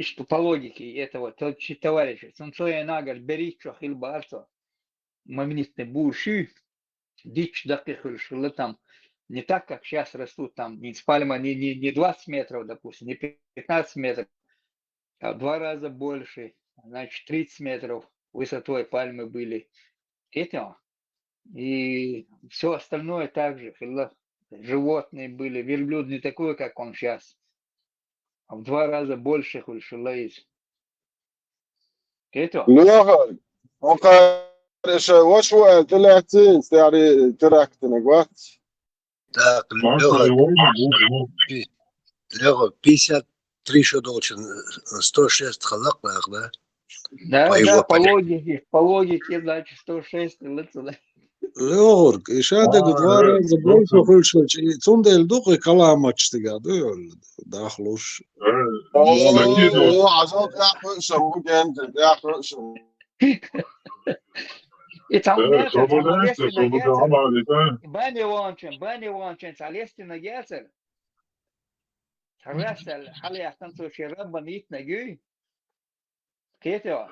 что по логике этого товарища, Сунцоя Нагар, бери, что хилбарцо, магнитный буши, дичь дакихульшила там, не так, как сейчас растут там, не пальма не 20 метров, допустим, не 15 метров, а в 2 раза больше, значит, 30 метров высотой пальмы были. Это, и все остальное также, животные были, верблюд не такой, как он сейчас, а в 2 раза больше хульшилаис. Это. لغة وقال وشوى طلعتين يعني تراكتنا قوات Так, Леха, 53 что должен, 106 халак, да? Да, по логике, значит, 106 лица, да. Леха, ишадек в 2 раза больше хульшил, цундел духи каламач тигады, дахлуш. عشان ياخذ شو جنت ياخذ شو И там лезти на гецер. Бани Лончен, лезти на гецер. Рассел, хали ахтанцу ширабба нит на гюй. Кетева.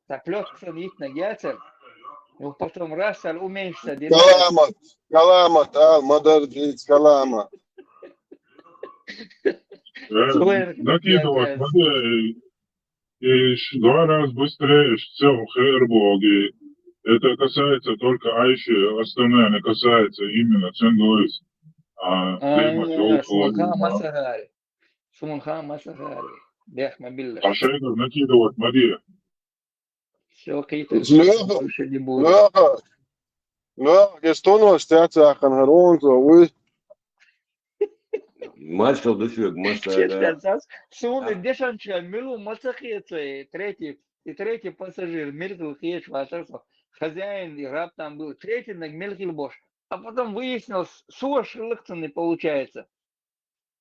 Так лёгся нит на гецер. И потом Рассел уменьшится. كلامك ما درت كلامك Накидывать воды и 2 раза быстрее, все, хербоги. Это касается только Айши, остальное не касается именно Ценгуис. Сумунха Масахари. Бехма Билла. А шейдер накидывать воде. Все, какие-то больше не будет. لا جستون استعطى عن هرون زوي Мальчик душек, мастер. Сумы дешанча, милу масахицы, третий пассажир, Мельхил Хеш, хозяин и раб там был, третий на Мельхил Бош. А потом выяснилось, Суаш Лыхцаны получается.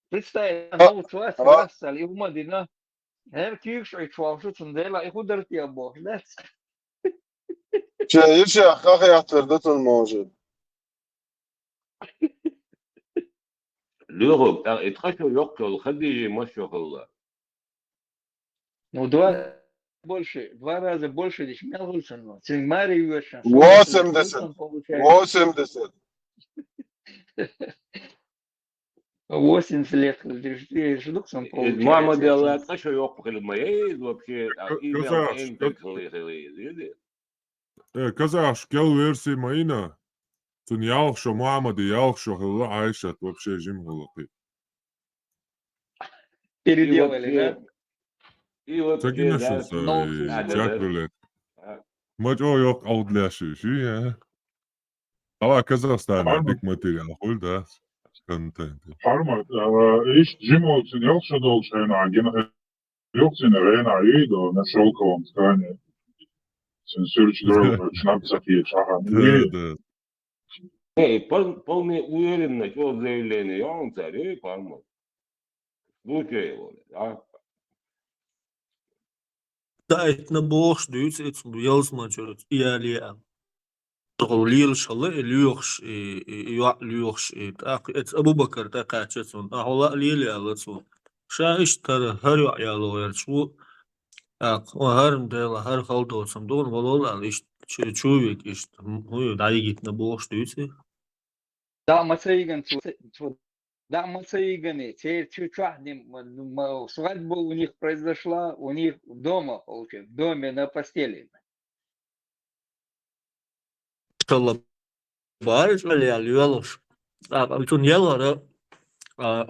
Представь, ну, Суаш Рассал, и в Мадина, Кюкш, и Чуавшу Цундела, и Хударти Бош, да? شايفش أخاك اعترضت الموجود Лёгок, اتخشوا يقتل خلي ما شغل. Ну, 2 раза больше, здесь Мелгульсон, Цинмари Юэшен. 80 80 80 лет, Ждуксон получается. Мама делала, اتخشوا يقتل الميز вообще. Казаш, quelle версия моина? Тун ялшо Мухаммад ялшо хилла Айша вообще жим хилла. Переделали, да? И вот Жакрулет. Мачо yok аудляши, ши. Ала Казахстан дик материал хул да. Контент. Harmat, iść zimą cenialsze dolce na agena Jokcine rena ido na šolkovom stanje. Sen sürücü droga, čnak zakije čaha. Да. Эй, полный уверенность от заявления, он царь, по-моему. Слушай его, да? Да, это на бог, дают, это yazma çocuk, iyaliye. Doğuliyel şalı, lüyokş, lüyokş, et Abu Bakr da kaçetsun, ahola liyeli alatsun. Şaiş tar her yalı yer, şu o her mdela, her halda olsam, doğru valol iş, çuvik işte, huyu dayı gitne boş duyuyor. Да, Мацаиган, да, Мацаиганы, свадьба у них произошла, у них дома, получается, в доме на постели. İnşallah bari şöyle yalıyorlar. Bütün yaları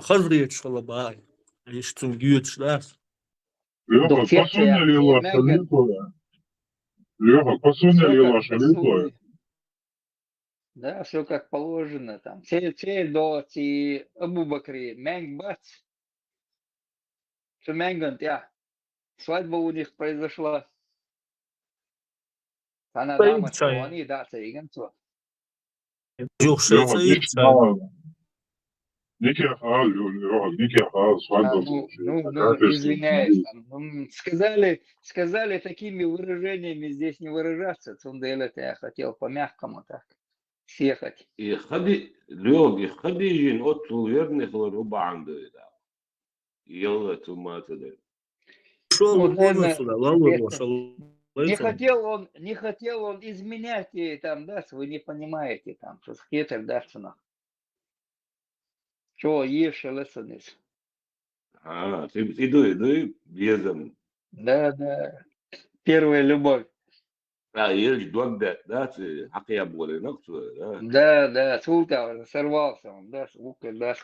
hazır inşallah bari. İşte güçler. Леха, посунули его шаликуя. Леха, посунули его шаликуя. Да, все как положено там. Дот и Абу Бакри, Мэнг Бац. Что Мэнган, свадьба у них произошла. Она дама, что они, да, Цаиган, что. Yok şey Леха, никих Леха, свадьба. Извиняюсь. Сказали такими выражениями здесь не выражаться. Цундель-то я хотел по-мягкому так съехать. И ходи, Лёг, и ходи, от верных рубанды. يلا туматыды. Шел Ну, он наверное, сюда, ладно, это, вошел. не хотел он изменять и там, да, вы не понимаете, там, что хитр, да, цена. Чего, ешь, лесонис. Иду, безом. Да, первая любовь. Ешь да, ты хакия боли, да. Да, сулка, сорвался он, да, сулка, да,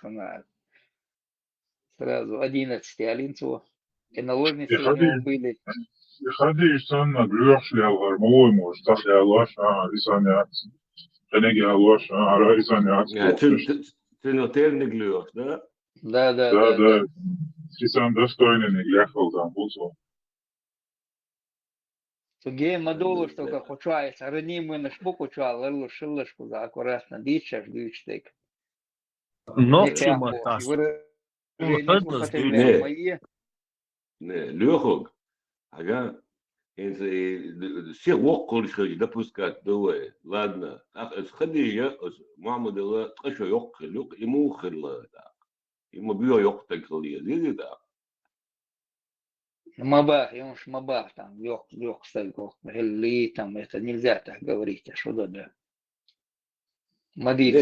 сразу 11 Алинцу. И наложницы у него были. يخلي يستنى بيروح للغرموي مشتاق يالواش إسانيات خنيجي يالواش على إسانيات Ты нотельный глюешь, да? Да. إسان достойный не гляхал там бусо. Тугей мадолу, что как учается, ранее мы на шпук учал, лерлу шиллышку за аккуратно дичаш дичтек. Но Не чума кяпо. тас. И вы Ну, не это слухатель Не. мои. Не, Лехок, ага, все وقل شيء допускать давай, ладно. Сходи я, мама дала, что يوق ему خلا, ему бьё يوق так ли, да. Мабах, ему ж мабах там, лег стойко. Или там, это нельзя так говорить, а что да. Мадиц,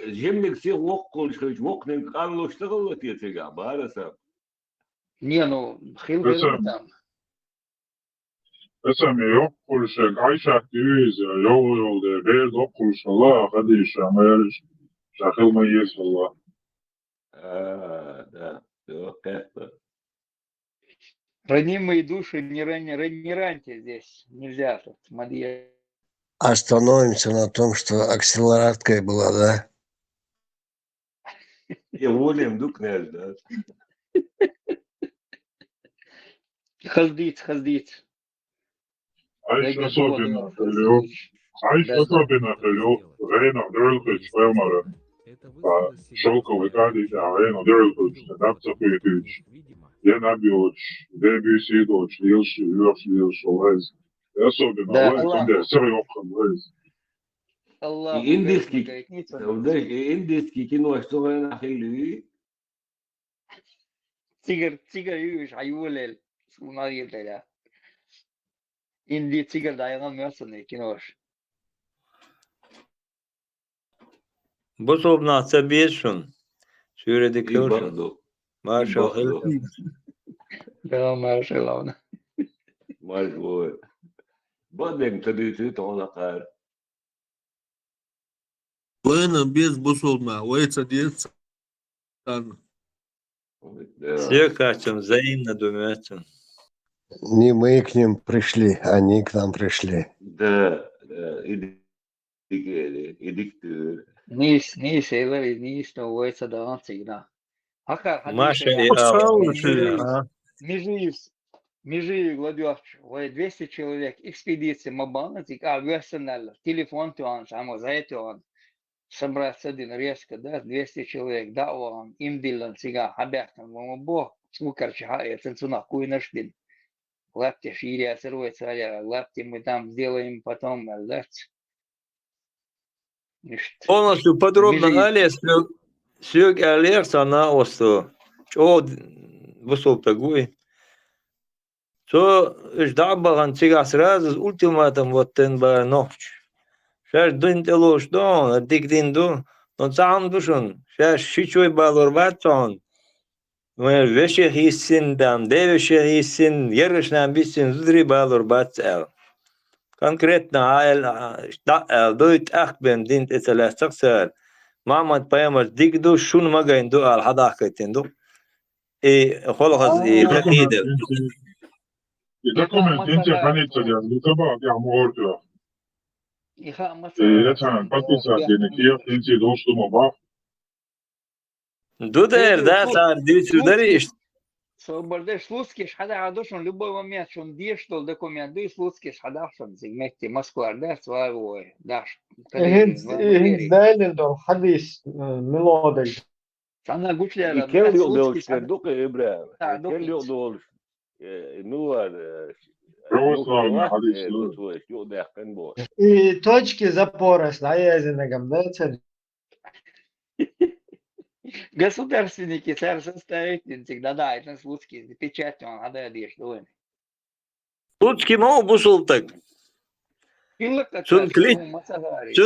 Жемник все وقل شيء وقن قالوا اشتغلت يا تيجا بارسا. Не, ну, хил там. اسم يقول شك عايشة كتيز يقول بيرد يقول الله خديش ما يرش شاخل ما يس الله Да, как-то. Ранимые души не раньте здесь. Нельзя тут. Мадья. Остановимся на том, что акселераткой была, да? И волем дукнешь, да. Хаздиц. عايش أصابنا خليو عايش أصابنا خليو غينا درلقش فيمرة شوكة وقاعدة عينا درلقش نبتة فيتش ينبيوش ديبيسيدوش ليش وهز أصابنا وهز عندها سري وقم وهز Allah. Индийский кино, что вы нахили? Тигр юж аюлел. Сунарил да. Инди тигр dayanamıyorsun kinoş. Bu sobnatsa biesun. Söyledik И diyorsun. Бардо. Maşallah. Да, машалlah. Мальчик. Бадем тадыты тонакар. Bueno, без бусолма, уэйца диется. Все качем, взаимно думаем. Не мы к ним пришли, они к нам пришли. Да, идик. Nis şeyler nis de oysa da ansigna. Hakka Маша и Пожалуйста. Межи гладёвч, 200 человек, экспедиция Мабанатик, Весенеллер, телефон туан, самозаэтуан, собраться один резко, да, 200 человек, да, он, им дилан сига, хабяхтан, бог, смукарчи, это цуна, куйнаштин. Лапти шире, сырой царя, лапти мы там сделаем потом, да. Полностью подробно Алис Сёк Алерс она осто. О высоптагуй. То ждабаган тига сразу ультиматум вот тен ба ночь. Шаш динтелош дон, дигдинду, но сам душун. Шаш шичой балор батон. Мы веше хиссин дам, девеше хиссин, ершнам бисин зудри балор бател. Конкретно айл доит ахбен динт эталастаксар. Мамад паямас дигду шун магаинду ал хадахкайтинду. И холохаз и хакида. документ инте ханится я лутаба я мордо это подписать не киев инте достума ба Дудер, да, сар дивицу даришь. Свободишь слуцкиш, хада адушон любой момент, что он дишь, что документ, да и слуцкиш, хадашон, зигмети Москва, да, свой, даш. Дайлендор, хадис, мелодий. Она гучляра, Кем лёдолш, дука ибра. Кем лёдолш. православный хадис И точки запора, знаете, да, Государственники, составитель всегда, да, это слуцкий, печать он, а да, одежь, довольно. Слуцкий мау бусултак. Пилок как Sun раз, клич, ну, мацагарис.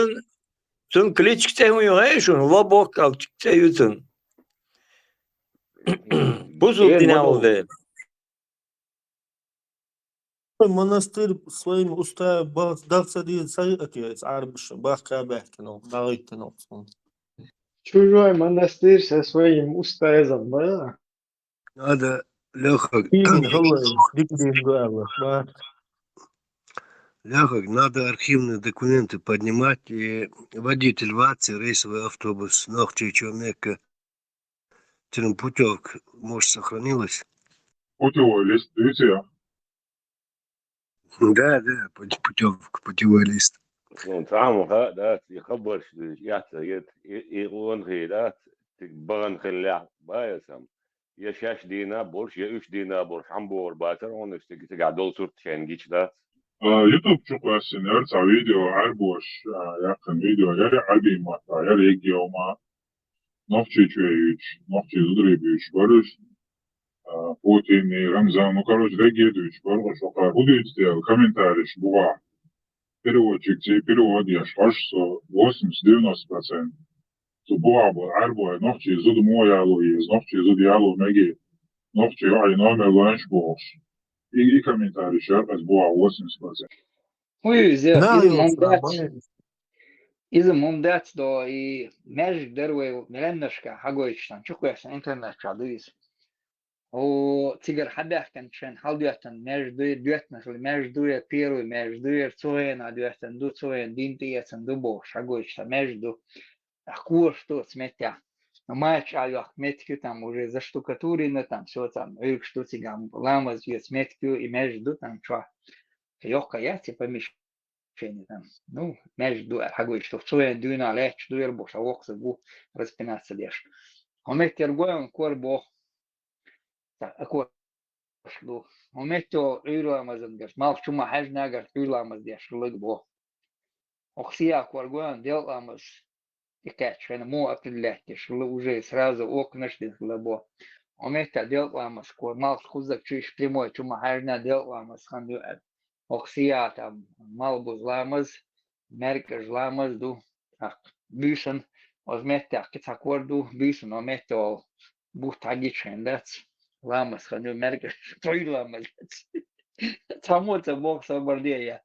sun кличкте уйшун, лобок алчкте ютун. Бусул Кен динялды. монастырь своим уста дался дед саят я арбш бахка бахтено даритено. Чужой монастырь со своим уставом, да? Надо, Леха, Именно хавай, дикдин гуала. Леха, надо архивные документы поднимать, и водитель ВАЦИ, рейсовый автобус, ногти человека, путевка, может, сохранилась? Путевой лист, видите? Да, путевка, путевой лист. Ну, там هذا يخبر يعطي يقول هذا تبان خلاع بايسم يشاش دينا بورش يوش دينا بورش عم بور باتر ونفس تقعدول صورت شنجيش ده يوتيوب شوف أسن يرتع فيديو عربوش يقن فيديو يري عبي ماتا يري يجي وما نفشي شويش نفشي زدري بيش برش Путин и Рамзан, ну, короче, Регедович, Баргаш, Худович сделал комментарий, что переводчик, переводишь, аж 80-90%. Тубуабу, Арбу, Нохчи, Зуд Моялу, из Нохчи, Зуд Ялу, Меги, Нохчи, Ай, номер Ланч Бош. И комментарий, Шарпас Буа, 80%. Ой, Знаю, из мумдат до и меж дервей меленнашка, хагоичтан, чухуясан интернет чадуис. О, цигар хабях канчен, халдуятан, меж дуятнаш, меж дуя первый, меж дуя цоена, дуятан, ду цоен, динтияцан, дубо, шагоичта, между, ахкур, что сметя. Матч, ах, метки там уже заштукатурено, там все там, их что цигам, ламаз, сметку и между там, что, легко яйца помещение там. Ну, между, хагоичта, цоен, дуйна, леч, дуйрбо, шавокса, гу, распинаться дешь. Он метергоем, корбо, akor do momento űrlalmaz ders mal chuma hajnagar űrlalmaz ders lugbo oxia коргуан делалмаз икачен мо апиллятиш уже сразу окнашти лабо момento делалмаз кор мал хузак чиш прямой чума хажна делалмаз ханду oxia там мал бузламаз меркаж ламаз ду büsen az mette kitakordu büsen momento buhtagicsen that's Ламас, ханю меркаш, той ламас. Самоца бог собордея.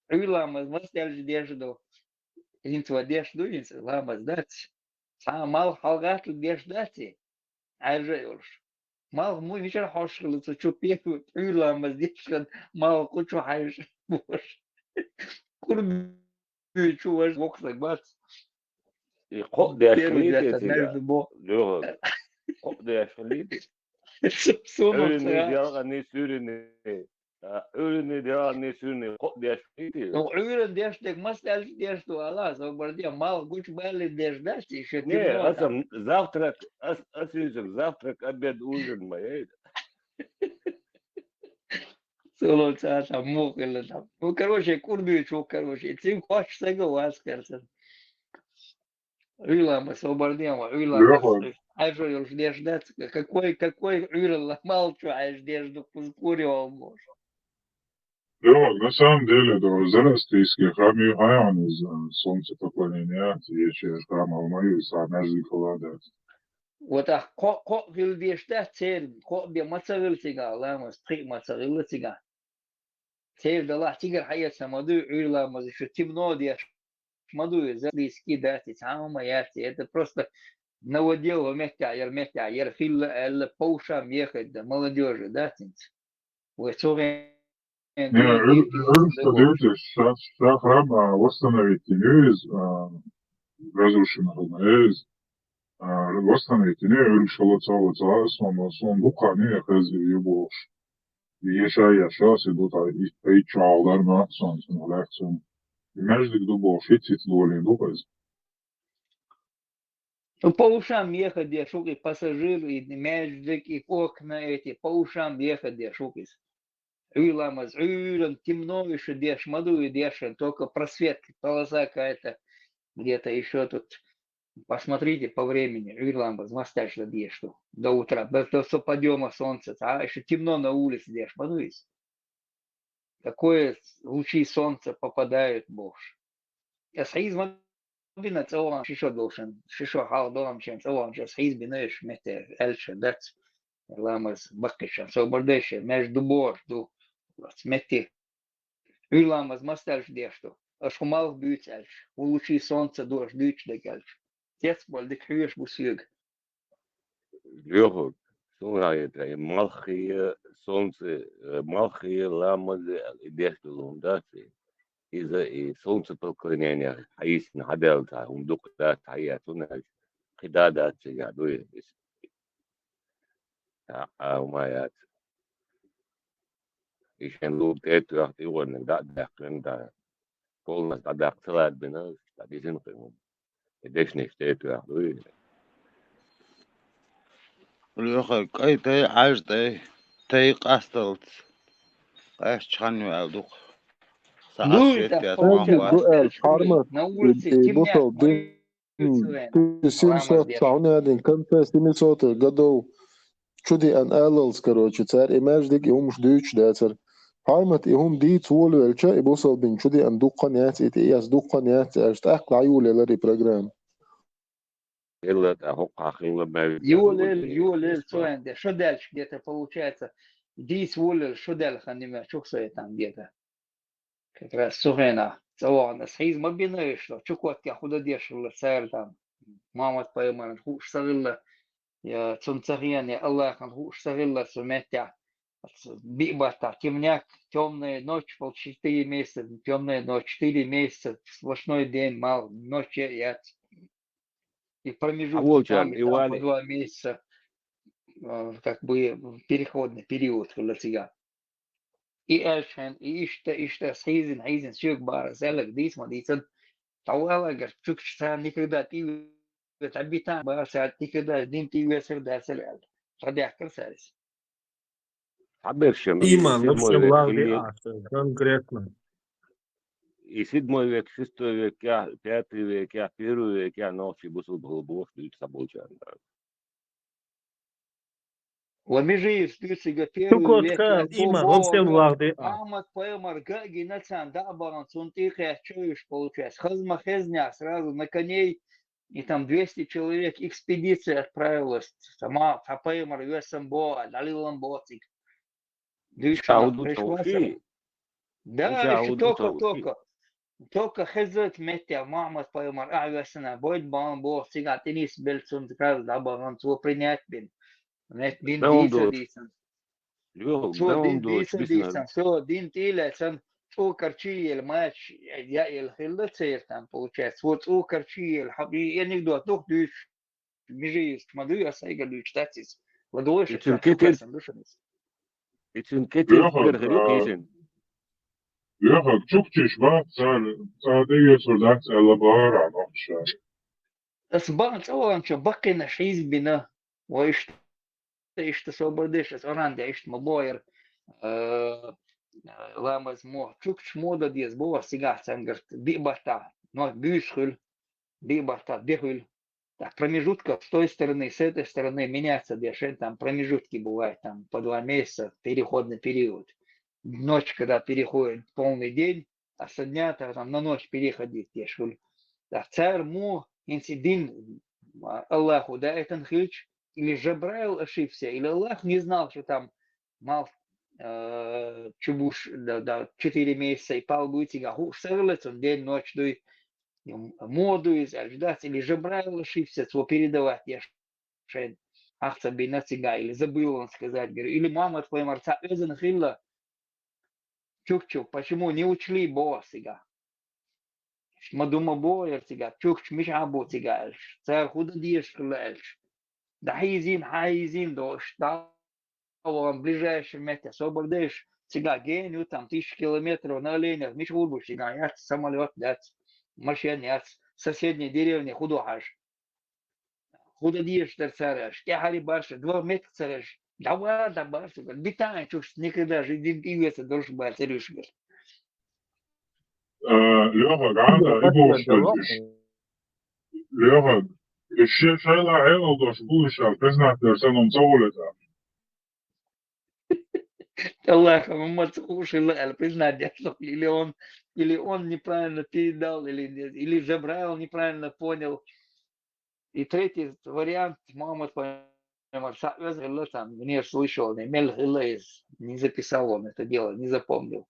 Ой ламас, мастелж дежду. Интва дежду, ламас дать. Сам мал халгату деждати. Айже юрш. Мал мой вечер хошкалыца чупеку. Ой ламас деждан. Мал кучу хайш. Бош. Курби чуваш бог сагбац. يقود يا Первый شليتي деждан между бог. لوغ قود يا شليتي Сунул ölünü цара. diyor ne sürünü ölünü diyor ne sürünü قود يا شليتي Ну, Юра деждек, мастелж дежду, Аллах, собордея. Мал гуч бали деждать, еще не темно там. асам завтрак асюзем завтрак обед ужин моей Солнце там мокрое там. Ну, короче, курдючу, короче. Тим хочешь согласен. Уйлама, свободнема, уйлама. Леха, А что, я ждешь ждать? Какой уйла, молчу, а ждешь, да курил может. Леха, на самом деле, да, зарастейские хами Айон из солнцепоклонения, еще храма в мою, сам язык владает. Вот так, ко вил деждать, цель, ко би мацарил тига, лама, стрик мацарил тига. Цель дала тигр хаяца, маду уйлама, еще темно дешь. Мадуя за близкие дати, самое ясти, это просто наводил мехтя, фил по ушам ехать, да, молодежи, да, тинц. Вот все время Не, что видите, сейчас храм восстановить не из разрушенного, из восстановить не решило целого сон духа не хазил его. Yaşa идут и çağlar mı son leksin. Между дубов шитит доли дубез. Ну, по ушам ехать, где шуки пассажиры, и между и окна эти, по ушам ехать, где шуки. Уйламаз, уйлам, темно еще дешь, маду и дешь, только просвет, полоса какая-то, где-то еще тут Посмотрите по времени, Ирланд возмостаешь до что до утра, без до подъема солнца, а еще темно на улице, дешь, подумайте. Какое лучи солнца попадают, бог. الحيز ما بينا تصور شو دوشن شو حال دولم شن تصور جس حيز بيناش متى ألش دات لامز بقيش سو بردش مش دبور دو بس متى لامز ما ستالش ديشتو أشخمال بيت ألش ولوشي صنص دوش ديش دكالش تيس بردك حيش بسيج Лёгок, это малхие солнце, малхие ламады идештулун дати. إذا солнце поклонения حيث نعدلتها وندقت حياتنا خدادات قاعدوية ومايات إيشان لوب تيتو أختي يقول داك دا كلنا داك ثلاث بناس داك يسنقهم إديش نشتيتو أختوية ليوخك أي تي عاج تي قاستلت قاش تشخني أودوق ساعات دوي تا شوية получается معمبات سؤال ألش حارمة на улице темняк بصل دين مريض سيمسوت لامز ديش صعوني كم سيمسوت قدو شدي أن أللز كروتش تار إيماج ديك يهم مش ديوش داتر حارمة يهم دي تول والشا يبصل بين شدي أن دوقن يات إتياس دوقن يات أشتاق عيول لري برنامج إلا تحقق خيلا ما يولل سوين ده شو дальше где-то получается дис волил шо дальше аниме чуксой там где-то как раз сухена цавана схиз ما بيناش что чукот я худо дешевле царь там мама пойман хуш сагilla я цунцагиян я Аллах он хуш сагilla суметя бибата темняк темная ночь пол 4 месяца темная ночь 4 месяца сплошной день мал ночь я и промежутки там и там по 2 месяца как бы переходный период для себя. И эльшен, и ишта хейзен сюк бар, зелек дисма дисен, тауэла гар чукчта никогда ты табита бар сад никогда дин ты весер дасел. Радях красавец. عبرشم Има, в седьмой общем, век лавды или конкретно. и седьмой век, шестой век, пятый век, первый век, ночи бусул глубоко, что это событие. ومجي في первый Чукот век кал, има, в общем, туборга лавды Мамад Пэмар Гаги Нацан Дабаран Сунтиха чуешь получается. Хазма Хезня сразу на коней и там 200 человек экспедиция отправилась. Сама Пэмар Весамбо, Далилам Боцик. Дышана пришла. Да, еще только Хезет Метя, Мамад Пэмар Авесана, Бойд Бамбо, Сигатинис Бельцун Дабаран Цу принять бин. Net din disa disan. So din disa disan. So din tila san цукарчи el match я el хилла цертан получается. Вот цукарчи el хаби анекдот дух дыш межи смотрю я сайга дыш татис. Ладош это чукасан душанис. İçin ketir berheriyor kesin. Лёгок чукчиш ба цадыгы сурдак цалабара нокша. Асбан цалан чо бакина шизбина. وإيش إيش تصبردش أوراندا إيش مباير لامز مو تشوكش مودا ديز بوا سيجار سангерт бибата но бюшхуль бибата бехуль так промежутка с той стороны с этой стороны меняться дешен там промежутки бывают там по 2 месяца переходный период ночь когда переходит полный день а со дня там на ночь переходить дешхуль так царь му инцидин Аллаху да это хильч или Жабраил ошибся, или Аллах не знал, что там мал чубуш 4 месяца и пал будет и гахуш сырлец, он день, ночь дует, моду из ждать, или Жабраил ошибся, свой передавать, я шед, ахца бина цига, или забыл он сказать, говорю, или мама твоя марца, эзен хилла, чук-чук, почему не учли Бога сега? Мадума Бога сега, чук-чук, миш абу сега, царь худа диеш хилла, да хайзин, дождь, да, он ближайший метр, освободишь, сега геню, там 1000 километров на оленях, миш улбуш, сега, я самолет, да, машина, я соседней деревни, худохаш, худодишь, царяш, я хари барша, 2 метра царяш, да, барша, битань, чушь, никогда же не веса, должен быть, царюш, لوغا قاعدة إبو شلش لوغا الشيء شايل عيل ودوش بوشا بزنات درسانهم صولتا Allah, мы слушали, признать, что или он неправильно передал, или Жабраил неправильно понял. И третий вариант, Мухаммад там не слышал, не записал он это дело, не запомнил.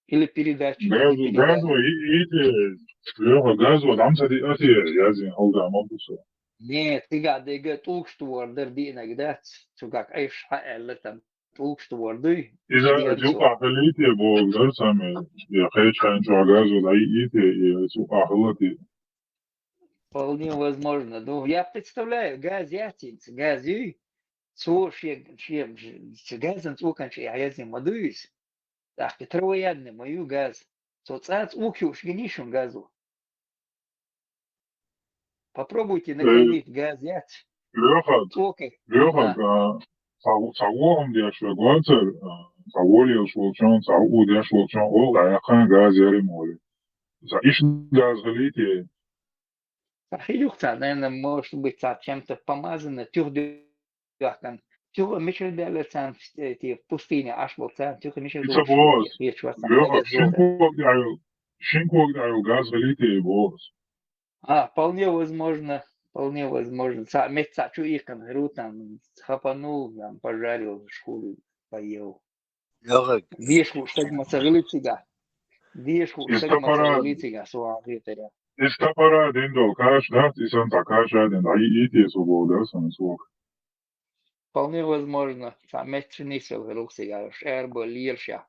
Или передачи не غازو передали. إيتي ليوخا غازو العمسة دي أتي يازين هولدا مبوسو Нет, ты говоришь, Ulkstvorder иногда, как Эйш там Ulkstvorды, إذا توقع خليتي بو غرسامي يا خيش خان شو غازو لا إيتي توقع خلتي вполне возможно. Ну, я представляю, газятинцы, газы, чем газен цуканчи, а я зим мадуюсь. Так, травоядный мою газ. Соцац укюш генишун газу. Попробуйте накормить газят. ليوخا صووهم دي أشوى غواتر صوولي وشولشون صوو دي أشولشون أوغا يقان غاز ياري مولي إيش غاز خليتي Ахилюхта, наверное, может быть, чем-то помазано. Тюхдюхкан. Тюха Мишельбелецан, эти в пустыне, аж был цан, Тюха إيسا بوز Мишельбелецан. ليوخا شنكوك دعيو غاز خليتي بوز Вполне возможно, вполне возможно. Месяца чуикан, говорю, там, хапанул, там, пожарил, шкуру поел. Лёха, Вешку, сагма сагалитига. Вешку, сагма сагалитига, суагитаря. إستقرا دين دول كاش دات إسان تكاشا دين أي إيتي سوبو درسان سوك Вполне возможно. Месяца не говорил сега, шербо, лирша.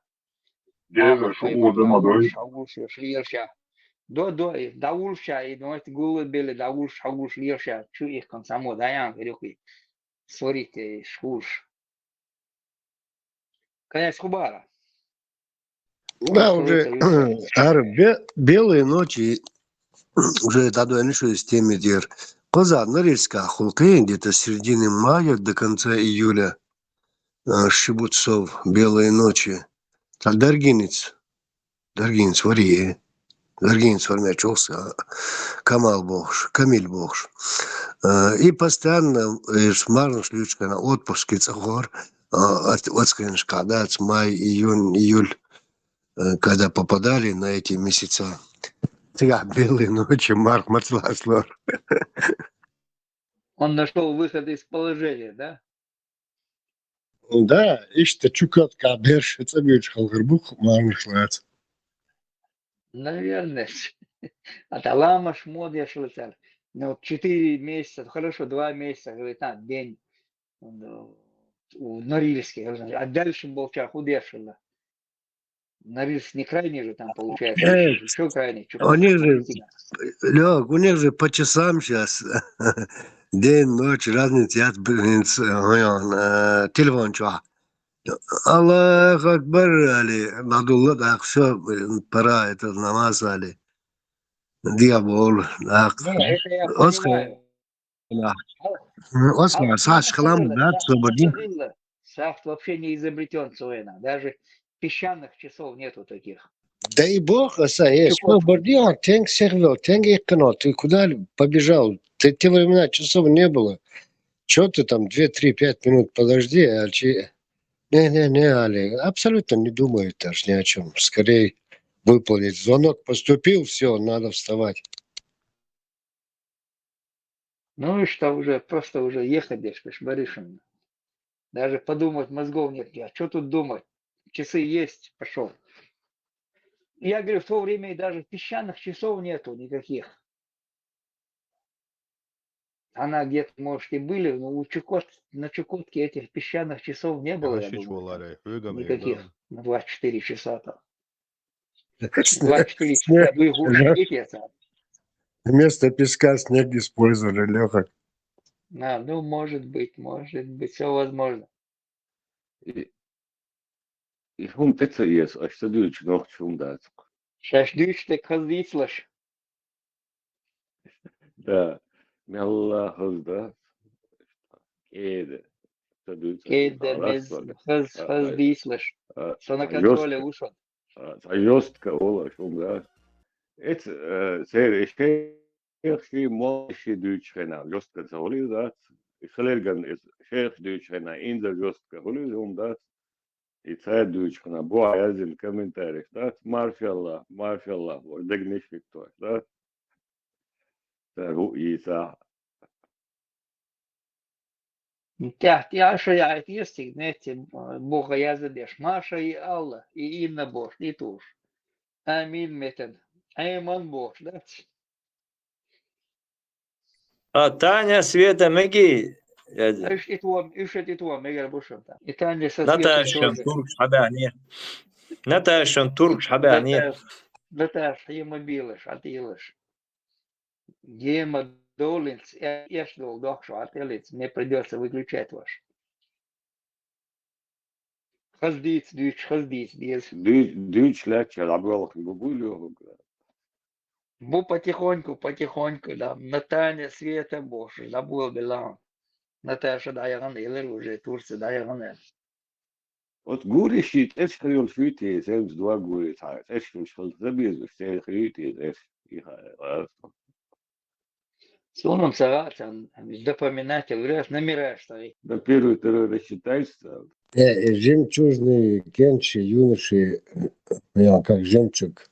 جيزا شو دما دوي Шагуш, лирша. До, даулша, и думаете, гулы были, даулш, шагуш, лирша. Чуикан, само, даян, говорю, смотрите, шкуш. Конец Хубара. да, уже белые ночи, уже тогда я начал с теми дер. Коза, Норильска, Хулкейн, где-то с середины мая до конца июля, Шибутцов, белые ночи. Так, Даргинец, варье. Даргинец вармячился, Камиль Богш. И постоянно с Марном Шлючка на отпуске цахор, отскринш, когда май, июль, когда попадали на эти месяца. Сега белые ночи, Марк Мацласлор. Он нашел выход из положения, да? Да, işte çukat kaber, это говоришь, халгырбук, марнышлац. Наверное. А талама шмод я шлыцар. Ну, 4 месяца, хорошо, 2 месяца, говорит, день у Норильске. А дальше был чах удешила. Норильск не крайний же там получается. Еще крайний. У них же по часам сейчас. День, ночь, разница, я телефон чуа. Аллах Акбар, Али, Надулла, да, все, пора, это намаз, Али. Диабол, да. Это я понимаю. Оскар, Саш, Халаму, да, освободи. Шахт вообще не изобретен Суэна. Даже песчаных часов нету таких. Да и бог, есть. Освободил, тенг сервел, тенг эконо. Ты куда побежал? Те времена часов не было. Че ты там 2, 3, 5 минут подожди, Не, Али, абсолютно не думаю даже ни о чем. Скорее выполнить. Звонок поступил, все, надо вставать. Ну и что уже, просто уже ехать здесь, Барышин. Даже подумать мозгов нет. А что тут думать? Часы есть, пошел. Я говорю, в то время и даже песчаных часов нету никаких. Она где-то, может, и были, но на Чукотке этих песчаных часов не было, я думаю, никаких на 24 часа там. 24 часа двигаться. Вместо песка снег использовали, Леха. Ну, может быть, все возможно. И хум пицца есть, а что дюч noch шум дать. Сейчас дюч ты казвицлаш. Да. Мелла хозда. Кеде. Кеде мез хаздислаш. Что на контроле ушел. Жестко, Ола, шум, да. Это, серый, شيخ موش دوش خنا جوست كتولي ذات خلال كان شيخ دوش خنا إنزل جوست كهولي يوم ذات يتساعد دوش خنا بو عايزين كمن تاريخ ذات ما شاء الله ما شاء الله ودقنيش في التوش ذات هو يساع تحت يا شيء يستيق نتي بوغا يزدش ما شيء الله إينا بوش نيتوش آمين متن أيمن بوش دات Таня, Света, Меги. إيش إتوام ميجر بوشم تا إتاني سسويتن Наташа, توزن Турк, Шабани. Наташа, Турк, Шабани. دتاش هيما بيلش عتيلش Гема Долинц, я что, дохшу отелец, мне придется выключать ваш. Хаздиц, без. دوش لا تلعب والله بقولوا Бу потихоньку, да. Наталья, Света, Боже, забыл Белан. Наташа, да, я ганел уже, Турция, да, я ганел. Вот гури щит, эш хрюл фюти, сенс два гури цайс, эш хрюл забез, все хрюти, эш их. Сунам сарацан, запоминать, говорят, номера стоит. Да первый ты рассчитаешься. Жемчужные кенчи, юноши, я как жемчуг.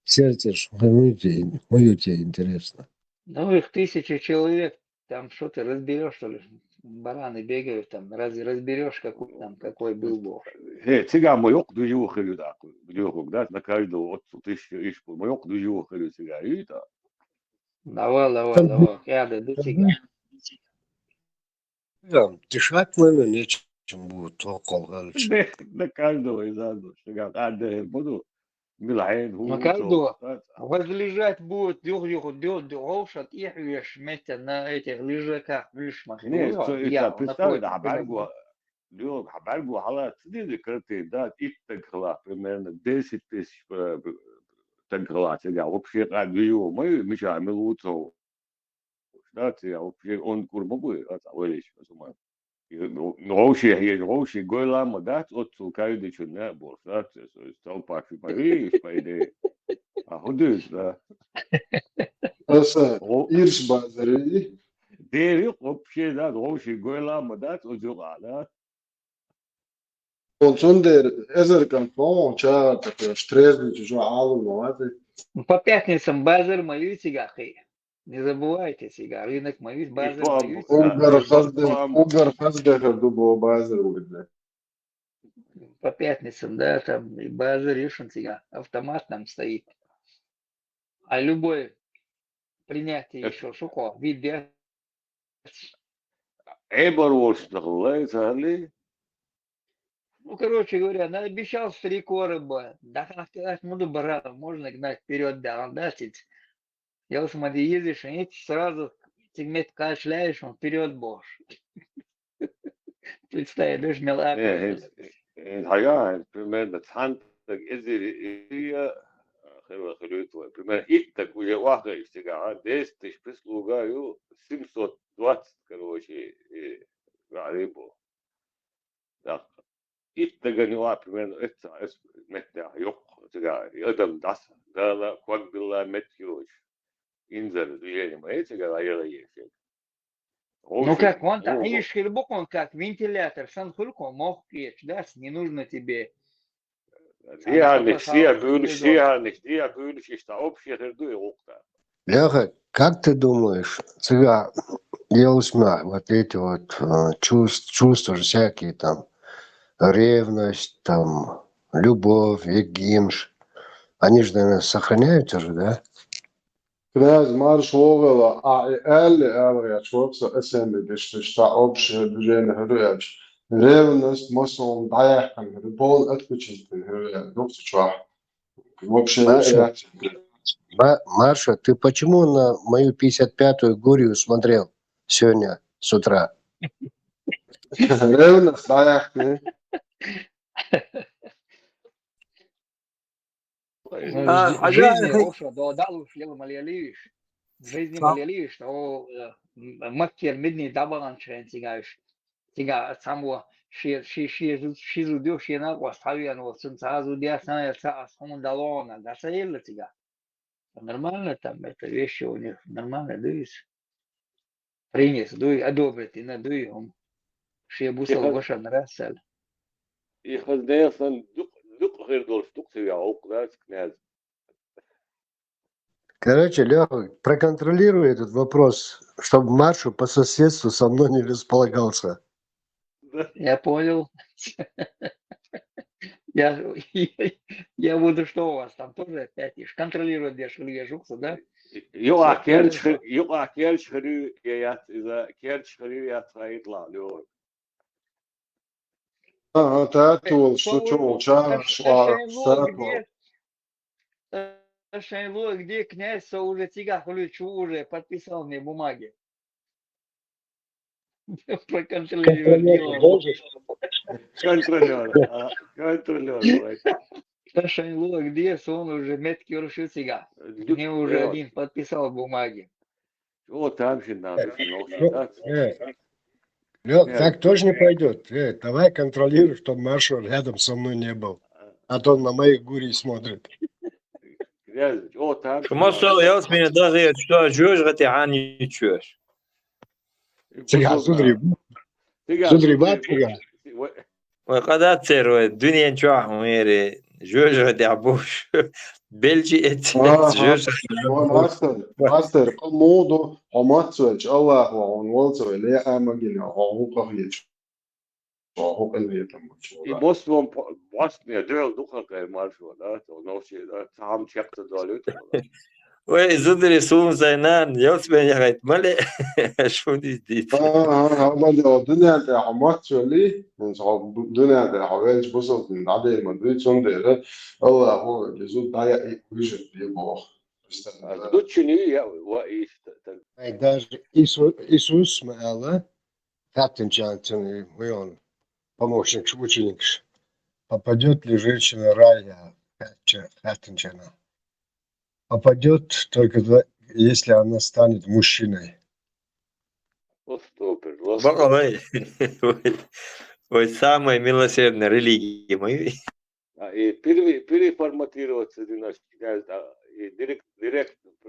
Сердце ж мою тебе интересно. Ну, их 1000 человек, там что ты разберешь, что ли? Бараны бегают, там, разве разберешь, какой был Бог? Сега моёк дужу хрю да, дужу да, на каждого от 1000 иш, моёк дужу хрю сега это. Давай, я до тебя. Дышать, наверное, нечем будет около. На каждого из нас, сега, буду. Милаин, На каждого возлежать будет дёшат их вместе на этих лежаках вишмах. представь, да, Хабаргу, хала, ты ذكرتي, да, иттагла, примерно 10 тысяч тагла, тебя вообще радио, мы мешаем лучше, да, тебя вообще он курбовый, это вылечь, понимаешь. Роуши гойла мадат от сукайды чуна бол, да, стал паки пари, спайде. А ходишь, да. Аса ирш базари. Дерек вообще, да, роуши гойла мадат от жуга, да. Он сундер эзер канфон, ча, так штрезли чужо алу маваты. По пятницам базар мою сигахи. Не забывайте сега, рынок мою базар мою. Угар хаздеха дубо базар улица. По пятницам, да, там и базар решен сега. Автомат там стоит. А любое принятие еще шоко, вид Эборвош, да, Ну, короче говоря, наобещал с 3 короба. Да, как сказать, можно гнать вперед, да, он датить. Я вот смотри, ездишь, и сразу сегмент кашляешь, он вперед бош. Представляешь, мелко. Хая, примерно цантак изирия, хрютва, примерно иттак уже вахай сега, 10 тысяч прислугаю, 720, короче, гарибо. Да. Иттага не ва, примерно, это метя, ёк, сега, ядам дас, да, как было метьюч. Инзер, движение, эти говорили, Ну как, вон там, видишь, хильбук, он как вентилятор, сан хулько, мог печь, да, не нужно тебе. Леха, как ты думаешь, цыга, вот эти вот чувства всякие там, ревность, там, любовь, егимш, они же, наверное, сохраняются же, да? Князь марш вогала, а элли аврия чвопса эсэмби бешта общее движение хрюяч. Ревность, масон, даяхан, пол отключен, доктор чвах. Вообще, Марша, ты почему на мою 55-ю Гурию смотрел сегодня с утра? Ревность, даяхан. Жизни малялиш, что мактер медни дабалан ченсигаеш. Сега само шизу дёш ена оставян вот сенсазу диасана ца асхун далона, да саелла сега. Нормально там, это вещи у них нормально, дуешь. Принес, дуй, одобрит, и надуй, он. Шебусал ваша нравится. Ich has der son дук غير дол дук ты я окрас князь. Короче, Леха, проконтролируй этот вопрос, чтобы Маршу по соседству со мной не располагался. Я понял. Я буду, что у вас там тоже опять контролировать Илья Жукса, да? يقع كيرش خري إذا كيرش خري يطلع له. تاتول شو Шайло, где князь уже тигах уже подписал мне бумаги. Проконтролировал. Контролер. Шайло, где он уже метки решил тигах. Мне уже один подписал бумаги. Вот там же надо. Лех, так тоже не пойдет. Давай контролируй, чтобы Марша рядом со мной не был. А то он на моих гурий смотрит. Шумасо, я с меня даже что жуешь, а не чуешь. Сега, смотри, батька. وقد تصير الدنيا نشوح ميري جوج غادي عبوش بلجي جوج ماستر قمودو وماتسوج الله وعنوالتو اللي امجنا وهو قهيج وهو قلبي بوستون بوستون دول دقيقة مارشو لا نوشي لا تعم شقت دولت وي زدري سوم زينان يوسبن يا غيت ملي شو دي والله الدنيا انت عماتسو اللي الدنيا انت حوالي بوصل من عدد مدريد سندر الله هو اللي زود ضايق ويجن يبغى دوتشني يا وايش Даже Иисус Мала, Хаттенчантон, он помощник, ученик, попадет ли женщина рая Хаттенчана? Попадет только если она станет мужчиной. Ой, самая милосердная религия моя. Переформатироваться директ.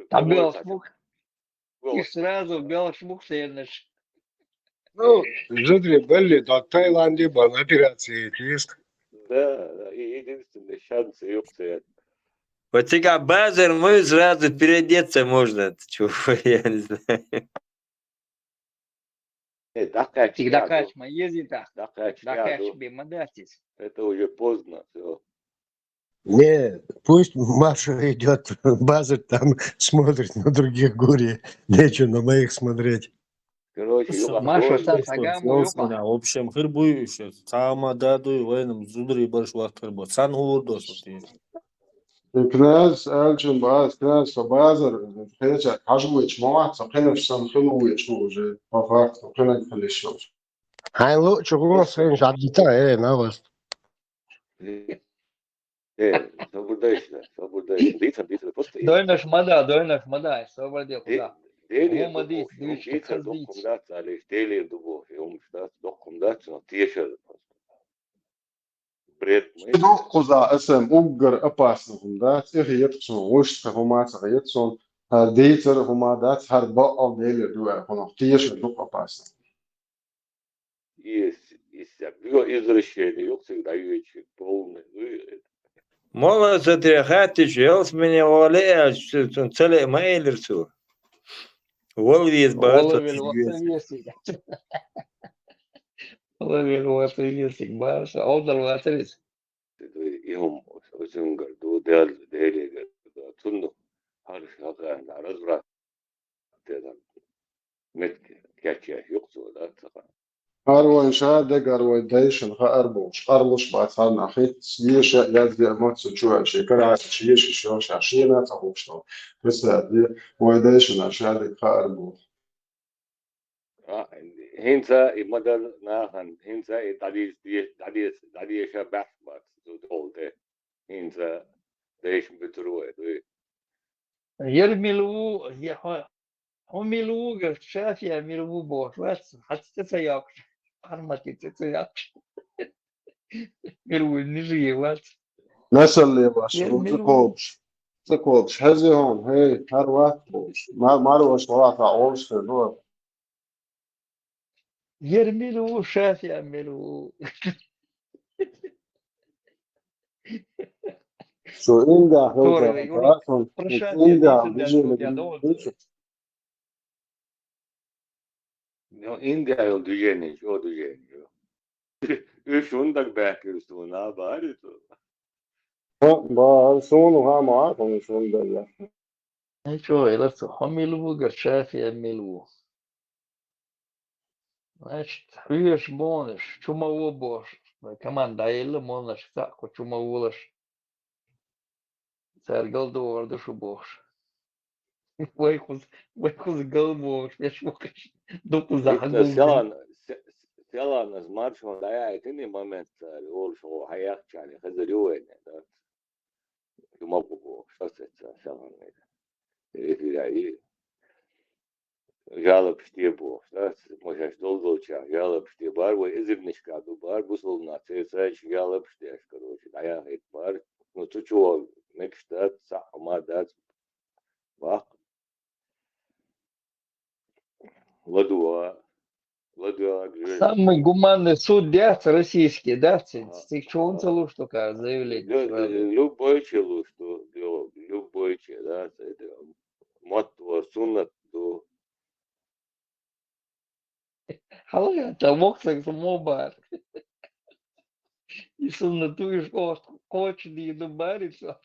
А Белшмух? И сразу Белшмух сенешь. Ну, жители были до Таиланде, была операция, есть. Да, единственный шанс ёпта. Вот тебя базар мы сразу переодеться можно. Чего, я не знаю. Всегда качма ездит, да качма мадатис. Это уже поздно, все. Не, пусть Маша идет, базар там смотрит на других гурий, нечего на моих смотреть. Короче, Маша в общем, хырбу еще. Сама даду, военным зудри больше вахт хырбу. Сан урдос. كناز ألجم باز كناز فبازر خيرك عجوج ما سقينا في سن خلوه شوجه ففاق سقينا في الشوج هاي لو شغلنا سين جديدة ناقص Дойнаш мада, свободе куда. Куза اسم أوجر أباسهم دات إيه يتسون وش هما يتسون ديتر هما دات هرباء أو ديل دوا هنا تيش دوق أباس. Мало затряхати, жел с меня воле, что целый мейлерсу. Волви избавиться. Волви избавиться, баса, отдал ватрис. يهم وسنجر دو دال ديلي تندو هارش هذا نعرض تيدا مت كاتيا يقصو لا تقع هاروين شاد دقر دايشن خاربوش قرلش بعد صارنا خيت سيش يازدي أمات سجوا شيء كرا سيش شوش عشينا تقوشنا بس هذي ويدايشن عشان خاربوش هنسا مدل ناهن هنسا تعديس شبح ما تقول هنسا ليش بتروح يرملو هم ملو شافيا ملو بوش بس حتى تسياق حرمتي تسياق ملو نجي بس ناس اللي باش وتقوبش تقول هذي هون هي هر وقت ما له صراحة عورش في الوقت يرملوا شاف يعملوا. شو إندا Doğru هذا يقول لك أصلا Rüşat ya إندا değilsin der بيجي şu ya لقليل doğru. India yol düzeni, o düzeni. Üç undak bekliyoruz ona bari. با شلون ها معاكم شلون ده شو يلصق حملوا قرشاف يعملوا. Значит, видишь, бонus, чумовой бош. Команда или монаш, так, чумовулаш. Sergal doğurdu şu boş. Вайхуз гал boş. Я шукаш. Dokuz Ita ahgul. selan azmar şu anda ya etini moment ol şu hayak yani hazır yuven. Yumabu şaset selan ne. Efirayı. Жалоб штие бог, да, можешь долго учать, жалоб штие бар, вы изырнишка ду бар, бусол на цесач жалоб штие, короче, да я хит бар, ну tu чего, мекштат, сахма дат, бах, ладуа, грязь. Самый гуманный суд, да, российский, да, ты что он целую, что заявление сразу. Любой человек, что любой человек, да, это мотва, суннат, до. Халата, моксак, самобар. И суннатуешь кочни, ну барится.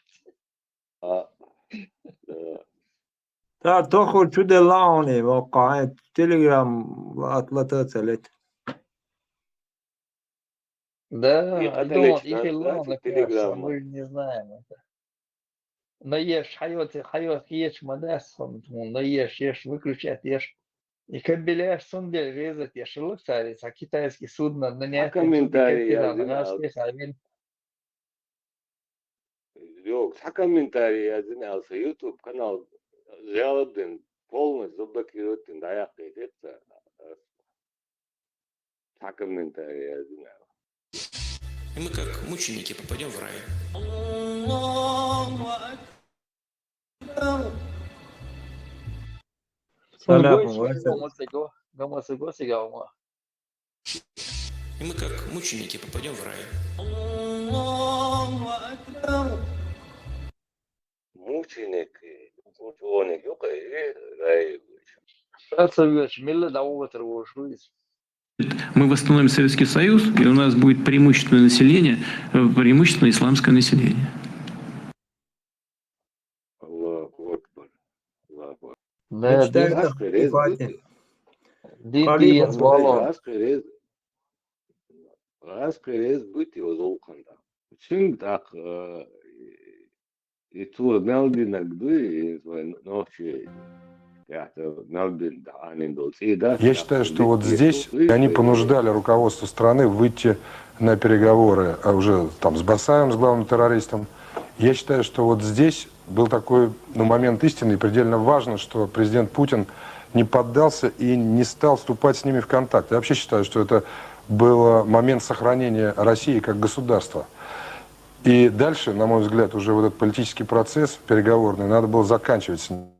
تا تاخد شو دلعوني موقعات تليجرام وأطلتها ثلاثة. Да, Это Альдон, лично, их да, лон, Telegram. мы не знаем это. Но ешь, хайот, ешь, мадасом, но ешь, выключать, ешь. И кабеляш, сундель, резать, ешь, луксарец, а китайский судно, нанять, комментарии Yok, комментарии yazın alsa YouTube kanal жалобден полностью заблокирует, даяк это. Комментарии yazın. И мы как мученики попадем в рай. И мы как мученики попадем в рай. Мученики, ученые, рай. Мы восстановим Советский Союз, и у нас будет преимущественное население, преимущественно исламское население. Раскрез быть его золканда. Çünkü так и tu Мелбин гды, ночи. Я считаю, что вот здесь они понуждали руководство страны выйти на переговоры уже там с Басаевым, с главным террористом. Я считаю, что вот здесь был такой момент истины, и предельно важно, что президент Путин не поддался и не стал вступать с ними в контакт. Я вообще считаю, что это был момент сохранения России как государства. И дальше, на мой взгляд, уже вот этот политический процесс переговорный надо было заканчивать с ним.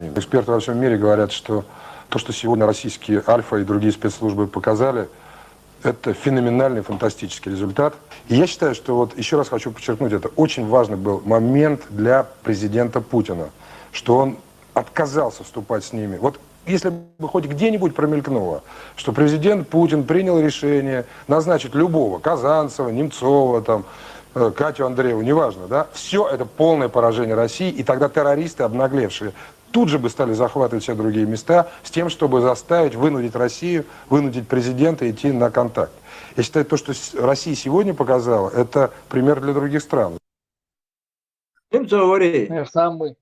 Эксперты во всем мире говорят, что то, что сегодня российские Альфа и другие спецслужбы показали, это феноменальный, фантастический результат. И я считаю, что вот еще раз хочу подчеркнуть, это очень важный был момент для президента Путина, что он отказался вступать с ними. Вот если бы хоть где-нибудь промелькнуло, что президент Путин принял решение назначить любого, Казанцева, Немцова, там, Катю Андрееву, неважно, да, все это полное поражение России, и тогда террористы, обнаглевшие, тут же бы стали захватывать все другие места с тем, чтобы заставить, вынудить Россию, вынудить президента идти на контакт. Я считаю, то, что Россия сегодня показала, это пример для других стран. Немцы говорили. Самый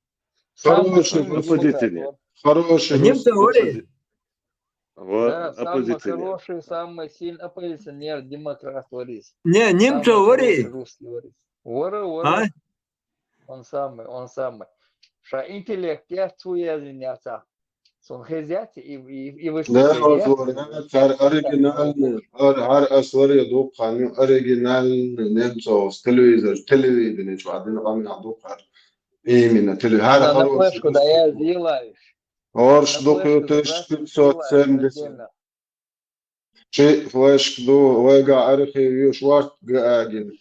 оппозиционер. Хороший. Немцы говорили. Да, самый хороший, самый сильный оппозиционер, демократ Борис. Не, немцы говорили. Вора. Он самый. Ша интеллект, я цуя извиняться. Сон хезяти и выступает. Да, оригинальный, أسوري دوق عنه оригинальный немцов телевизор, بعدين قام يعدوق именно, هذا На خلاص флешку, да, я сделаешь. Орш На до флешку забрасываешь, сделаешь 1570 отдельно. شيء فلاش دو ويقع أرخي يشوارت قاعدين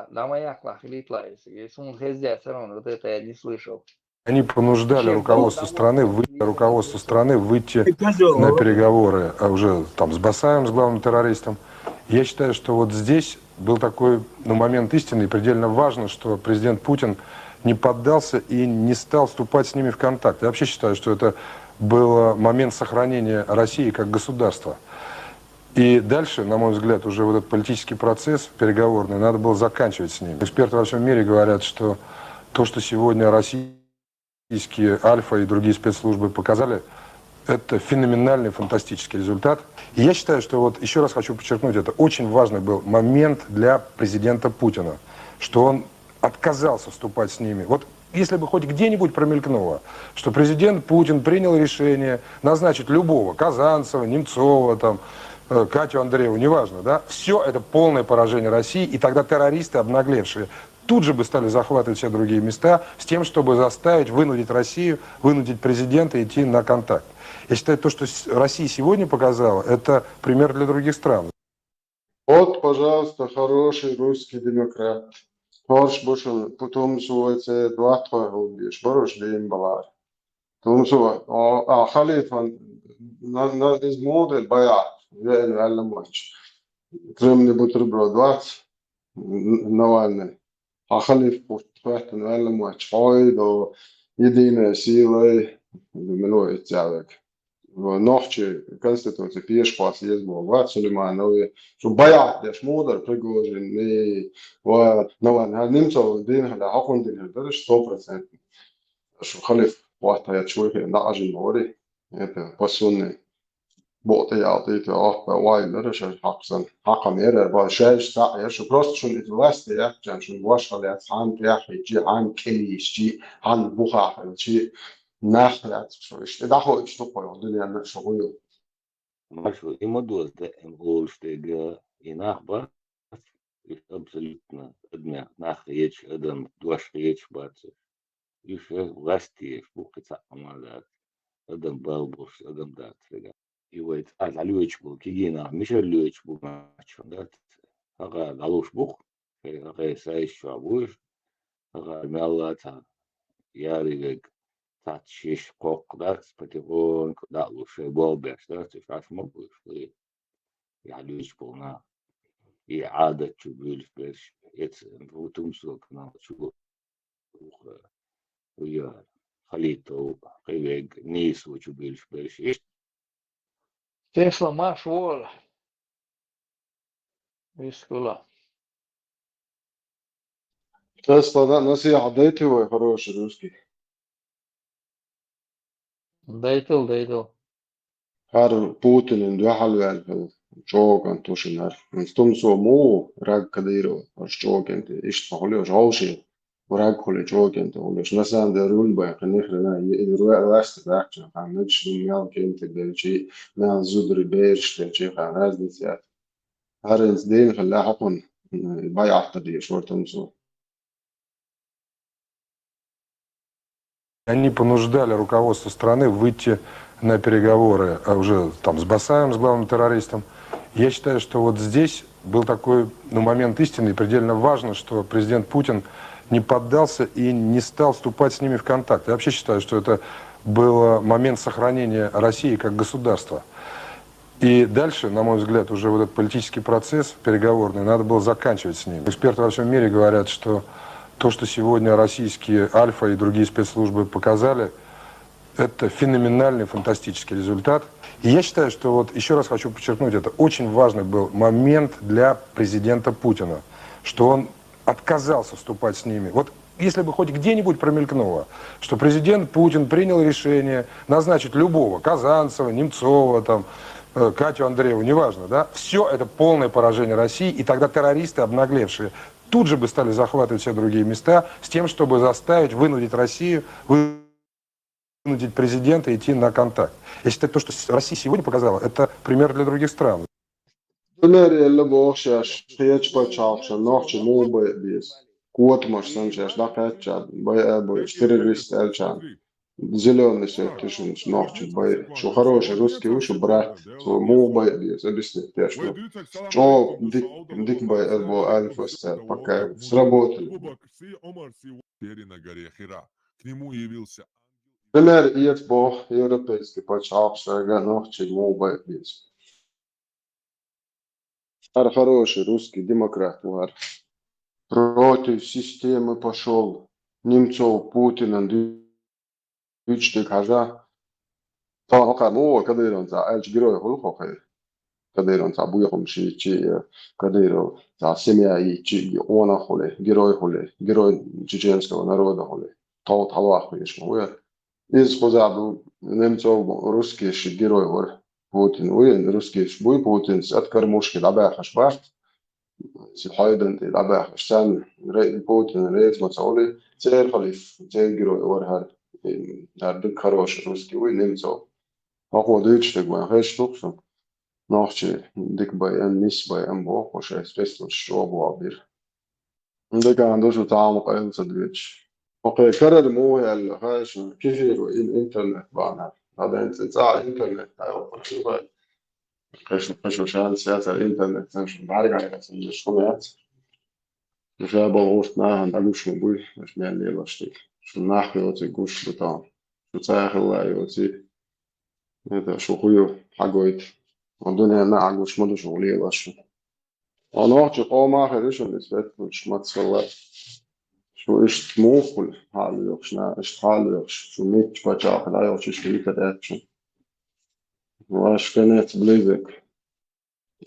Да, моя клахлитла, если он хездя, все равно, вот это я не слышал. Они понуждали Шеф, руководство страны выйти на переговоры уже там с Басаевым, с главным террористом. Я считаю, что вот здесь был такой момент истины, и предельно важно, что президент Путин не поддался и не стал вступать с ними в контакт. Я вообще считаю, что это был момент сохранения России как государства. И дальше, на мой взгляд, уже вот этот политический процесс переговорный надо было заканчивать с ним. Эксперты во всем мире говорят, что то, что сегодня российские Альфа и другие спецслужбы показали, это феноменальный, фантастический результат. И я считаю, что вот еще раз хочу подчеркнуть, это очень важный был момент для президента Путина, что он отказался вступать с ними. Вот если бы хоть где-нибудь промелькнуло, что президент Путин принял решение назначить любого, Казанцева, Немцова, там, Катю Андрееву, неважно, да, все это полное поражение России, и тогда террористы, обнаглевшие, тут же бы стали захватывать все другие места с тем, чтобы заставить, вынудить Россию, вынудить президента идти на контакт. Я считаю, то, что Россия сегодня показала, это пример для других стран. Вот, пожалуйста, хороший русский демократ. Хорш бушел, потом суется 2-3 рублей, шборош день балар. Потом суа, халифан, на из моды боя, я реально матч. Кремний бутерброд 20, Навальный. Халиф пустфахт, реально матч. Хойд, единая сила, минуя человек. Ночи Конституции пешпас есть было, Сулейманове, что боят, я шмудер, Пригожин, и Навальный, немцев, дин, хада, хакун дин, это 100%. Что халиф, я чувствую, на ажин мори, это посунный. بوقت يعطيك وايد لرش حقا حقا ميرا باشاش ساعة شو بروست شون اتواست يا جان شون واش خلي عن تياحي جي عن كليش جي عن بوخا جي ناخلات شو إيش دخل إيش تقول الدنيا نشويه Машу, и модуаз, да, Голштега, и нахба, абсолютно одна, нах речь, один, два речь, бацы. Еще власти, шпухица, амалат, один балбус, один дат, и вот, залюч был, кигина, мишер люч был, мачо, да, ага, галуш бух, ага, сайшу абуш, ага, мялата, ярик, татшиш, кок, да, спативон, да, лучше болбеш, да, ты шаш мобуш, يعلوش بونا إعادة شبيل برش وتمسك نا شو ويا خليتو قيوج نيس وشبيل برش إيش Тесла маш вол, вискула. Тесла, да, носиха, дайте его хороший русский. Дайтыл. Har Putinin duhalvel jogan tushinar. Stumso mu rag kadiro jogan te ish holio jawshi ورag kole jogan te holio nasan de rul ba khnikhrana yirwa last action hamid shun yal kente belchi mal zudri bersh te chi kharaz nisat harins din khalla hakun bay'at qadi shortumso. Они понуждали руководство страны выйти на переговоры уже там с Басаевым, с главным террористом. Я считаю, что вот здесь был такой момент истины, и предельно важно, что президент Путин не поддался и не стал вступать с ними в контакт. Я вообще считаю, что это был момент сохранения России как государства. И дальше, на мой взгляд, уже вот этот политический процесс переговорный надо было заканчивать с ним. Эксперты во всем мире говорят, что то, что сегодня российские Альфа и другие спецслужбы показали, это феноменальный, фантастический результат. И я считаю, что вот еще раз хочу подчеркнуть, это очень важный был момент для президента Путина, что он отказался вступать с ними. Вот если бы хоть где-нибудь промелькнуло, что президент Путин принял решение назначить любого, Казанцева, Немцова, там, Катю Андрееву, неважно, да, все это полное поражение России, и тогда террористы, обнаглевшие, тут же бы стали захватывать все другие места с тем, чтобы заставить, вынудить Россию, вынудить президента идти на контакт. Я считаю, то, что Россия сегодня показала, это пример для других стран. Донери اللي بوخشاش خيش بتشاخش نوخش مو بيس Кот машин сейчас дакача, бой террорист эльчан. Зеленый сектор, что ночью бой. Что хороший русский выше брат, что мол бой без объяснить пешно. Что дик бой эльбо альфа стер, пока сработали. Пример есть бог европейский почав, что ночью мол бой без. Хороший русский демократ вар. Против системы пошел. Немцов, Путина, Дючтик, Хажа. طبعا قانون كدير انت ايش جرو يقول خوخي كدير انت ابو يقوم شي كدير تاع سميا شي وانا خولي جرو جيجنسكو народа خولي تو طلع ايش هو из позаду немцов русские ши герой вор Путин وين русские شبوي Путин سات كرموش كده باخش باخ سي حايدن دي باخش سان Путин رئيس مسؤولي تير خليف تير جرو ور هاد دك хороший русский وين немцов Ako Deutschland war recht so. Nachche dik bei en mis bei en bo, was es best und strobo abir. Und da kann das total noch ein so Deutsch. Okay, كرر مو هاش كيف الانترنت بانا. هذا انت انترنت ايوه خش شان سياسة الانترنت مش بعرف على اساس الشغلات. مش بغوص ناهن ألوش مبوي مش مالي لاشتك. شو ناحيوتي قوش بتاع. شو تاخي وايوتي. هذا شو خويو حقويت الدنيا ما عقوش مدو شغلية لاشو أنا أحكي قوم آخر إيش النسبة مش ما تسوى شو إيش موخل حالي يوكشنا إيش حالي يوكش شو ميت بجاك لا يوكش إيش ليك داتشو واش كانت بليزك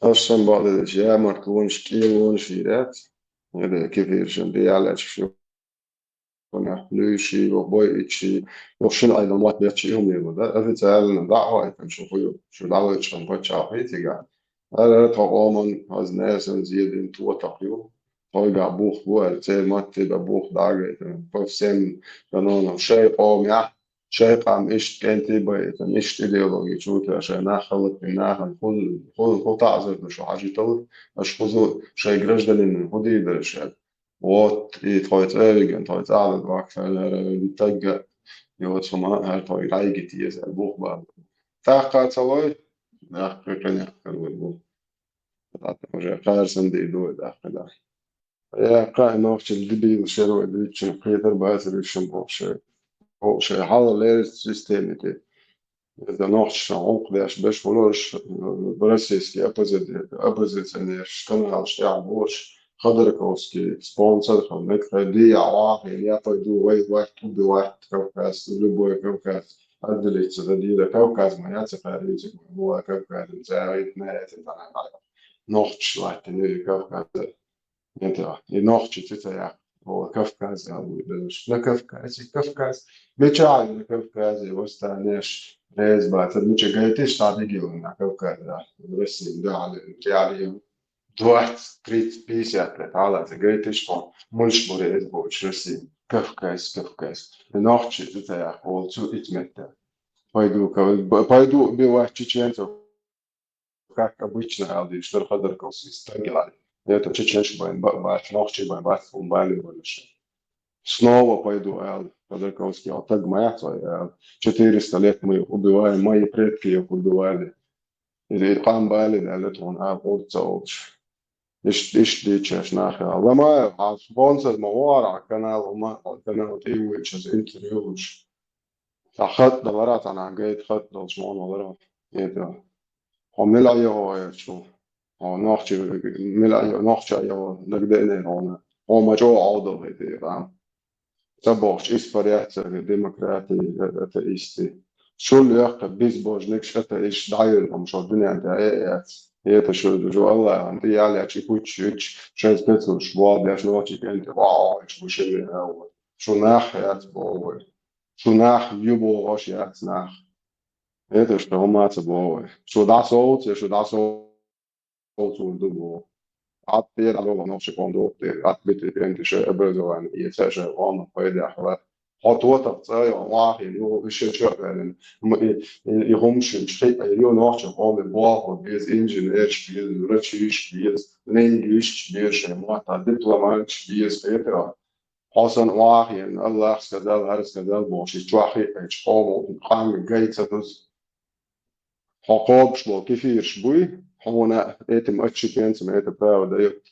أصلا بعض الأشياء ما تكونش كيلون شيرات هذا كيف يرجع دي على شو كنا لوشي وبويتشي وشن أيضا ما تبيتشي هم يبغى أفتح دعوة كنشوفه شو دعوة شن بتشافي تيجا هذا تقامن هذا ناس زيادين تو تقيو هاي بوخ بوال زي ما تبى بوخ داعي بفسم كانوا شيء قام يا شيء قام إيش كان تبى إيش إيديولوجي شو عشان نخلط منها كل تعزف مش حاجة تقول مش خذوا شيء جرجدين هدي درشان وات يتحويت أرجع تحويت أعلى وأكثر تجا يوصل ما هالطريق عايجي تيز البوخ بعد تاقة سوي لا كنا كلو وجه قارسن دي دو داخل يا قا نوش الدبي وشرو ديتش قيدر باسر الشمبوش هو شيء حاول لير سيستم دي إذا نوش عمق داش باش فلوش برسيسكي أبوزيت إن يشتغل على شيء بوش خضركوسكي سبونسر خلنك دي عواقب يا طيدو واحد بواحد كوكاس لبوي كوكاس أدلت سديدة كوكاس ما يعتقد هو كوكاس زايد نهاية نوش واحد نيجي كوكاس انت نوش تتاع هو كوكاس أو لا كوكاس بيشعل كوكاس وستانيش ليز بعد مش جايتش تعدي لنا كوكاس بس ده على دوحت تريت بيسات على تجيتش فون مش بريز بوشرسي كفكاس نوحش تتاع هو تو اتمتع пойду бивать чеченцев как обычно алди что خضركوسي стагилали это чеченч бать нохчи бать бали больше снова пойду алди خضركوسي так моя 400 лет мы убиваем мои предки их убивали или قام بالي قالتهم قلت إيش ديتش ناخذ لما سبونسر موارع على القناة وما على القناة تيويتش از انتريوش أخذت دورات أنا جيت أخذت دوشمان دورات يدا هم ملايو شو هم ناخذ ملايو ناخذ يا نقدر هون هم جو عوضة هيدا فاهم تبغش إسبريات ديمقراطي أتيستي شو اللي يأخذ بيسبوج نكشة إيش داير مش الدنيا دايرات هي شو جو الله عندي على شيء كوتش شايف بيتو شو واضح شو وقتي كنت واو شو شيء شو ناحيات بوه شو ناح يبو غاشيات ناح هي شو هم تبوه شو دا صوت ودبو عطير على نفس كوندو عطيت انت شو ابرزو عن يساش قام قيد احوال حطوطة زي واحد يو شغال يهمش شيء يو نوع قوم بواقع بيز إنجنير بيز رتشيش بيز نينجليش بيز شماعة دبلومات بيز فكرة حسن واحد الله سكدال هرس سكدال بوشي تواحد قوم قام جاي تدوس حقوق شبو كيفير شبوي هنا إتم أتشكين سمعت براو ده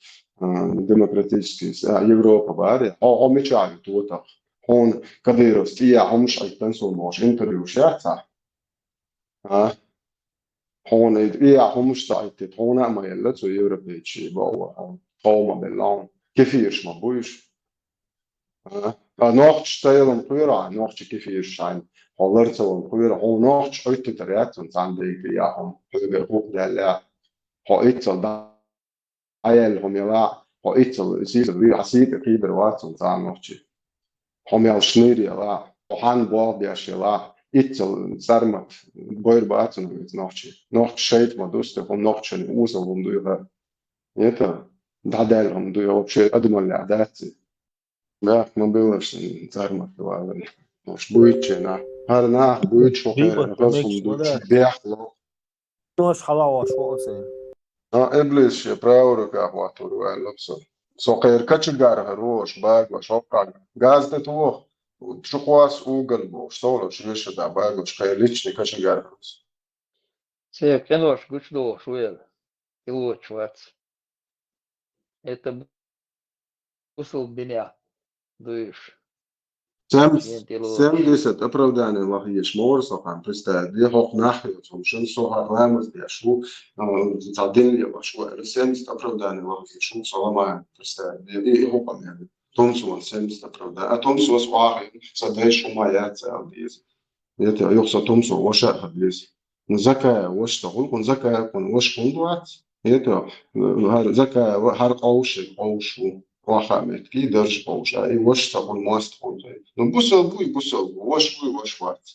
ديمقراطيسكي يوروبا بعد هو مش عارف توتا هون كديروس تيا همش أيتنسو موش انتريو شاتا ها هون إيه همش تايتت هون ما يلتو يوروبيتشي باو قوما باللون كيفيرش ما بويش ها نوختش تايلم قيرا نوختش كيفيرش عين هولرتو قيرا هو نوختش أيت ترياتون عندك يا هم هذا هو ده هو إيتل عيال هم يلا هو إيتل زيد ويا عسير كيبر واتون زعم نوختش هم يالشنير يلا وحان بواب ياشيلا إيتل زرمت بوير باتون نوختش شيء ما دوست هم نوختش نوزل هم دويها يتا دعدال هم دويها وبشيء أدم العاداتي ما بيوش زرمت ولا مش بويتشنا هرنا بويتش بيبقى وغير غزهم تمشي دوتش ولا بيحلو مش حلاوة شو أصلا إبليس براورك أخواتو لبسو سو غير كتشجار هروش باق وشوقع غاز تتوخ شقواس أوغل بو شتولو شويش دا باق وشخير ليتشني كتشجار هروش Сев, кинош, гучло, шуэл, кило, чвац. Это бусл меня, дуешь. Сем десят оправдание лахиш морса хам представь две хох нахрен шун соха рамос для шу задел я вашу сем оправдание лахиш шун соломая представь и хопам я томсу сем оправдание а томсу с вахи садай шума я цел диз это يخص томсу воша хадис زكاة وش تقول كن زكاة كن وش كن دوات это زكاة هر قوش وحامد كي درج قوش أي وش تقول ماست كن بوسل وش وات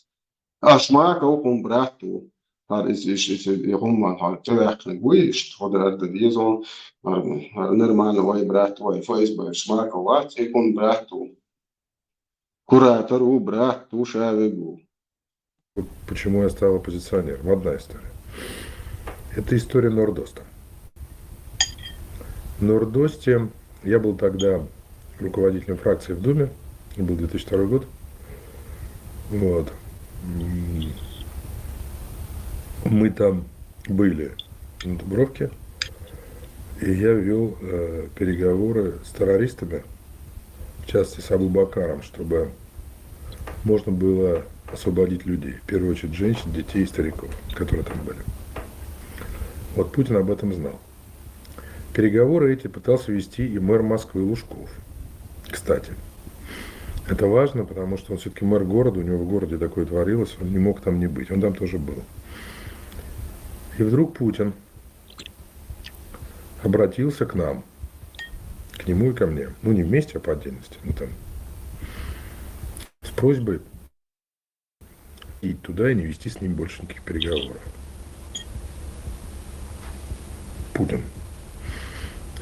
أش معك أو كن براتو هر إيش يهم من هر تلاقي ويش تقدر أرد ديزون نرمان واي براتو واي فايز باش معك وات يكون براتو كراتر براتو شاوي. Почему я стал оппозиционером? Одна история. Это история Нордоста. В Нордосте я был тогда руководителем фракции в Думе, это был 2002 год. Вот. Мы там были на Дубровке, и я вел переговоры с террористами, в частности с Абу Бакаром, чтобы можно было освободить людей, в первую очередь женщин, детей и стариков, которые там были. Вот Путин об этом знал. Переговоры эти пытался вести и мэр Москвы Лужков. Кстати, это важно, потому что он все-таки мэр города, у него в городе такое творилось, он не мог там не быть, он там тоже был. И вдруг Путин обратился к нам, к нему и ко мне, ну не вместе, а по отдельности, ну там, с просьбой идти туда и не вести с ним больше никаких переговоров. Путин.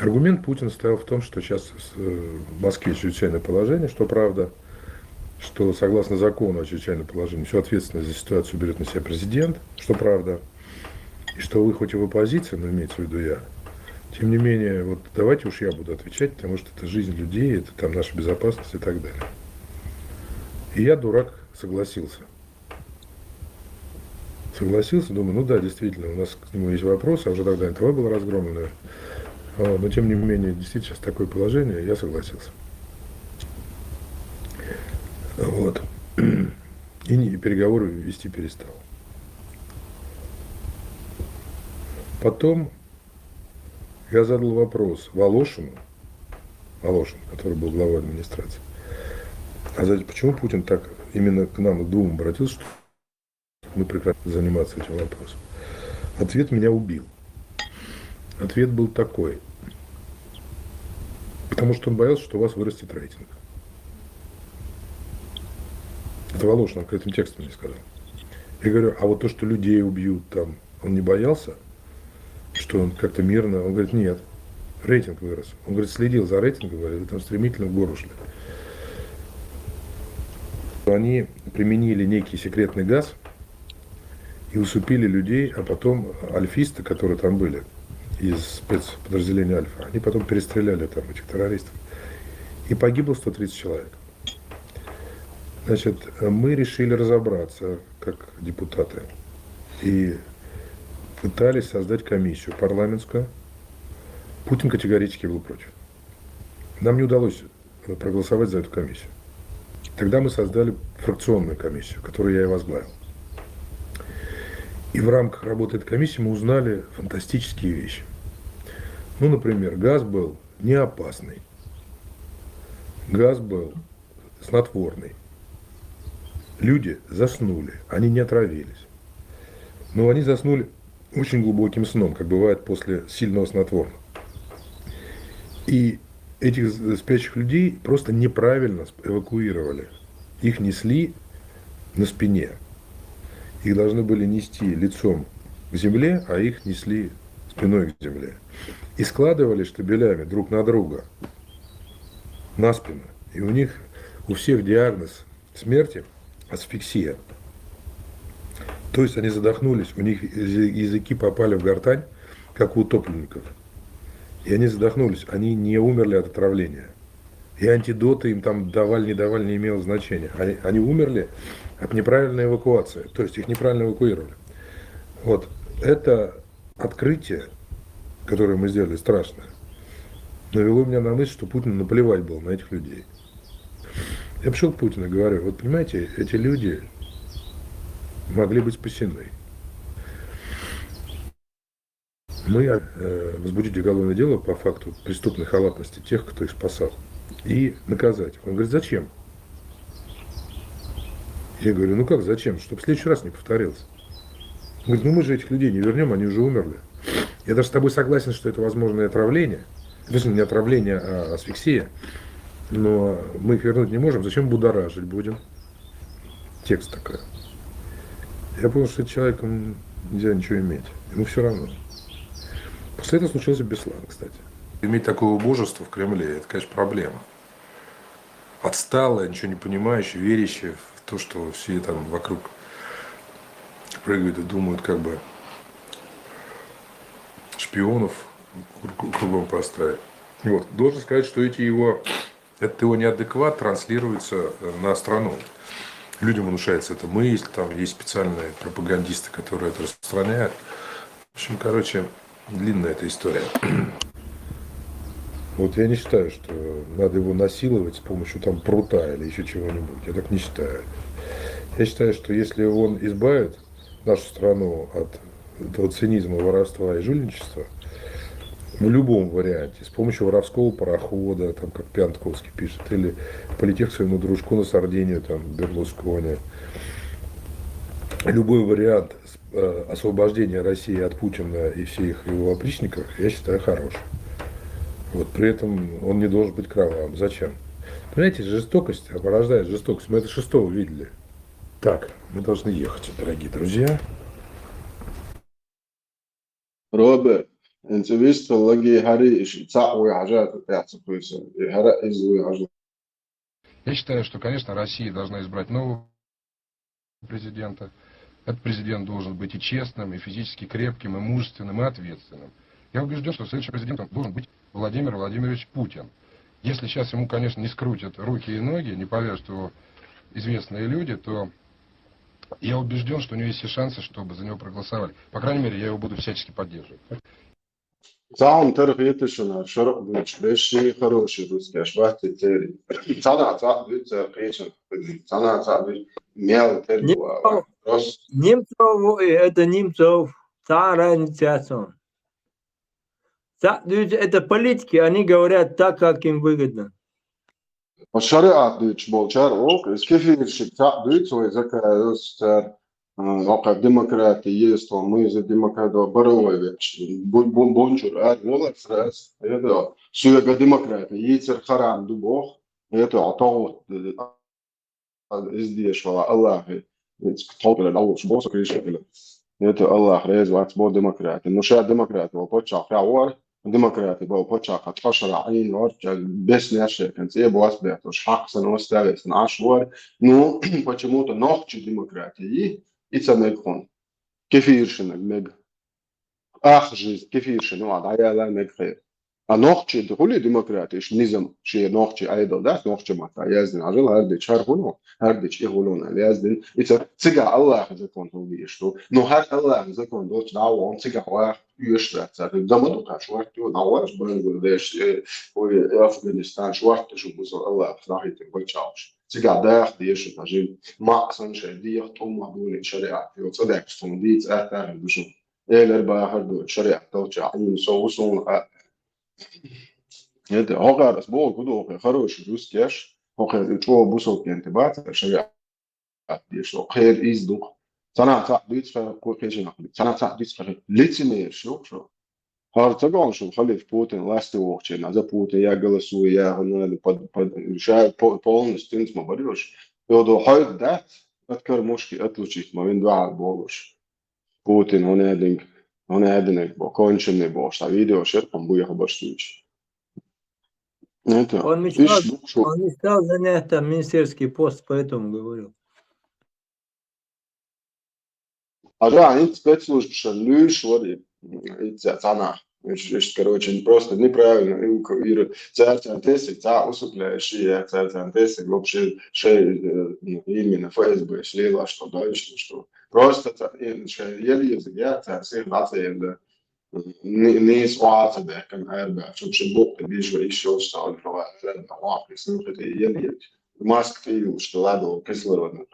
Аргумент Путина стоял в том, что сейчас в Москве чрезвычайное положение, что правда, что согласно закону о чрезвычайном положении всю ответственность за ситуацию берет на себя президент, что правда, и что вы хоть и в оппозиции, но имеется в виду я, тем не менее, вот давайте уж я буду отвечать, потому что это жизнь людей, это там наша безопасность и так далее. И я, дурак, согласился. Думаю, ну да, действительно, у нас к нему есть вопросы, а уже тогда НТВ было разгромлено. Но тем не менее, действительно, сейчас такое положение, я согласился. Вот. И переговоры вести перестал. Потом я задал вопрос Волошину, который был главой администрации. А знаете, почему Путин так именно к нам, к двум обратился, что мы прекратили заниматься этим вопросом? Ответ меня убил. Ответ был такой. Потому что он боялся, что у вас вырастет рейтинг. Это Волошин открытым текстом мне сказал. Я говорю, а вот то, что людей убьют там, он не боялся? Что он как-то мирно? Он говорит, нет, рейтинг вырос. Он говорит, следил за рейтингом, говорит, вы там стремительно в гору шли. Они применили некий секретный газ и усыпили людей, а потом альфисты, которые там были, из спецподразделения Альфа, они потом перестреляли там этих террористов. И погибло 130 человек. Значит, мы решили разобраться, как депутаты, и пытались создать комиссию парламентскую. Путин категорически был против. Нам не удалось проголосовать за эту комиссию. Тогда мы создали фракционную комиссию, которую я и возглавил. И в рамках работы этой комиссии мы узнали фантастические вещи. Ну, например, газ был не опасный. Газ был снотворный. Люди заснули, они не отравились. Но они заснули очень глубоким сном, как бывает после сильного снотворного. И этих спящих людей просто неправильно эвакуировали. Их несли на спине. Их должны были нести лицом к земле, а их несли спиной к земле. И складывали штабелями друг на друга, на спину. И у них, у всех диагноз смерти – асфиксия. То есть они задохнулись, у них языки попали в гортань, как у утопленников. И они задохнулись, они не умерли от отравления. И антидоты им там давали, не имело значения. Они умерли от неправильной эвакуации, то есть их неправильно эвакуировали. Вот это открытие, которое мы сделали, страшное, навело меня на мысль, что Путину наплевать было на этих людей. Я пришел к Путину и говорю, вот понимаете, эти люди могли быть спасены. Мы возбудить уголовное дело по факту преступной халатности тех, кто их спасал, и наказать. Он говорит, зачем? Я говорю, ну как зачем? Чтобы в следующий раз не повторилось. Он говорит, ну мы же этих людей не вернем, они уже умерли. Я даже с тобой согласен, что это возможное отравление. Точнее, не отравление, а асфиксия. Но мы их вернуть не можем. Зачем будоражить будем? Текст такой. Я понял, что с человеком нельзя ничего иметь. Ему все равно. После этого случился Беслан, кстати. Иметь такое убожество в Кремле, это, конечно, проблема. Отсталое, ничего не понимающее, верящее в то, что все там вокруг прыгают и думают, как бы шпионов кругом поставить. Вот. Должен сказать, что этот его неадекват транслируется на страну. Людям внушается эта мысль, там есть специальные пропагандисты, которые это распространяют. В общем, короче, длинная эта история. Вот я не считаю, что надо его насиловать с помощью там прута или еще чего-нибудь. Я так не считаю. Я считаю, что если он избавит нашу страну от этого цинизма, воровства и жульничества, в любом варианте, с помощью воровского парохода, там, как Пятковский пишет, или полетев к своему дружку на Сардинию, там, Берлускони. Любой вариант освобождения России от Путина и всех его опричников, я считаю, хороший. Вот, при этом он не должен быть кровавым. Зачем? Понимаете, жестокость порождает жестокость. Мы это 6-го видели. Так, мы должны ехать, дорогие друзья. Роберт, انت ويست والله هاري تعوي حاجات بتاعت كويسه هرا ازوي حاجات. Я считаю, что, конечно, Россия должна избрать нового президента. Этот президент должен быть и честным, и физически крепким, и мужественным, и ответственным. Я убежден, что следующим президентом должен быть Владимир Владимирович Путин. Если сейчас ему, конечно, не скрутят руки и ноги, не повяжут его известные люди, то я убежден, что у него есть все шансы, чтобы за него проголосовали. По крайней мере, я его буду всячески поддерживать. Сам терхиет шуна шарок дуч беши хороший русский ашбат тери. Цана дуч кечен. Цана дуч мел тербуа. Немцов, это Немцов, цара инициацион. Это политики, они говорят так, как им выгодно. الشريعة دوتش بولشار أوك كيف الشتاء دوتش ويذكر يستر واقع ديمقراطية استوميز ديمقراطية بروي بونشور ولا فراس هذا سوية ديمقراطية يصير خرام دوبوخ هذا عطاو إزديش ولا الله تطول الأول شو بوسك ليش كله هذا الله رئيس وقت بو ديمقراطي المشاة ديمقراطي وبوتش عفوا демократия была почака тошара айн орча без нешекан цебу аспектус хаксан оставис наш вор ну почему-то нохчи демократии и цамекхон кефиршинак мег ах жизнь кефиршин ну аяла мег хэ а нохчи дхули демократия низам ши нохчи айдо да нохчи мата яздин ажил харди чархуно харди чихулуна яздин ица цига аллах закон хуби что но хар аллах закон доч да он цига ва юшта замаду та шварту на ваш бангладеш ой Афганистан шварт шу бузо аллах нахит бачауш цига да деш ажил максан ше ди тома дули шариат yo цадак стон диц ата бушу элер ба харду шариат толча ин соусон это огарас бо кудо хороший русский аш охер чо бусо кенте бат шариат что خير издух саната дитфа кокежина саната дитфа лицемер шо Хартагон шо халиф Путин ласты охчен а за Путин я голосую я под решаю полностью инсма борешь йодо хайд да откер мушки отлучить момент два болуш Путин он один бо конченый бо что видео шерпом буя хабаштуч это Он мечтал занять там министерский пост, поэтому говорил. А да, они спецслужбы шалюш, вот и цана. Короче, просто неправильно. И центесик, усыпляющие центесик, вообще именно ФСБ шлила, что дальше, что просто еле язык, я всех наций, не свата, да, как арба, чтобы шибок, вижу, еще что, еле маск фил, что ладно, кислородный,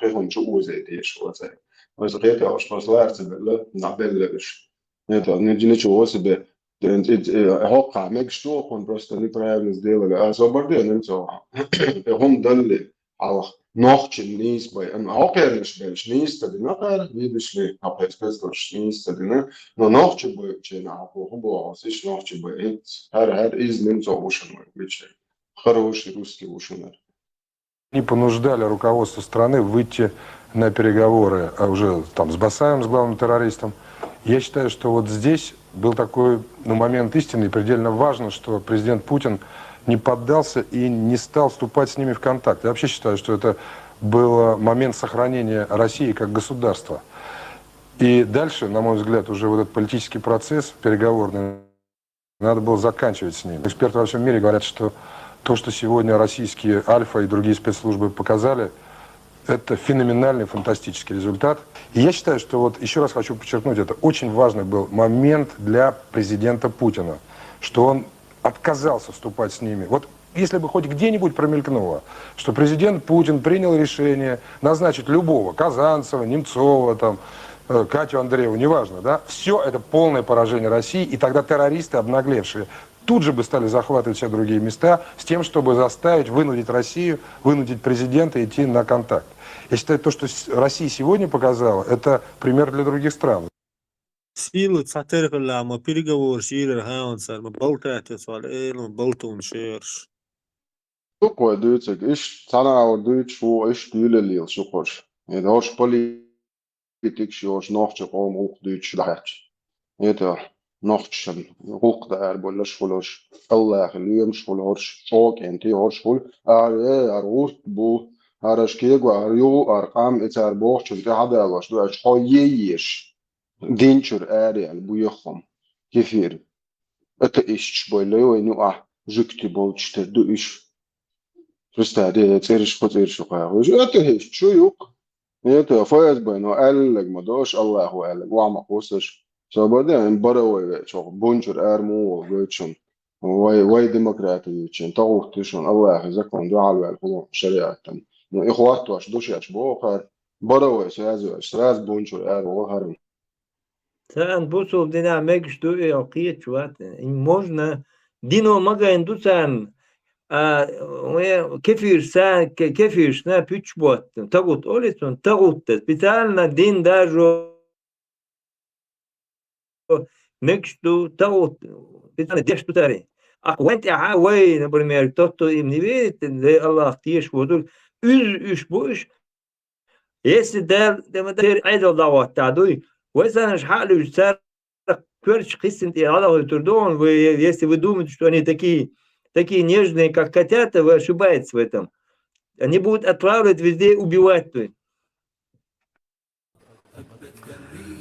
خيهم شو زي ديش وزي بس غير أوش مصلحة بلا نعبلش это не ничего себе هوقع مكشتو كون просто неправильно сделали а освобождение هم دل على نوخش الناس باي أنا هوقع مش بيش ناس تدينا قال يدش لي هبقى تكسرش ناس تدينا но نوخش باي تشينا هو عاوزش نوخش باي هر إز نمزو وشن بيش хороший русский ушинер Они понуждали руководство страны выйти на переговоры уже там с Басаевым, с главным террористом. Я считаю, что вот здесь был такой момент истины, и предельно важно, что президент Путин не поддался и не стал вступать с ними в контакт. Я вообще считаю, что это был момент сохранения России как государства. И дальше, на мой взгляд, уже вот этот политический процесс переговорный надо было заканчивать с ним. Эксперты во всем мире говорят, что то, что сегодня российские Альфа и другие спецслужбы показали, это феноменальный, фантастический результат. И я считаю, что вот еще раз хочу подчеркнуть, это очень важный был момент для президента Путина, что он отказался вступать с ними. Вот если бы хоть где-нибудь промелькнуло, что президент Путин принял решение назначить любого, Казанцева, Немцова, там, Катю Андрееву, неважно, да, все это полное поражение России, и тогда террористы, обнаглевшие, тут же бы стали захватывать все другие места с тем, чтобы заставить, вынудить Россию, вынудить президента идти на контакт. Я считаю, то, что Россия сегодня показала, это пример для других стран. Силы цатыргылама переговор ширер хаунсар болтатес вал болтун шерш. Такое дается, иш цана дуть шо иш дюлелил шухош. Это ош политик шош нохче ком ух дуть шдач. Это نخشن حقوق در بولش فلوش الله لیمش فلوش شوک انتی هرش فل ارغوت بو هرش کیه گو اریو ارقام اتر باخ چون ته هده باش دو اش هاییش دینچور اريال بو يخم كيفير اتا ايش بويلو انو جكتي بولچته دو ايش رستاده تيرش بوتيرش قاوش اتا هيش شو يوق اتا فايز بينو قال مدوش الله قال وعم قوسش بعدين براوي شو بونجر ارمو وجوتشون واي ديمقراطي يتشن تاوتشون الله يزكون دعاء الحكومه شريعه اخواتو اش دوش اش بوخر براوي سازو استراز بونجر ارمو هرم Sen bu dinamik что и чуват. Можно дино мага индусан كيفيش نا بيتش بوت تغوت أوليسون تغوت специально دين даже نكشتو تغوت специально ديشتو تاري وانت عاوي например кто-то им не верит Аллах тиеш водул üş boş если der айдал дават тадуй وإذا نش حقل يسار Если вы думаете, что они такие нежные, как котята, вы ошибаетесь в этом. Они будут отправлять везде убивать.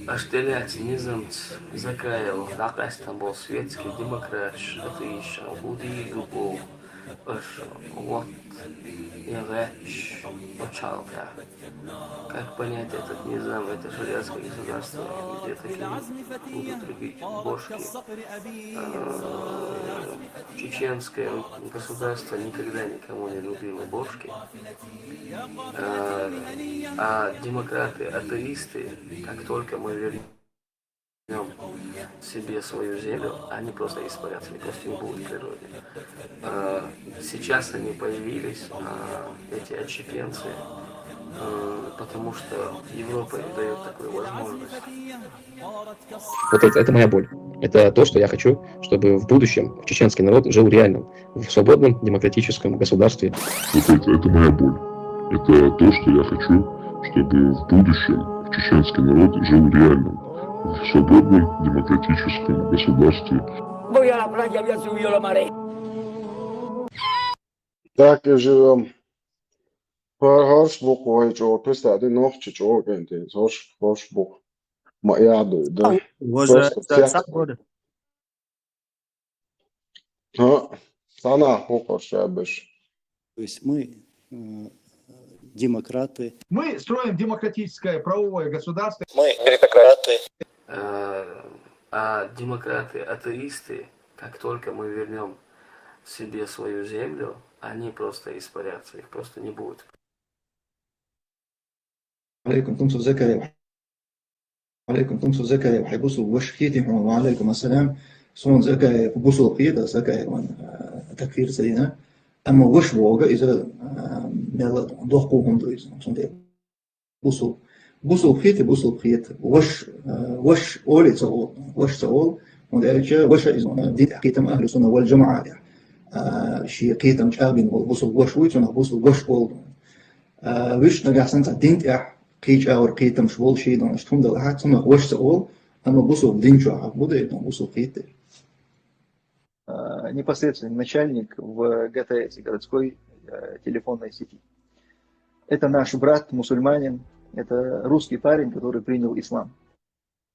Ашделять низамц закаял, дакастан был светский демократ, атеист, худый любовь, вот и речь, учалка. Как понять этот низам, это шариатское государство, где такие будут любить бошки. Чеченское государство никогда никому не любило бошки. А демократы, атеисты, как только мы вернем себе свою землю, они просто испарятся, они просто не будут в природе. Сейчас они появились, эти отщепенцы, потому что Европа им дает такую возможность. Вот это моя боль. Это то, что я хочу, чтобы в будущем чеченский народ жил реально, в свободном демократическом государстве. Вот это моя боль. Это то, что я хочу, чтобы в будущем чеченский народ жил реально, в свободном демократическом государстве. Так и живем. Хоршбук воечо, представьте, ночь чего генти, хоршбук. Маяду, да. Sana покоршабеш. То есть мы демократы. Мы строим демократическое правовое государство. Мы меритократы. А демократы, атеисты, как только мы вернем себе свою землю, они просто испарятся, их просто не будет. عليكم تنسوا الزكاة عليكم تنسوا الزكاة وحيبصوا وشكيتهم وعليكم السلام صون زكاة بصوا قيادة زكاة تكفير سينا أما وش بوجا إذا ملا ضحكوهم دويز صون بصوا قيادة بصوا قيادة وش أولي تصول وش تصول وذلك وش إذا دين حقيقة أهل السنة والجماعة شيء قيادة مش أبين بصوا وش ويتنا بصوا وش أول وش نجح سنة دين كيج أو رقيته مش بول شيء ده مش ده لحد ثم وش تقول أما بوصل بدينشوا عبودة это بوصل قيته. Непосредственный начальник в ГТС, городской телефонной сети. Это наш брат, мусульманин, это русский парень, который принял ислам.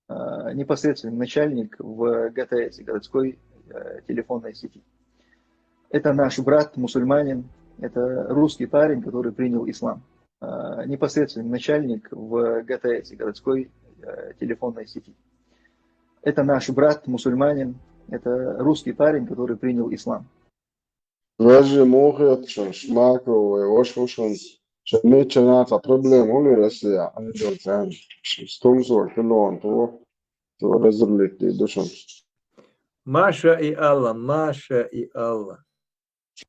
Непосредственный начальник в ГТС, городской телефонной сети. Это наш брат, мусульманин, это русский парень, который принял ислам. Непосредственный начальник в ГТС, городской телефонной сети. Это наш брат, мусульманин, это русский парень, который принял ислам. Вежи мухет, шмаковые, ошвушен, шемечената проблему ли Россия, а не делаем. Стумзор, килон, то разрулить душам. Маша и Алла, Маша и Алла.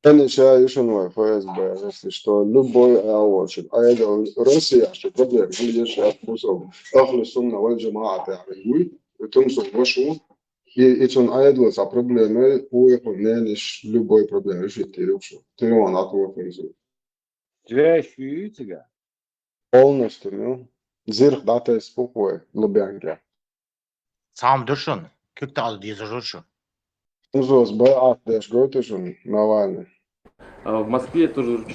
Я не считаю, что ФСБ, если что, любой очень. А это Россия, что проблема, где сейчас мусор, ахли сумна вальджамаа تعمل وتمسك وشو يتون أيضا за проблемы уехать любой проблемы решить лучше. Ты он отводит. Твящуются. Полностью, ну. Зирх дата спокой, Лубянка. Сам душон, как ты алдиз жучу? Узос бай атдеш готышун Навальный. В Москве тоже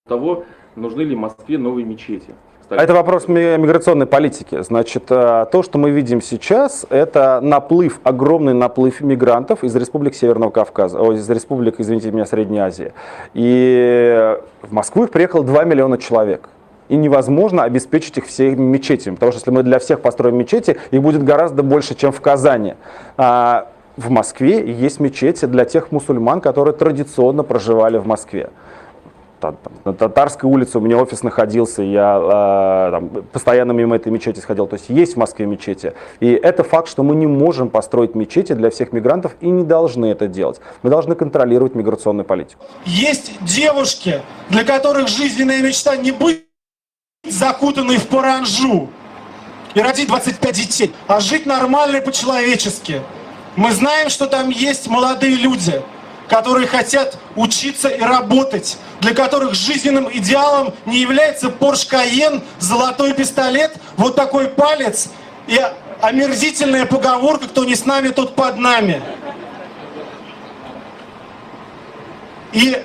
того, нужны ли Москве новые мечети. Это вопрос миграционной политики. Значит, то, что мы видим сейчас, это наплыв, огромный наплыв мигрантов из республик Северного Кавказа, из республик, извините меня, Средней Азии. И в Москву их приехало 2 миллиона человек. И невозможно обеспечить их всеми мечетями, потому что если мы для всех построим мечети, их будет гораздо больше, чем в Казани. В Москве есть мечети для тех мусульман, которые традиционно проживали в Москве. На Татарской улице у меня офис находился, я постоянно мимо этой мечети сходил. То есть в Москве мечети. И это факт, что мы не можем построить мечети для всех мигрантов и не должны это делать. Мы должны контролировать миграционную политику. Есть девушки, для которых жизненная мечта не быть закутанной в паранжу и родить 25 детей, а жить нормально и по-человечески. Мы знаем, что там есть молодые люди, которые хотят учиться и работать, для которых жизненным идеалом не является Porsche Cayenne, золотой пистолет, вот такой палец и омерзительная поговорка «кто не с нами, тот под нами». И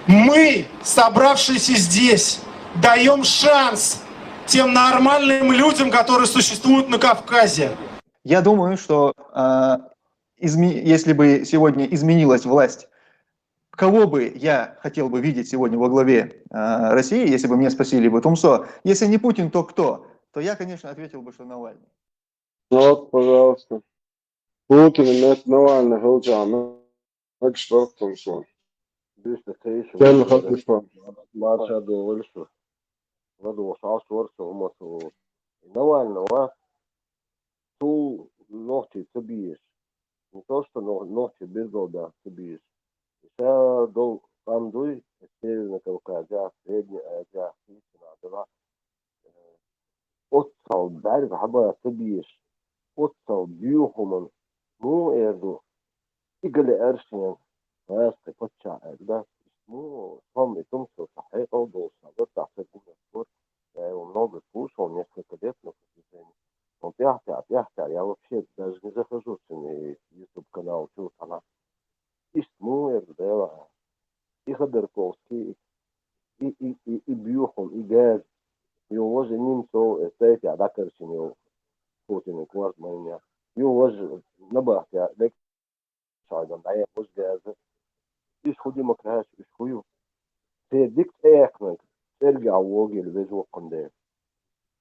мы, собравшиеся здесь, даем шанс тем нормальным людям, которые существуют на Кавказе. Я думаю, что если бы сегодня изменилась власть, кого бы я хотел бы видеть сегодня во главе России, если бы меня спросили бы, Тумсо, если не Путин, то кто? То я, конечно, ответил бы, что Навальный. Вот, пожалуйста. Путин имеет Навальный, Галджан. Так что, Томсон? كان خلفه ما شادو ولسه غدو صاص ورسه ومسو نوال نوا تو نوتي تبيش نتوشت نوتي بيرجودا تبيش إذا دو قامدوي السير نتوقع سيدني أجا فينا دلا أتصل بعرف حبا تبيش أتصل بيوهم مو إيردو إقل أرشين هاستي فتشا أجدا مو هم يتمسوا صحيح ودو صادر تحت الجمهور ومنوض الفوش ونسكت كديت نفسي он пяхтя, я вообще даже не захожу в YouTube канал, чего она. И Смуэр, да, и Ходорковский, и Бюхон, и Газ, и уже немцов, эстетия, а да, короче, не Путин, и кварт меня. И уже набахтя, лек шайдан, да, я уже Газ. И сходим окраш, и схую. Ты дикт эхнек, Сергей Авогель, весь воконде.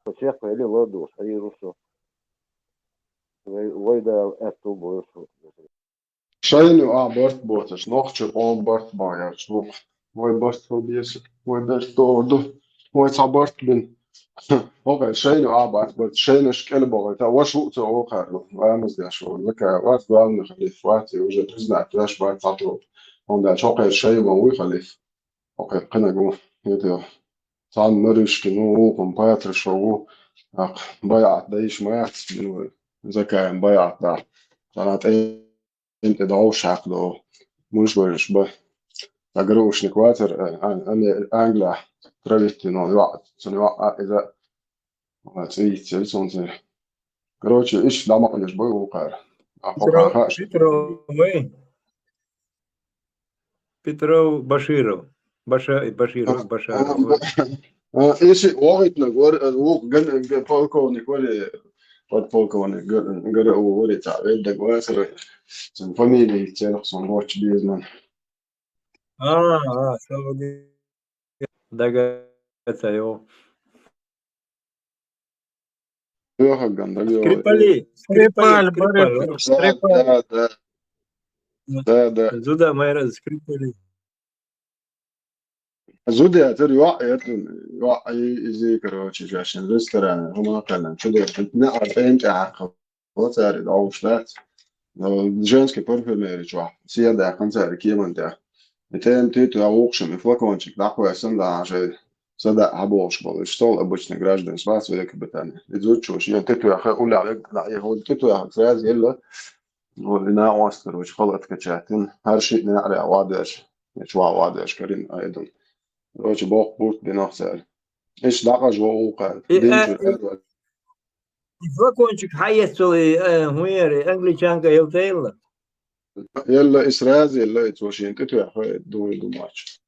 Почему или ладош, а и русо. Šajnu abortbotas, nohču abortbājārs, vai bortfobies, vai bertodu, vai abortbin. Okay, šajnu abortbot, šajnu škelbogai, tā vašūca okārlu, vaimas diašu, lika, vāt vēlni khalif, vāti, уже признать, ваш вāt атроб. Он да, чокай šajnu уй khalif. Okay, qinagu, это сам мырышки, ну, компатришову, بايعت دايش مايعت منو زكاين بايعت دا صارت انت دعوش عقده مش برش به اجروش نكواتر انا انجلا تربيت نو يوقت سنو يوقت اذا تسيت سنتي короче ايش لا ما قلش بي وقار افوق خاش Петров Баширов. Баширов. ايش وقت نقول وق جن полковник ولا подполковник говорю ولا تعبان ده قواسر سن فاميلي تشرخ سن روتش بيزمان Сауди. Дагата его. Скрипали. Да. Зуда майра скрипали. زودي أتري وعي زي كروتشي عشان ريستوران هما قلنا شو ده نقعد أنت عقب وتاري الأوشلات جنسكي برفيوميري شو سيادة كنتاري كيمان ده نتايم تيتو أوقش من فلакончик такой санда عشان صدق عبوش بقى اشتغل обычный граждан с Великобритании идут что я تيتو يا أخي أقول عليك لا يهود تيتو يا أخي فاز يلا ولنا واستر وش خلط كشاتين هر شيء نعرف عوادش شو عوادش كرين أيضا Короче, Бог будет бинохсер. إيش دقة جوا وقال. دينجر. فلакончик حيثولي هويري أنجليشانكا يلتيلا. يلا إسرائيل يلا يتوشين تتو يا أخوي دو ماتش.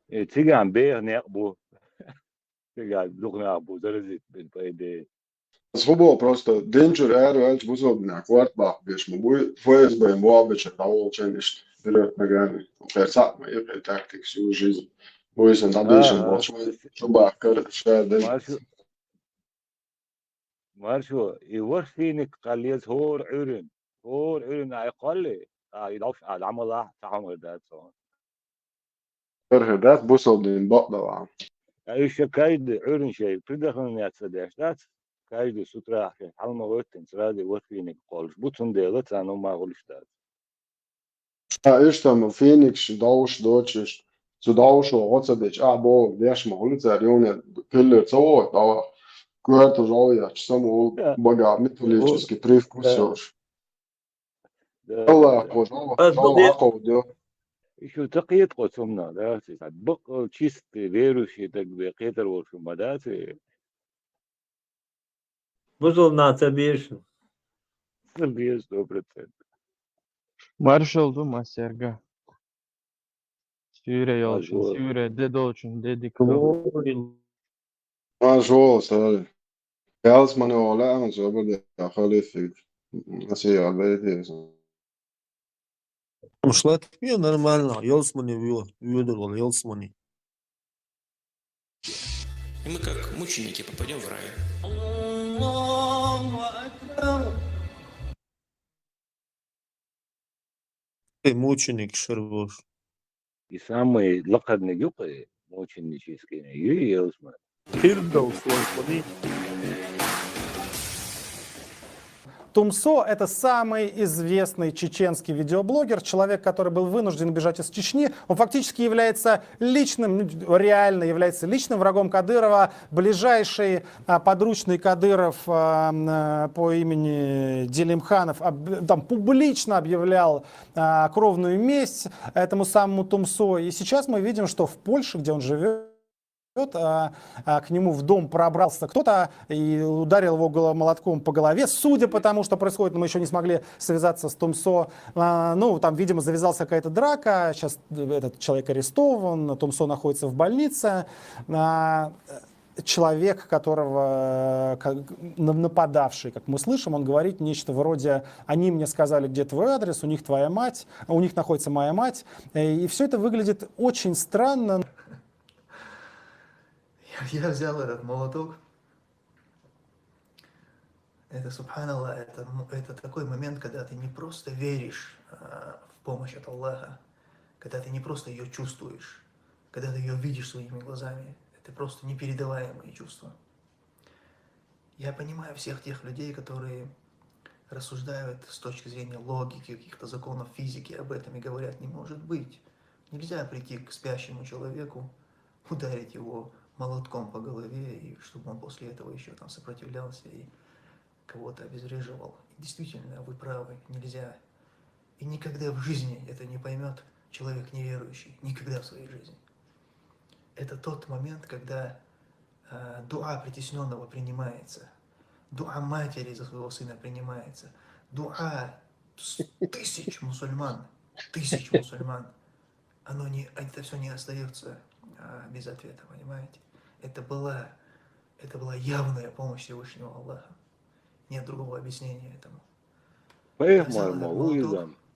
تيجان بيه نقبو. تيجان نقبو درجة بالبيد. بس هو просто دينجر وأنت بوصل كوارت باق بيش مبوي فويس بيموابش الأول شنش درت مجاني وغير صعب ما يبقى تاكتكس وجيز بويس ندابيشن بوشوي شو باكر شادن مارشو يورش فينك قليز هور عرن عقلي يضعف على العمل تعمل ده صار فرهدات بوصل دين بقدر ايش كايد عرن شيء تدخل ناس صدقات كايد سترا حلمه وقتن سرادي وفينك قالش بوتن ديلت انا ما قولش ده إيش تام فينيكس دوش دوتشش دوش وغصبش بو ديش مهولت زاريون كل صوت أو كوارت جوية تسمو بقى ميثولوجيسكي привкусёж الله جوا عقو ديو شو تقيت قسمنا ده بق تشيست فيروس يتك بقيتر وشو مدات Buzul nacabiyeşin. Tabii 100%. Marshall Dumas, Serga. Süre yolcun, Mazur. süre de dolcun, dedik. Joel, sorry. Gels man ola aan zo bude خليفي نسي على Муж Латвия нормально. Елсмани видел, Елсмани. И мы как мученики попадем в рай. Ты мученик, Шербош. И самый лакадный юпы, очень нечистый, Елсман. Фирдоус, Елсмани. Тумсо – это самый известный чеченский видеоблогер, человек, который был вынужден бежать из Чечни. Он фактически является реально является личным врагом Кадырова. Ближайший подручный Кадыров по имени Делимханов там публично объявлял кровную месть этому самому Тумсо. И сейчас мы видим, что в Польше, где он живет, к нему в дом пробрался кто-то и ударил его молотком по голове. Судя по тому, что происходит, мы еще не смогли связаться с Тумсо. Ну, там, видимо, завязалась какая-то драка. Сейчас этот человек арестован, Тумсо находится в больнице. Человек, которого нападавший, как мы слышим, он говорит нечто вроде: они мне сказали, где твой адрес, у них твоя мать, у них находится моя мать. И все это выглядит очень странно. Я взял этот молоток. Это, субханаллах, это такой момент, когда ты не просто веришь в помощь от Аллаха, когда ты не просто ее чувствуешь, когда ты ее видишь своими глазами. Это просто непередаваемые чувства. Я понимаю всех тех людей, которые рассуждают с точки зрения логики, каких-то законов физики об этом и говорят: не может быть. Нельзя прийти к спящему человеку, ударить его молотком по голове, и чтобы он после этого еще там сопротивлялся и кого-то обезвреживал. Действительно, вы правы, нельзя. И никогда в жизни это не поймет человек неверующий, никогда в своей жизни. Это тот момент, когда дуа притесненного принимается, дуа матери за своего сына принимается, дуа тысяч мусульман, это все не остается без ответа, понимаете? Это была явная помощь Всевышнего Аллаха. Нет другого объяснения этому.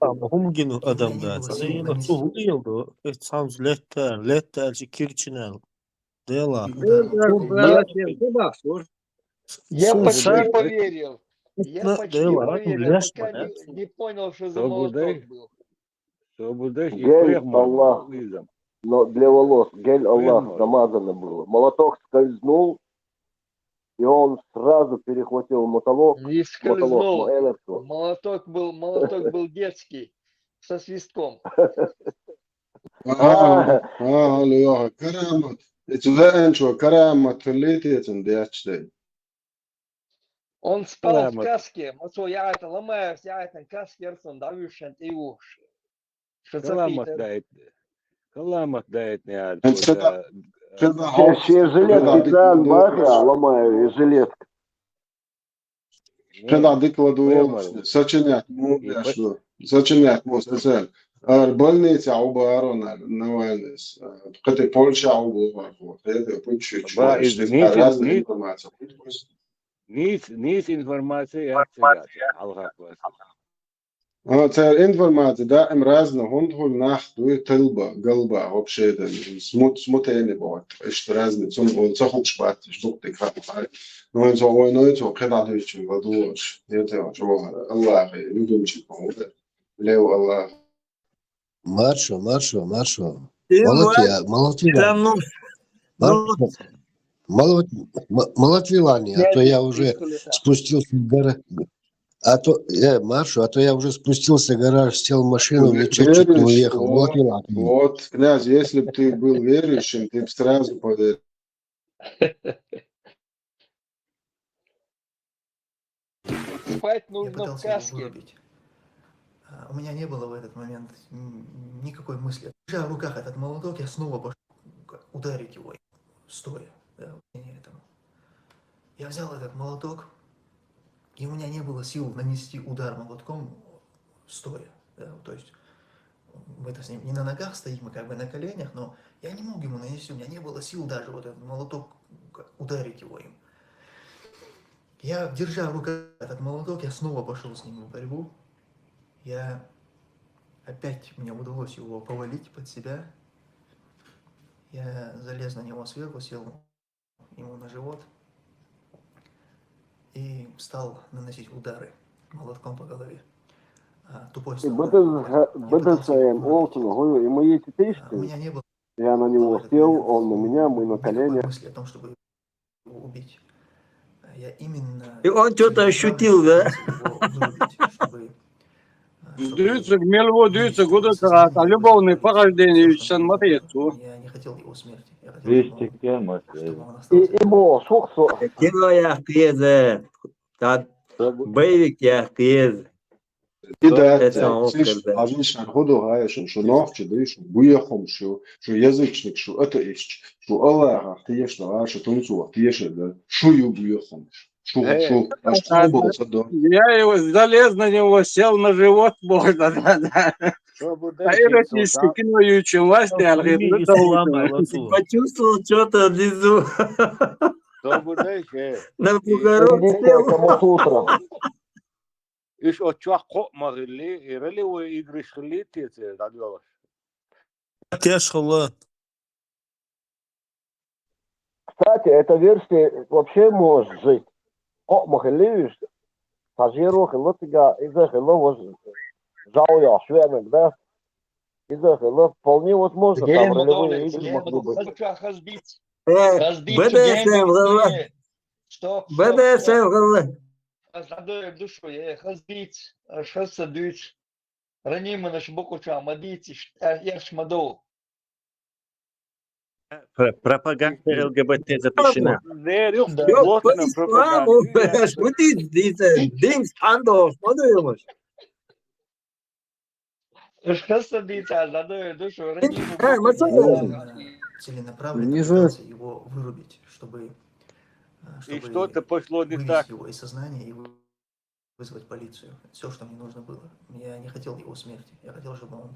Humgin adamda. Sen çok yıldı. Sam letter kirçinel. Dela. Я почти поверил. Я почти поверил, пока не понял, что за молоток был. Гель Аллах, но для волос, гель Аллах намазано было. Молоток скользнул, и он сразу перехватил мотолок. Не скользнул. Молоток был детский, со свистком. Он спал в каске, я это ломаюсь, я это каске, давишь, и уж. Каламах дает не ад. Ще жилетки дан баха, ломаю, и жилетка. Когда докладывал, сочинять может цель. Больница оборона Навальный. Когда Польша оборона, это почти информация. Низ информация Це інформація, да, разна гундгуль нахту тилба, галба, вообще это смутение бывает, что разные, он захук шпат, что ты как, но он зовой, но это когда ты еще владуешь, это что, Аллах, любимчик, лев Аллах. Маршо. Молотвилани, а то я уже спустился в гараж. А то я уже спустился в гараж, сел в машину, ничего чуть не уехал. Вот, князь, если бы ты был верующим, ты бы сразу поверил. Спать нужно в каске. У меня не было в этот момент никакой мысли. Держа в руках этот молоток, я снова пошел ударить его, стоя. Да, этому. Я взял этот молоток, и у меня не было сил нанести удар молотком стоя. Да, то есть мы-то с ним не на ногах стоим, мы как бы на коленях, но я не мог ему нанести, у меня не было сил даже вот этот молоток ударить его им. Я, держа в руках этот молоток, я снова пошел с ним в борьбу. Опять мне удалось его повалить под себя. Я залез на него сверху, сел ему на живот и стал наносить удары молотком по голове. Тупой стороной. И мы эти тысячи, я на него сел, он на меня, мы на коленях. Мысли о том, чтобы его убить. Я именно... И он что-то ощутил, да? Дүйцік мелво дүйцік удыцыға любовный похождение үшін матыйцу. Я не хотел его смерти. Я хотел, Кино яхтезе, боевик яхтезе. И да, ажнишан ходу гаешен, что нахче дыш, буехом, что язычник, что атеист, что Аллах, ты ешь на аше тунцу, ты ешь да, шую буехом, что аж был садом. Я его залез на него, сел на живот, можно, да. Айратистский кино ючу власти, почувствовал что-то внизу. На бугорок сел. Иш очуах копмагылли, ирали ой игрышхли тете, дадёлаш. Тяжело. Кстати, эта версия вообще может жить. Копмагылли, Пажирох, Лотига, Изахило, вот Жауя, Швемек, да? Изахило, вполне возможно, там ролевые игры могли быть. БДСМ, Задаю душу, я хазбиц, шасадыч, ранима наш бокуча, мадиц, я шмадол. Пропаганда ЛГБТ запрещена. Целенаправленно пытался его вырубить, чтобы И что-то пошло не так. его из сознания и вызвать полицию. Все, что мне нужно было. Я не хотел его смерти. Я хотел, чтобы он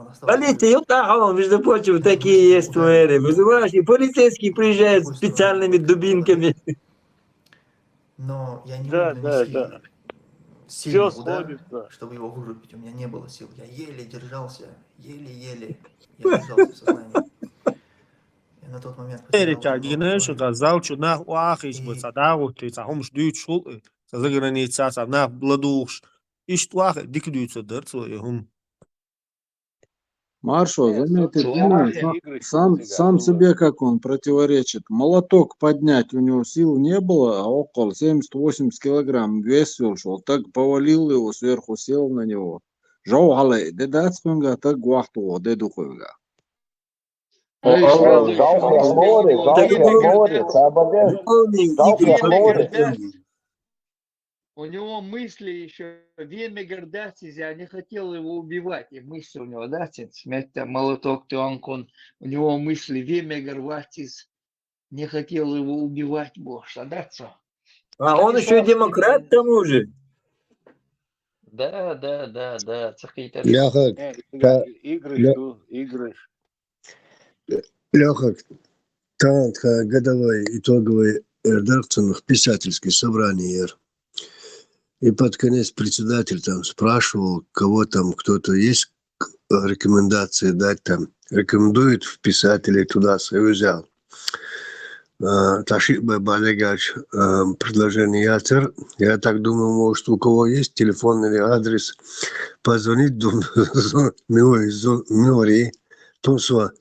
остался. Полиция, между прочим, такие есть мэри. Вызываешь, и полицейские приезжают с специальными дубинками. Но я не мог нанести сильный удар, чтобы его вырубить. У меня не было сил. Я еле держался, еле-еле. Я держался в сознании. На тот момент сказал, что на уахис бы садаву, ты сам ждут шул, за граница, на бладуш. И что дикдуется дырцу и хум. Маршал, заметьте, сам себе как он противоречит. Молоток поднять у него сил не было, а около 70-80 килограмм вес шел. Так повалил его сверху, сел на него. Жау халай, дедацкунга, так гуахту, дедухуга. У него мысли еще, время гордасти, я не хотел его убивать, и мысли у него, да, смерть, молоток, тонкон, у него мысли, время гордасти, не хотел его убивать, бог, садаться. А он еще и демократ к тому же. Да. Игры. Леха, талант годовой итоговый редакционных писательских собраний. И под конец председатель там спрашивал, кого там, кто-то есть рекомендации дать там, рекомендует в писателей туда, и взял. Ташик Балегач предложение яцер. Я так думаю, может, у кого есть телефонный адрес, позвонить Мюри, Тумсо.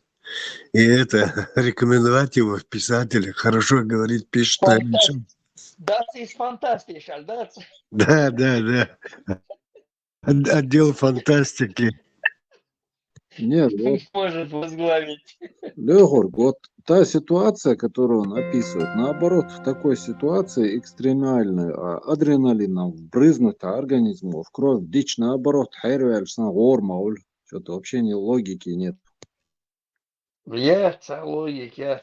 И это, рекомендовать его в писателя. Хорошо говорит, пишет. Das ist fantastisch, да? Да. Отдел фантастики. Нет, может возглавить. Легор, вот та ситуация, которую он описывает, наоборот, в такой ситуации экстремальной, адреналином брызнуто организму в кровь, дичь, наоборот, что-то вообще логики нет. Есть логика.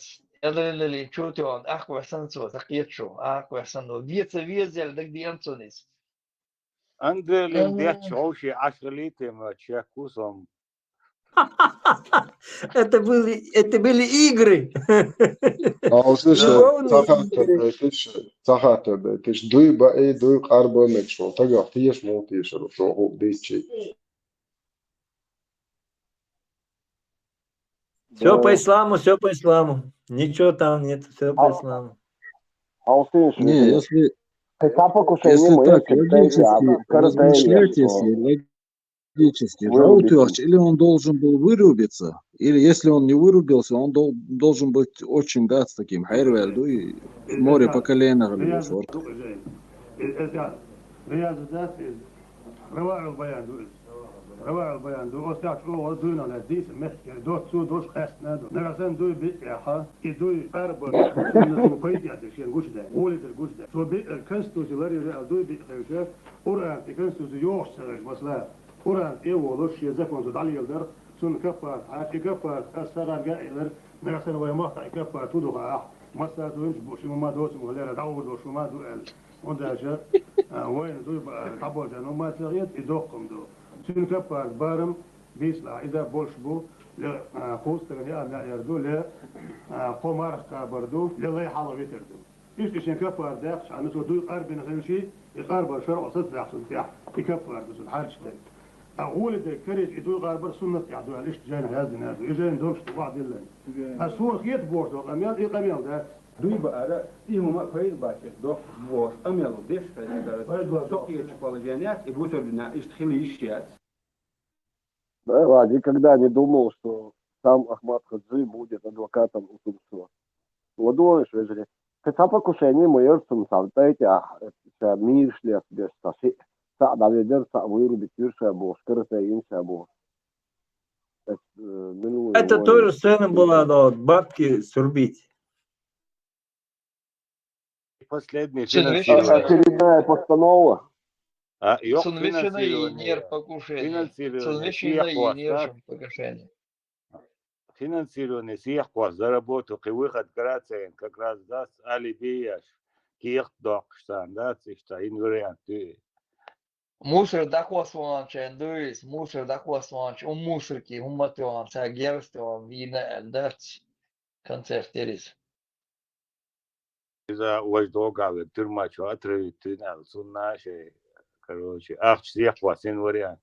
اللي شوتو عن أخوة سنسو تقيتشو أخوة سنو فيزل دك دي أنتونيس André Lembiach Oshi Ашрелитем Чакусом. Это были игры. صحته تش دوي بقى دوي قربة متشو تجا تيش مو تيش شو هو ديتشي Все по исламу. Ничего там нет, все по исламу. Не, если так логически, Раутюрч, или он должен был вырубиться, или если он не вырубился, он должен быть очень с таким хайрвельду и море по колено. رواع البيان دو أستاذ أو دوينا لديس مخير دوت سو دوش خاصنا دو نرسم دوي بيحها دوي أربع كويس يعني شيء نقول ده ولد الجوز ده سو بي الكنستو زلاري دوي بيخشى أوران الكنستو يوش مثلا أوران إيه ولوش يزكون زود على يلدر سون كفار عاش كفار أسرع جائلر نرسم ويا مقطع كفار تودو قاح مثلا دويش بوش ما دوس ولا دعوة دوش ما دوال وده جا وين دوي تعبوا جانو ما تغير يدوقهم دو سون كفار بارم بيسلا إذا بولشبو لخوص تغني أنا يردو ل قمر كبردو لله حاله بيتردو إيش كفار داخش عن سودو قرب نخلشي يقرب شرع صدق يحصل تاع يكفار بس الحاج تاني أقول ده كريج يدو قرب سنة يعدو ليش جانا هذا ناس إجا ندورش بعض إلا الصور خيط بورتو قميال إيه قميال ده دوي بقى لا إيه ما كويس باكر دوك بوش قميالو ديش فايد دوقية положениях и будет на ищет. Да, никогда не думал, что сам Ахмад Хаджи будет адвокатом у Тумсо. Вот думаешь, вежели. Хотя покушение мое в Салтайте, мир шли себе стаси. Сад алидер, сад вырубить вирша был, скрытая инша был. Это тоже сцена была, да, бабки срубить. Последний очередная постанова. Финансирование сиехпо за работу и выход грации как раз даст алибияш киех докштан, да, цишта инвариант. Мусор дохвасван чендуис, мусор дохвасван, мусорки, уматван, герстван, вина, дать концертерис. إذا وجدوقع بالترما شو أتري تنال صنع شيء короче سيехпо سين вариант.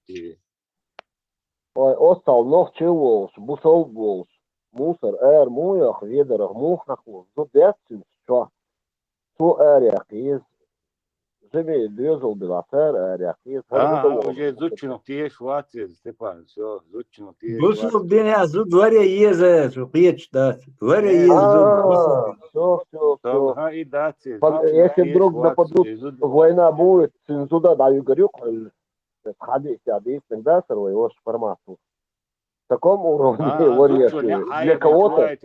Ostal nog chills, busovbols, moeser mooier, wederig mogelijk, zo dertien, zo is. Ze weet deuzel de later is. Уже изучено те шваты, Степан, все изучено те. Бусов беня, зуд дворя езе, шукиеч да, дворя езе. Все. Если вдруг нападут, война будет, туда даю горюк, сходить, объяснить, да, сырой, его формату. В таком уровне вариации. Для кого-то...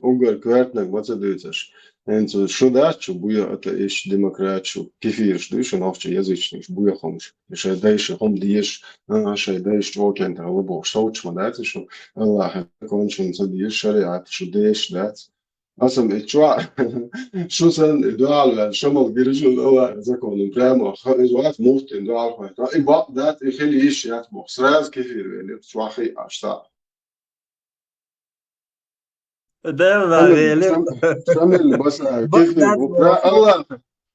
Ugar kvartnak maceduješ. Enco šudaču buja ata iš demokraču kefirš duš un ofče jezičniš buja homš. Še dejš hom dieš še dejš okenta labo šaučma dati šo Allah končun sa dieš šariat šo dejš dati. Asam etwa šo san dual šamal girjun Allah zakonun pramo izvat muftin dual khata. Iba dat ikhli ish yat bo sraz kefir veli twahi ashta. Да, Шамиль, бос, Allah,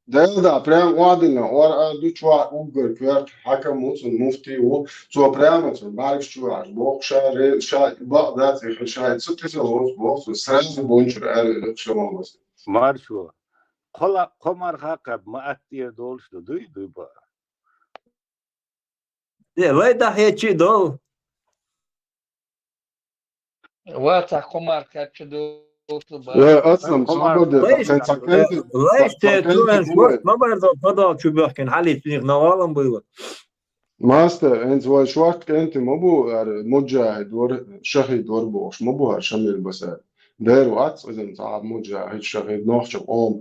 да, прям ладно, ор дучва угар кварт хакамус муфти о, so прямо, so бариш чуваш, бог шаре, ша, бог да, ты шаре, сутисел бог, сразу бончур, шамалос. Маршо, кола комар хакаб мааттир долш дуй дуйба. Vai dar reti do. Вата хомар качду. أصلاً ليش تقول ما برضه فضل شو بيحكي حالي في نوالم بيقول ماستر أنت وشوارت أنت ما بو مجاهد ور شهيد ور بوش ما بو هالشمل بس داروا أتس إذا صعب موجة هيك شغل نوخش قوم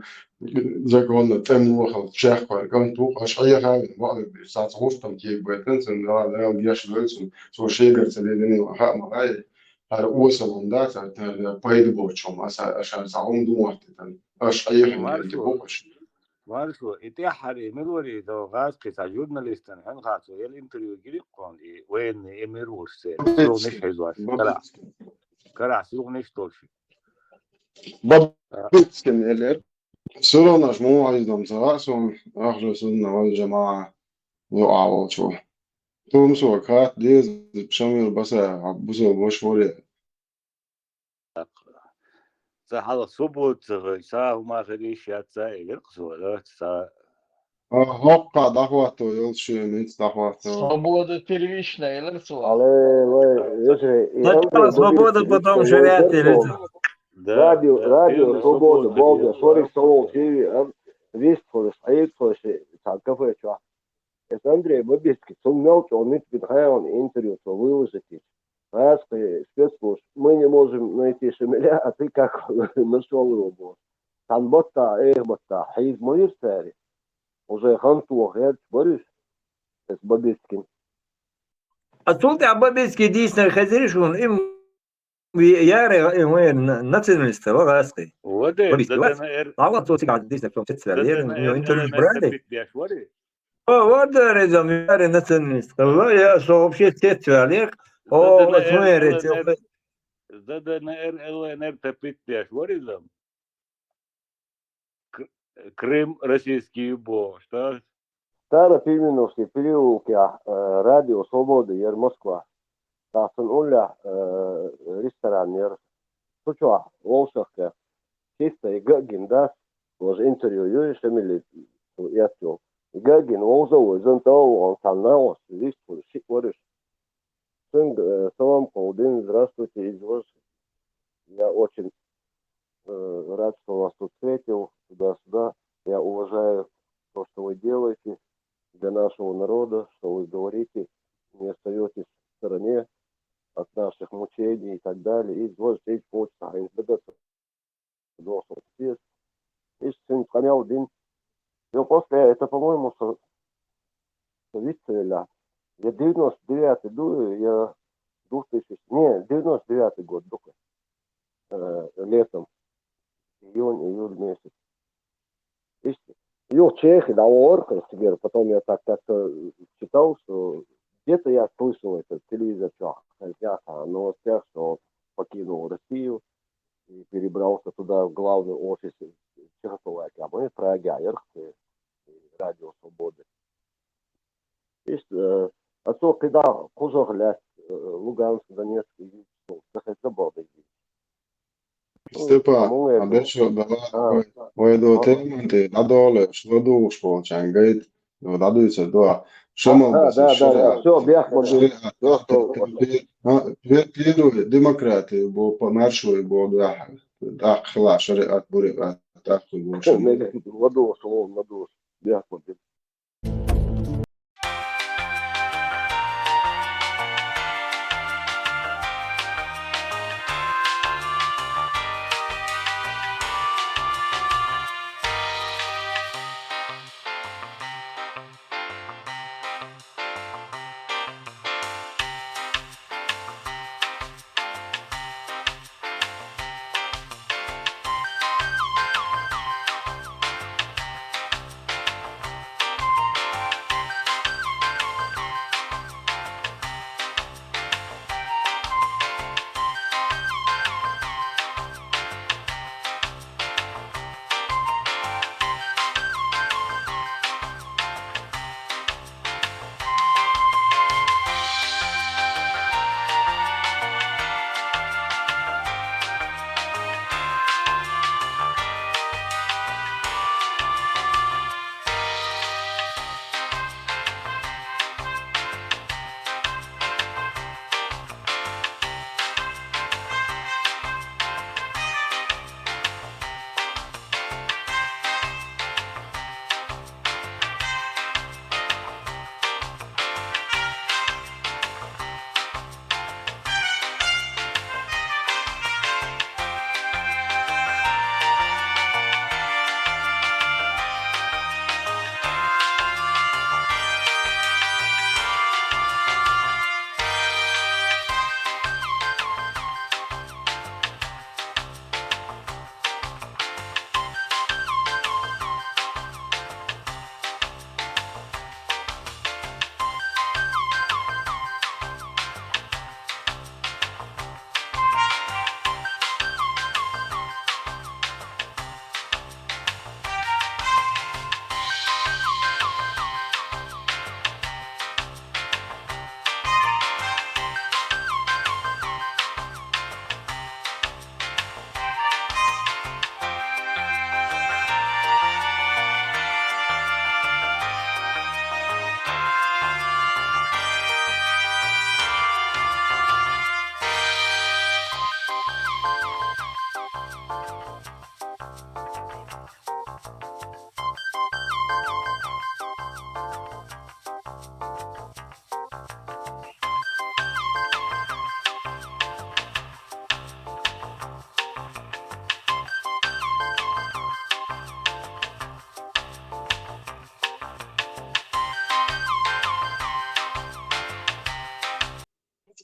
زي قلنا تم وخل شيخ كان توق أشياء هاي بعض ساعات صوفتهم كي بيتنسن لا دياش لوسن سو شيء سليدني وها ما هاي هذا وصل من ذات بايد بوتشوم عشان ساعون دومات أشياء اللي بوش مارسو إتي حري ملوري دو غاز قصة جورناليستن هن غاسو يل انتريو جري قون وين إميرور سير سلو نش حزواش كرا سلو نش تولشي بابتسكن إلير سورة نجمو عايزهم سراسهم أهل السنة والجماعة يقعوا شو توم سو كات ديز بشامل بس عبوسو بوشوري هذا صبوت سا وما غريش ياتسا يلقصو لا سا هوقع دعوته يلشي ميت دعوته Свобода первичная, или что? Сначала свобода, потом шариат или что? راديو صوبود بوجا صوري صوب في вест форс айт форс такое что это Андрей Бабицкий сумел он не он интервью то выложить раз спецслужб мы не можем найти Шамиля а ты как нашел его там бота бота حيز مدير ساري уже ханту говорит борис с Бабицким Отсюда Абабецкий действительно хозяйш, он им ярый националист, вагаский. А вот тут как действительно все цвели, у него интервью брали. Вот резом ярый националист. Я вообще все цвели. О, смотрите. ДНР, ЛНР топить воризом. Крым российский бо, что? Стара Пименовский переулок, радио Свободы, Ер Москва. Там Уля ресторан, Ер Сучуа, Волшахка, чисто и Гагин, да, тоже интервью Юрий Шамиль, я чел. Гагин, Волзовый, Зонтов, он там на ос, здесь, шик воришь. Сын, салам, Полдин, здравствуйте, из вас. Я очень рад, что вас тут встретил, туда-сюда. Я уважаю то, что вы делаете для нашего народа, что вы говорите, не остаетесь в стороне от наших мучений и так далее. И вот здесь почта, а иногда должен съесть. И сын понял день. Но после это, по-моему, Вицеля. Я 99-й дую, я 2000, не, 99-й год, только летом, июль месяц. Ее Чехи, да, Оркер, теперь, потом я так как-то читал, что где-то я слышал этот телевизор, но тех, что он покинул Россию и перебрался туда в главный офис Чехословакии, а мы в Праге, радио Свободы. Есть, отцов, когда Кузогляд, Луганск, Донецк, это забавно. Степа, adesso vedo te надоле, что душ получаем, говорит, дадуется, да, шамал, все, бяхман, первые демократы, по маршу, да, хла, шариат, бурят, так, что надуш, бяхман.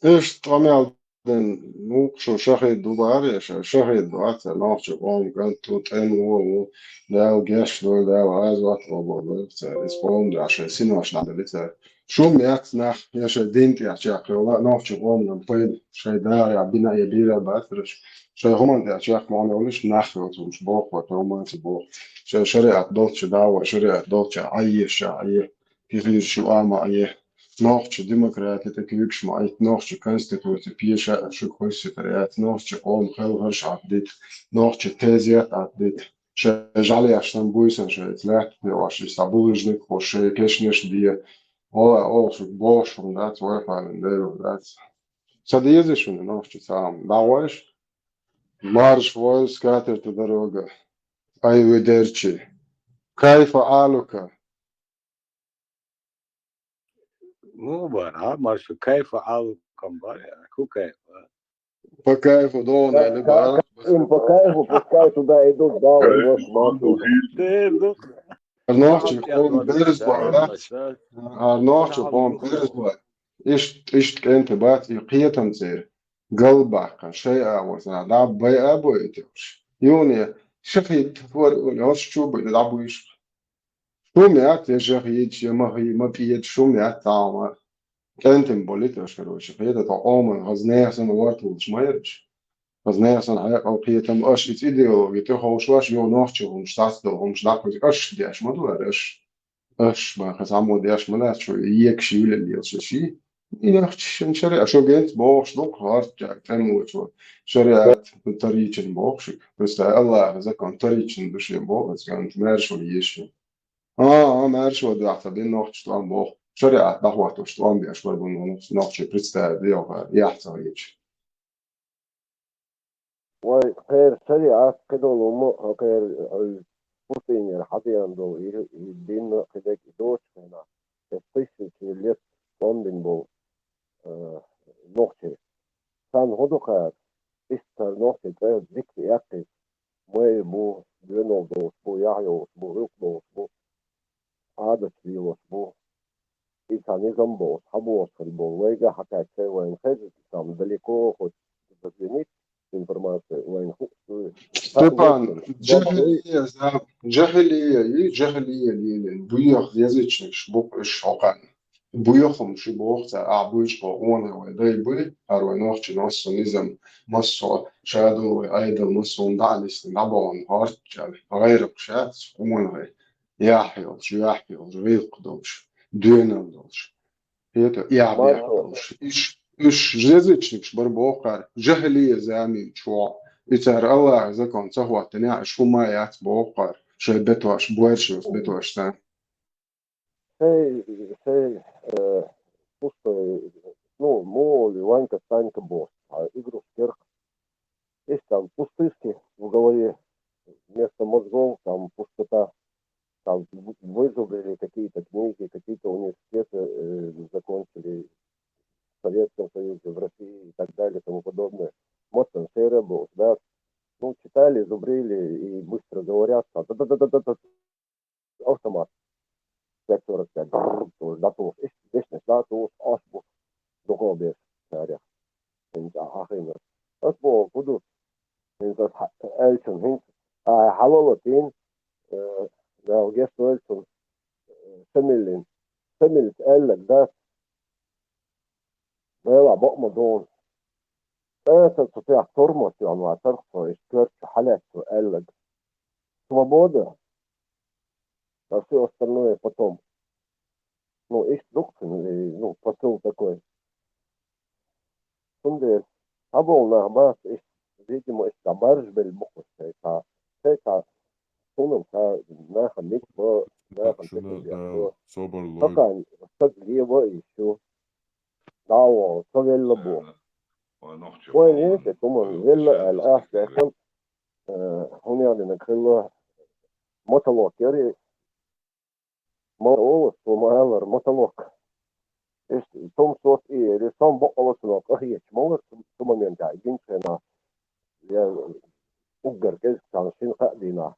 إيش طمع شو شهيد دوباره شهيد دوات نوش قوم كنتو تنو داو جيش دول داو عايز واطلب بتاع اسبوعهم ده عشان سنة عشان عمل بتاع شو ميات نخ يا دينتي عشان والله نوش قوم نبيد شيء دار يا بنا يبيلا بأثرش شيء هم ده عشان ما نقولش نخ ومش بوق وتوما تبوق شيء شريعة دوتش داو شريعة دوتش عيش عيه كيف شو أما عيه نوعش ديمقراطية تكليكش معيت نوعش كونستيتوتي بيشا شو كويسة تريات نوعش قوم خيل هرش عديت نوعش تازيات عديت شجعلي عشان بويسن شايت لا وعش يستعبولجنك وش كيشنش دي ولا شو بوش من ذات ويفعل من دير ذات صديزي شو نوعش تسام دعواش مارش فويس كاتر تدروغا أي ودرتشي كيف آلوكا مو برا مارشو كيف عالكم برا كو كيف فكيف دون اللي بقى Им по кайфу, пускай туда идут, да, и вот смотрят. Arnochtje gewoon berisbaar, Arnochtje gewoon berisbaar. Ist kent bat يقيتن زير قلبه كان شيء وزنا دا بي أبو يتوش يوني شخيت فور ولا شو بيلعبوا إيش شو مئات يا شخيت يا ما هي ما بيد شو مئات تعمل كنت مبوليتوش كروش خيت تعامل هزناه سن وارتوش ما يرش هزناه سن حياة أو قيتم أش إيديولوجي تهوش واش يو نوchtje ومش ومش داكوز أش دي أش ما دوارش أش ما خزعمو دي أش منات شو يكشي ولا اللي يصشي ينخش شريعة شو جنت بوش دوك هارت جاك تنمو شو شريعة طريقة بوش بس الله إذا كان طريقة بش بوش كانت مارش ولا يشي مارش ولا عتبين نوchtje توان بوش شريعة دعوة توان بيش برضو نوchtje представь ديوها يحصل يجي وخير شريعة كده لما خير البوتين حتيان دو يدين كده دوش هنا الطيش اللي لندن بو نوchtje كان هدوكا إستر نوchtje تغير ذكر يأكل موي بو دينو دوش بو يعيو بو ركبو بو عادة فيوس بو إنسانيزم بو حبوس بو ويجا حكا وين خير تسام دليكو خد تزينيت информация وين Степан, جاهلية ليلين بيوخ язычник шбук шоқан. Бuyохом шибохца абуич по он وداي بي أروي نوخش نص نظام مصر شادو أيضا مصر دعلس نبون هارتجال غير قشات سكون غير يحيل شو يحيل ريق دوش دينام دوش هيدا يعبي دوش إيش язычник شبربوقر جاهلية زامي شو يتر الله إذا كان صهوة تنيا شو ما يعتبوقر شو بتوش بويرش بتوش تان Сей пусто, ну, моли, Ванька, Санька, босс. А игру в кирк. Есть там пустышки в голове, вместо мозгов, там пустота. Там вызубрили какие-то книги, какие-то университеты закончили в Советском Союзе, в России и так далее, и тому подобное. Моцен, Сейребус, да. Ну, читали, зубрили и быстро говорят. Автомат. 45, datus, business datus, asbus, dogobies, sääriä. Entä ahimmer. Asbo kudu. Entä eltsun hint. Halolotin. Now guess eltsun. Semillin. Semilt ellek das. Meillä bokmadon. Tässä تطيع ترمس يعني وترخص اشترك حالات ellek. Свобода. А все остальное потом. Ну, есть доктор, ну, посыл такой. Сундель. Абол нахбас, видимо, есть табарж бельбухус. Это сунем, наха микбо, наха микбо. Пока садлево еще. Дао, совелла бо. Ой, нет, куман, велла, аль-ахтахан. هم يعني نكله مطلق يعني مولس ومالر مطلق إيش توم صوت إيه اللي صام بقولس لق هي مولس توم من جاي جنسنا يا أجر كذا كان شين قدينا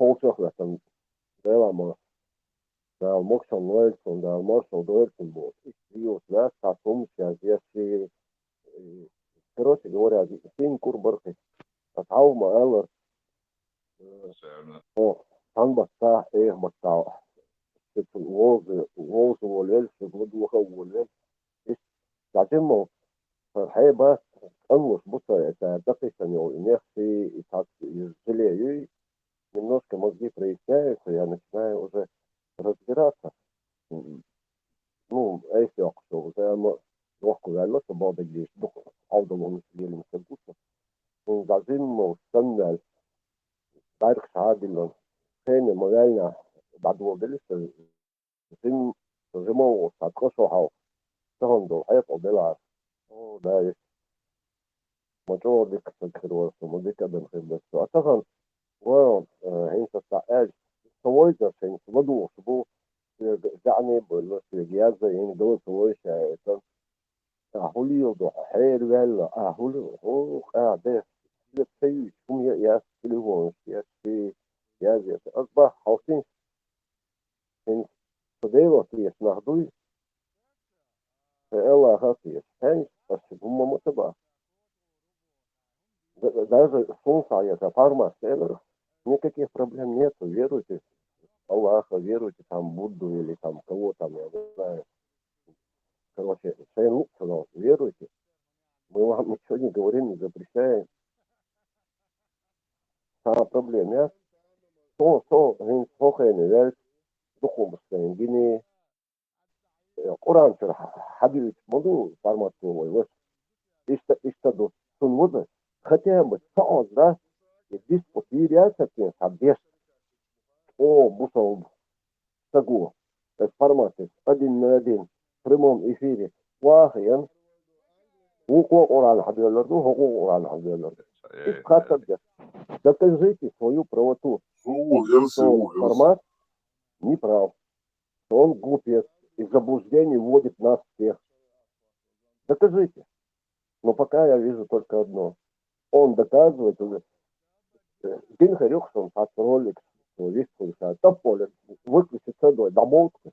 هو شغلة كان ده ما ده مكشن ويلسون ده مارشال دويرسون بو إيش يوز لا تاسوم شيء короче говоря, син курбархи, атаума элэр, танбаста, баста, волзы волвель, шеглудуха волвель. Затем, хайба, анлус бута, это дописано, нефти и так жалею, немножко мозги проясняются, я начинаю уже разбираться. Ну, если я уже легко вяло, то было бы аудовым сиделим сагуса. Ну, затем, сандаль, дайрх шадилон, хене, мовельна, бадводелис, затем, зимову, садкошохал, саханду, хайп, обелар. О, да, есть. Мочо, дика сакхирваса, модика бенхибдесу. А сахан, well, هينسى السعاج سويت عشان بدو سبو يعني بقول في جهاز يعني دول سويش عشان أهولي وضع حير ولا أهولي هو قاعد يتسوي شو يا تليفون يا يا أصبح حاطين إن صديقه في نهضوي فألا خاطي هاي بس هم متبع даже солнца это фарма селлер. Никаких проблем нету, веруйте в Аллаха, веруйте там Будду или там кого там, я не знаю. Короче, веруйте. Мы вам ничего не говорим, не запрещаем. Самая проблема, я хохайны, вяль, духовская, гини, Куран, хадис, могу формат свой, истаду, сунвуда, хотя бы сааз, да, и диспутироваться с объект. О, бусал сагу, в формате 1 на 1, в прямом эфире. Вахиян, уко Куран хадиаларду, уко Куран хадиаларду. И хатабья. Докажите свою правоту. Что формат не прав. Что он глупец. И заблуждение вводит нас всех. Докажите. Но пока я вижу только одно. Он доказывает уже. Дин Харюксон от ролик, вискуется, тополе, выключит цедой, домолтка.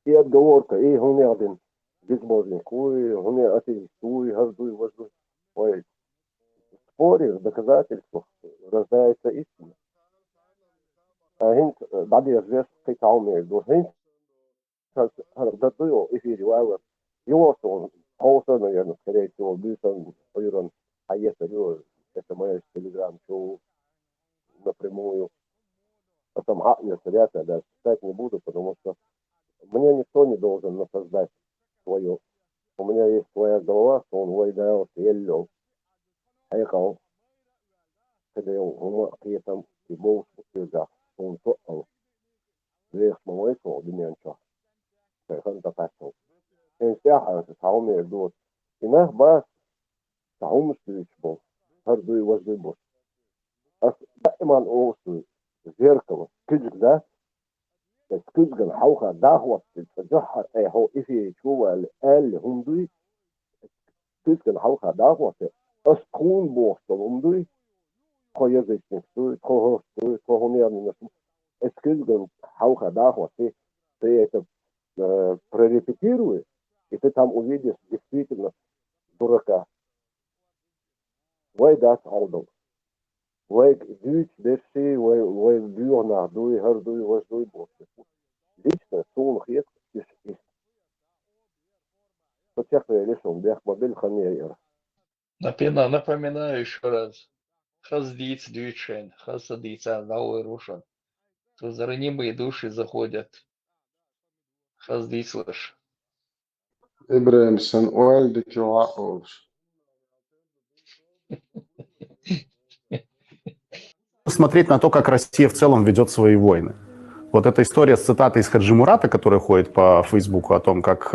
И отговорка, и он один безбожник, ой, он атеист, ой, газдуй, вождуй. Ой, в споре, в доказательствах рождается истина. А хинт, бади извест, кайтауме, до хинт, датую эфире, вайлер, его он, Олса, наверное, скорее всего, Бюсон, Ойрон, а если это моя телеграм-шоу напрямую. Потом я даже читать не буду, потому что мне никто не должен насаждать свое. У меня есть своя голова, что он войдал, еллил, хайкал, когда он там и был в он тоал. Вверх мой сол, дименчо. Хайхан тапасол. Инстяха, сауме идут. И нах бас, саум спиричбол. Хардуй вождуй бос. А дайман оусу зеркало, кыджик, да? كتجن حوخة دعوة تجحر أي هو إفي شو الآل هندوي كتجن حوخة دعوة أسكون بوستل هندوي خيزة نسوي خهستوي خهوني أنا نسوي كتجن حوخة دعوة ты это прорепетируешь, и ты там увидишь действительно дурака. Вай дас аудал. Вай дюч деши, вай бюрна, дуй гардуй, вождуй боссы. Лично сулх есть из потеху я лишил, бях мобиль ханеер. Напоминаю еще раз. Хаздиц дючен, хасадица новый рушан. То за ранимые души заходят. Хаздиц слышь. Ибраимсон, уальдик юаош. Смотреть на то, как Россия в целом ведет свои войны. Вот эта история с цитатой из Хаджи Мурата, которая ходит по Фейсбуку, о том, как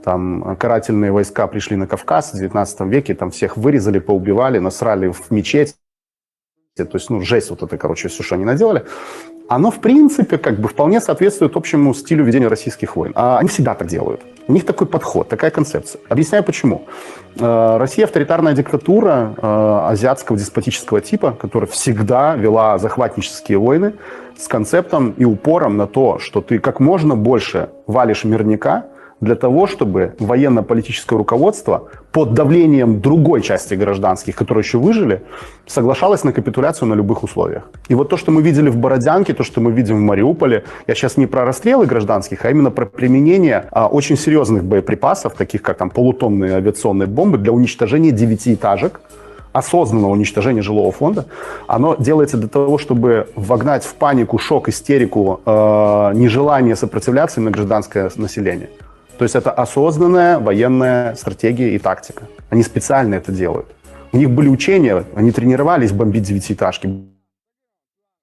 там карательные войска пришли на Кавказ в 19 веке, там всех вырезали, поубивали, насрали в мечеть. То есть, ну, жесть вот это, короче, все, что они наделали. Оно, в принципе, как бы вполне соответствует общему стилю ведения российских войн. А они всегда так делают. У них такой подход, такая концепция. Объясняю, почему. Россия авторитарная диктатура азиатского деспотического типа, которая всегда вела захватнические войны с концептом и упором на то, что ты как можно больше валишь мирняка, для того, чтобы военно-политическое руководство под давлением другой части гражданских, которые еще выжили, соглашалось на капитуляцию на любых условиях. И вот то, что мы видели в Бородянке, то, что мы видим в Мариуполе, я сейчас не про расстрелы гражданских, а именно про применение очень серьезных боеприпасов, таких как там полутонные авиационные бомбы для уничтожения девятиэтажек, осознанного уничтожения жилого фонда, оно делается для того, чтобы вогнать в панику, шок, истерику, нежелание сопротивляться именно гражданское население. То есть это осознанная военная стратегия и тактика. Они специально это делают. У них были учения, они тренировались бомбить девятиэтажки.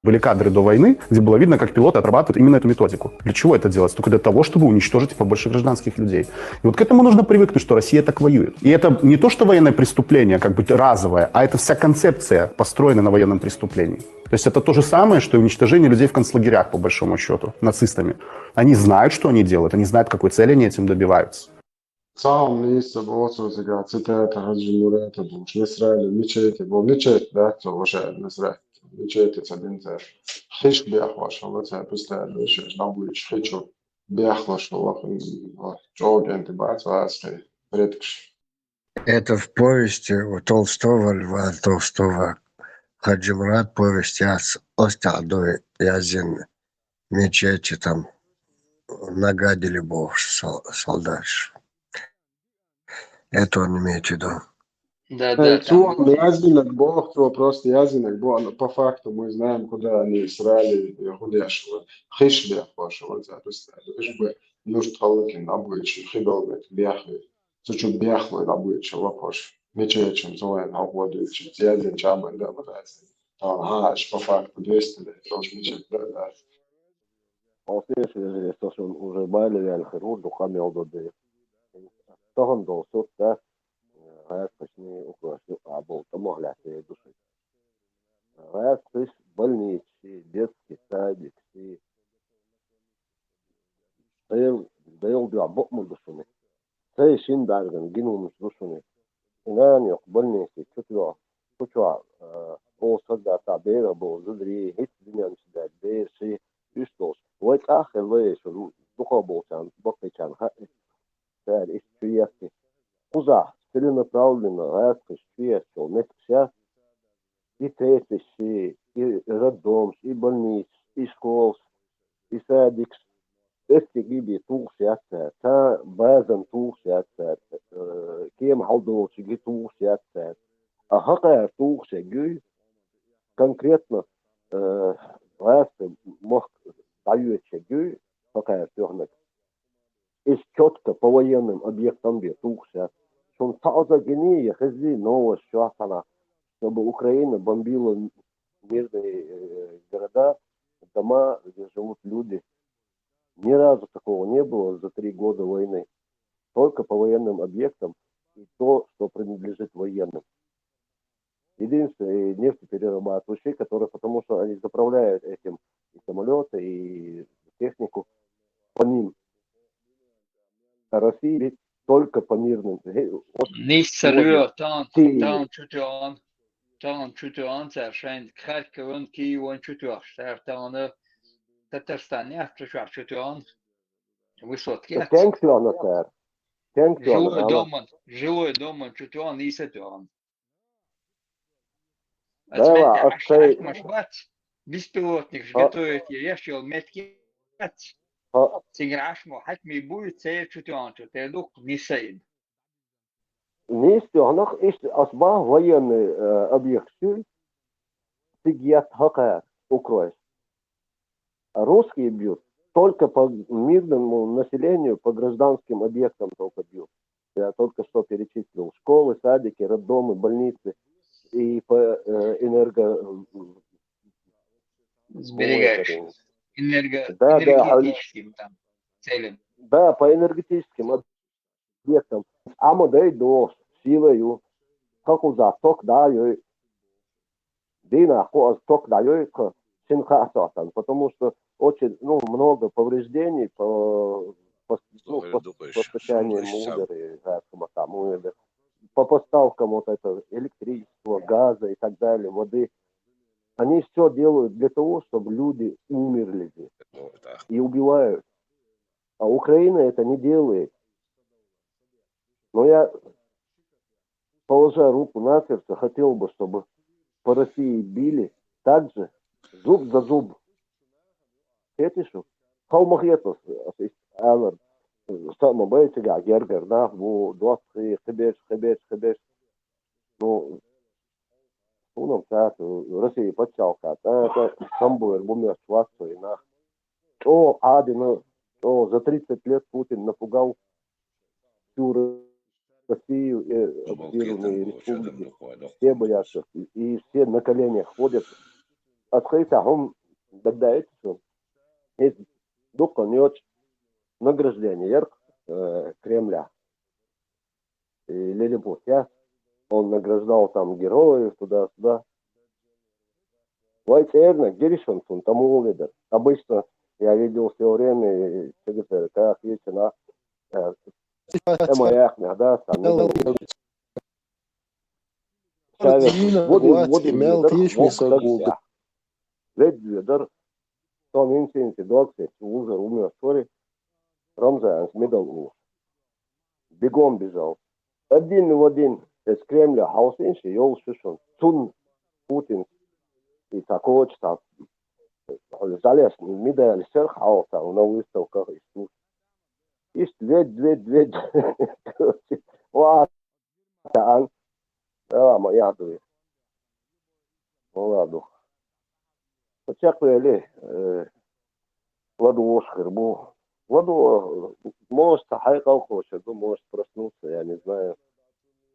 Были кадры до войны, где было видно, как пилоты отрабатывают именно эту методику. Для чего это делается? Только для того, чтобы уничтожить побольше гражданских людей. И вот к этому нужно привыкнуть, что Россия так воюет. И это не то, что военное преступление, как бы разовое, а это вся концепция построена на военном преступлении. То есть это то же самое, что и уничтожение людей в концлагерях, по большому счету, нацистами. Они знают, что они делают, они знают, какой цели они этим добиваются. Сам листа боцузиga citēta Hadžimurēta būs Nisraēļa mičēti, bo mičēti dēto važēd Nisraēļa. Mičēti cedintēr. Hiš biehvaša, vecē pustēļa, šeš dabūjuši hiču biehvaša, čogenti bāc vēskai, pretikši. Это в повести у Толстого, Льва Толстого, Хаджимурат, повести Остадой Язин, мечети там нагадили Бог солдат. Это он имеет в виду. Да, там Цуан язинок Бог, то просто язинок Бог, но по факту мы знаем, куда они срали худяшего. Хиш биехваша, вецē pustēļa. Хиш бы нужд халыкин dabūjuši, hibelmet biehvi. Taču biehvi dabūjuši lapoši. Mičēčiem cilvēkiem apvodujuši, язин čābai dabūjuši. Ага, по факту 200 лет, тоже mičēt dabūjuši. Alties ir tas уже bailījāli hirurdu hamildodi. Tohon dolsut da распочни около абол тому глясе души. Распись больницы, детский садик, дел два бокму душуны. Сей шин дарган гинумус душуны. Инан yok больницы, çuçua olsa da tabera bol zudri hiç dünyanın içinde değişi üst olsun. Vayt ahir ve şu duha bolsan bakıcan ha ser istiyası. Куза целенаправленно распись что сейчас и третий, и роддом, и больниц, и школ, и садик. Эти гиби тухсятся, та базан тухсятся, кем халдовчики тухсятся. А какая тухсятся, конкретно распись мог дающий, какая тёрнок. Есть четко по военным объектам бетухся. Что таза гения, хези новость, чтобы Украина бомбила мирные города, дома, где живут люди. Ни разу такого не было за 3 года войны. Только по военным объектам и то, что принадлежит военным. Единственное, нефтеперерабатывающие, которые, потому что они заправляют этим и самолеты, и технику по ним. России только по мирным. Nisarıyor, tam çutuğun serşen Kharkov'un Kiev'un çutuğu. Sertanı Tatarstan yaptırıyor çutuğun. Высотки. Жилой домом çutuğun nisarıyor. Ашмашбат беспилотник готовит ящик метки. Сиграшмо حتمي будет سير чутуан, чутедук не сейд. Нестёгнах ist asbah военный объект сигьят хакар укроешь. Русские бьют только по мирному населению, по гражданским объектам только бьют. Я только что перечислил. Школы, садики, роддомы, больницы и по Сберегающим. Энергетическим там целям. Да, по энергетическим объектам. Амодей до силою, как уза ток даю, дина ток даю к синхасатан, потому что очень много повреждений по постачанию мудеры, по поставкам вот это электричества, газа и так далее, воды. Они все делают для того, чтобы люди умерли здесь и убивают. А Украина это не делает. Но я, положа руку на сердце, хотел бы, чтобы по России били так же, зуб за зуб. Кетишу? Халмахетос, Аллар, Сама Бейтига, Гергер, да, в 20 хебеш. Ну, Унам цāt, Россия подчалка, это Самбуэр, Бумер, Шварцу и нах. О, Адин, за 30 лет Путин напугал всю Россию и оккупированные республики. Все боятся, и все на коленях ходят. Открыто, он догадается, что есть духовное награждение Кремля. И Лилипутя, он награждал там героев туда-сюда. Вайцерна, Геришонсон, тому лидер. Обычно я видел все время, как вечерна, Эмаяхня, да, там. Ведь там инциденты, доксы, уже умер, сори, Рамзанс, медал, бегом бежал. Один в один из Кремля, хаусинши, йол шишон, цун, Путин, и такой, что залез, медаль, сверх, хаоса, на выставках, и ведь, ладно, моя дуя. Ну ладно. Очакуя Ладу Ошхербу. Ладу может хайкал хочет, может проснуться, я не знаю.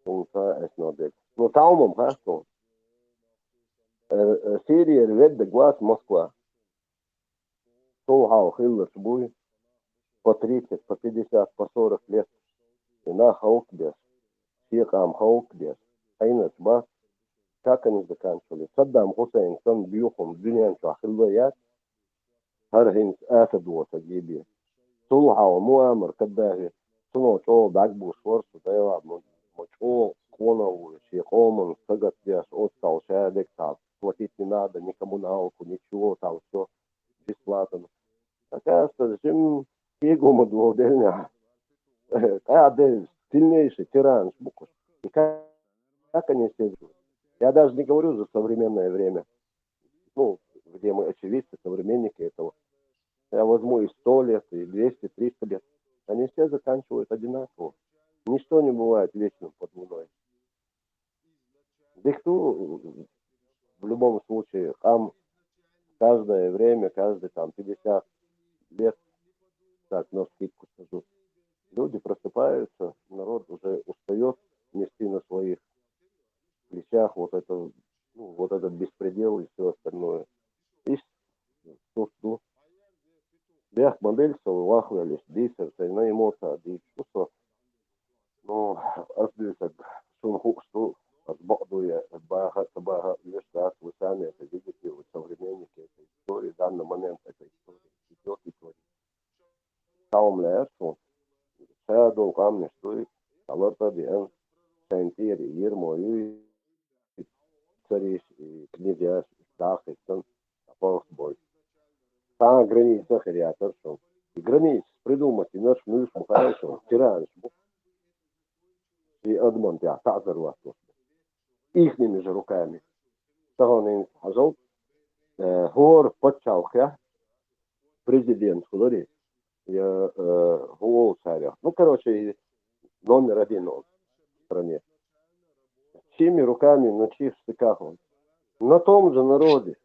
Ну таумом, хорошо. Сирия рвет до глаз Москва. Толгау хиллер буй по 30, по 50, по 40 лет. И на хаукбес. Всех хаукбес. Айнас ба. Как они заканчивали? Саддам Хусейн, сан бьюхом, дюнян шахилваят. هرهن آفد وتجيبي صلحة ومؤامر كداهي صنع شو بعجبوش ورسو دايوا مشو كونا وشيقومن سجت دياش أوستا وشادك تعب وتيتي نادا نيكامونا وكونيتشو تعب شو بسلاتن أكاستا جم كيجو مدودلنا قاعد сильнейший тиран шбукуш. И как они все живут? Я даже не говорю за современное время. Ну, где мы очевидцы, современники этого. Я возьму и 100 лет, и 200, 300 лет. Они все заканчивают одинаково. Ничто не бывает вечным под луной. Дикту в любом случае, там каждое время, каждый там 50 лет, так, на скидку скажу, люди просыпаются, народ уже устает нести на своих плечах вот этот беспредел и все остальное. Что бях модель вахвались, дисер, на эмоция, дисер, но отбился шунху, что отбодуя, бага, лишь вы сами это видите, вы современники этой истории, в данный момент этой истории идет и творит. Там лежу, шадол камни, что и аларта диан, сентири, ермою, цариш, и князья, дахи, сан, апостол. Та граница хрятор, что и границ придумать, и наш муж мухаешо, тиран, и адмон, я та зарвату. Ихними же руками. Тагонин хажал, гор подчалхя, президент, говорит, я гол царя. Ну, короче, номер 1 он в стране. Чьими руками, на чьих стыках он? На том же народе,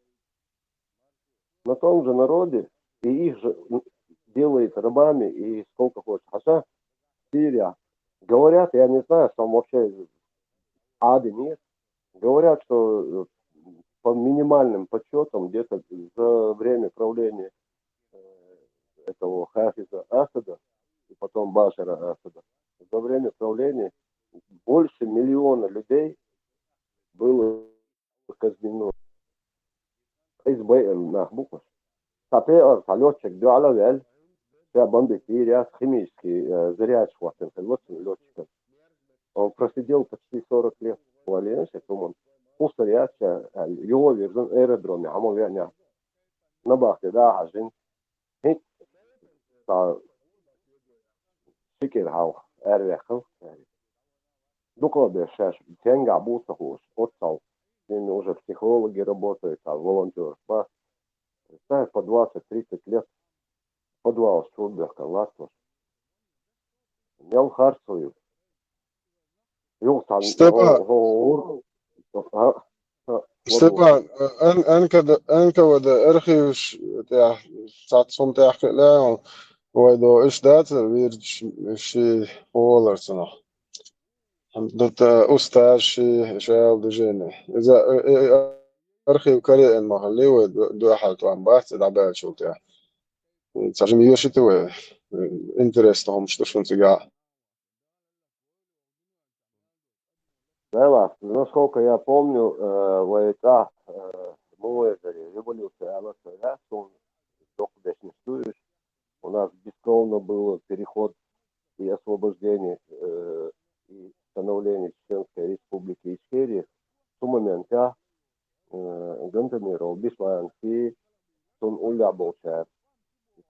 и их же делает рабами, и сколько хочет. Хотя Сирия, говорят, я не знаю, там вообще ады нет, говорят, что по минимальным подсчетам где-то за время правления этого Хафиза Асада и потом Башара Асада, за время правления больше 1 миллиона людей было казнено. Летчик Дуалавель, вся бомбы Сирия, химический заряд хватит, летчиком. Он просидел почти 40 лет в Альянсе, он устаряется, его верзон аэродроме, а мы верня. На бахте, да, ажин. Шикер хау, эрвехал. Докладываешь, сейчас тенга бусахуш, отцал. С ними уже психологи работают, а волонтеры. Ставят по 20-30 лет. Подвал Шуберка, Латваш. Мел харцую. Степан, أنك وده أرخيوش تاع صوم تاع خلاهم وده إيش دات ويرج شي هولر سنة دت أستاذ شي شايل دجيني إذا أرخيو كريه المحلي ودو أحد وعم بحث دعبال شو تاع تاجم يوشتوه إنترستهم شتوشون تجاه. Да, насколько я помню, ВК, революция, она своя, что только не у нас бескровно был переход и освобождение и становление Чеченской республики Ичкерия. В тот момент я Гантамиров, Бесланский, Тон Уля Болчар,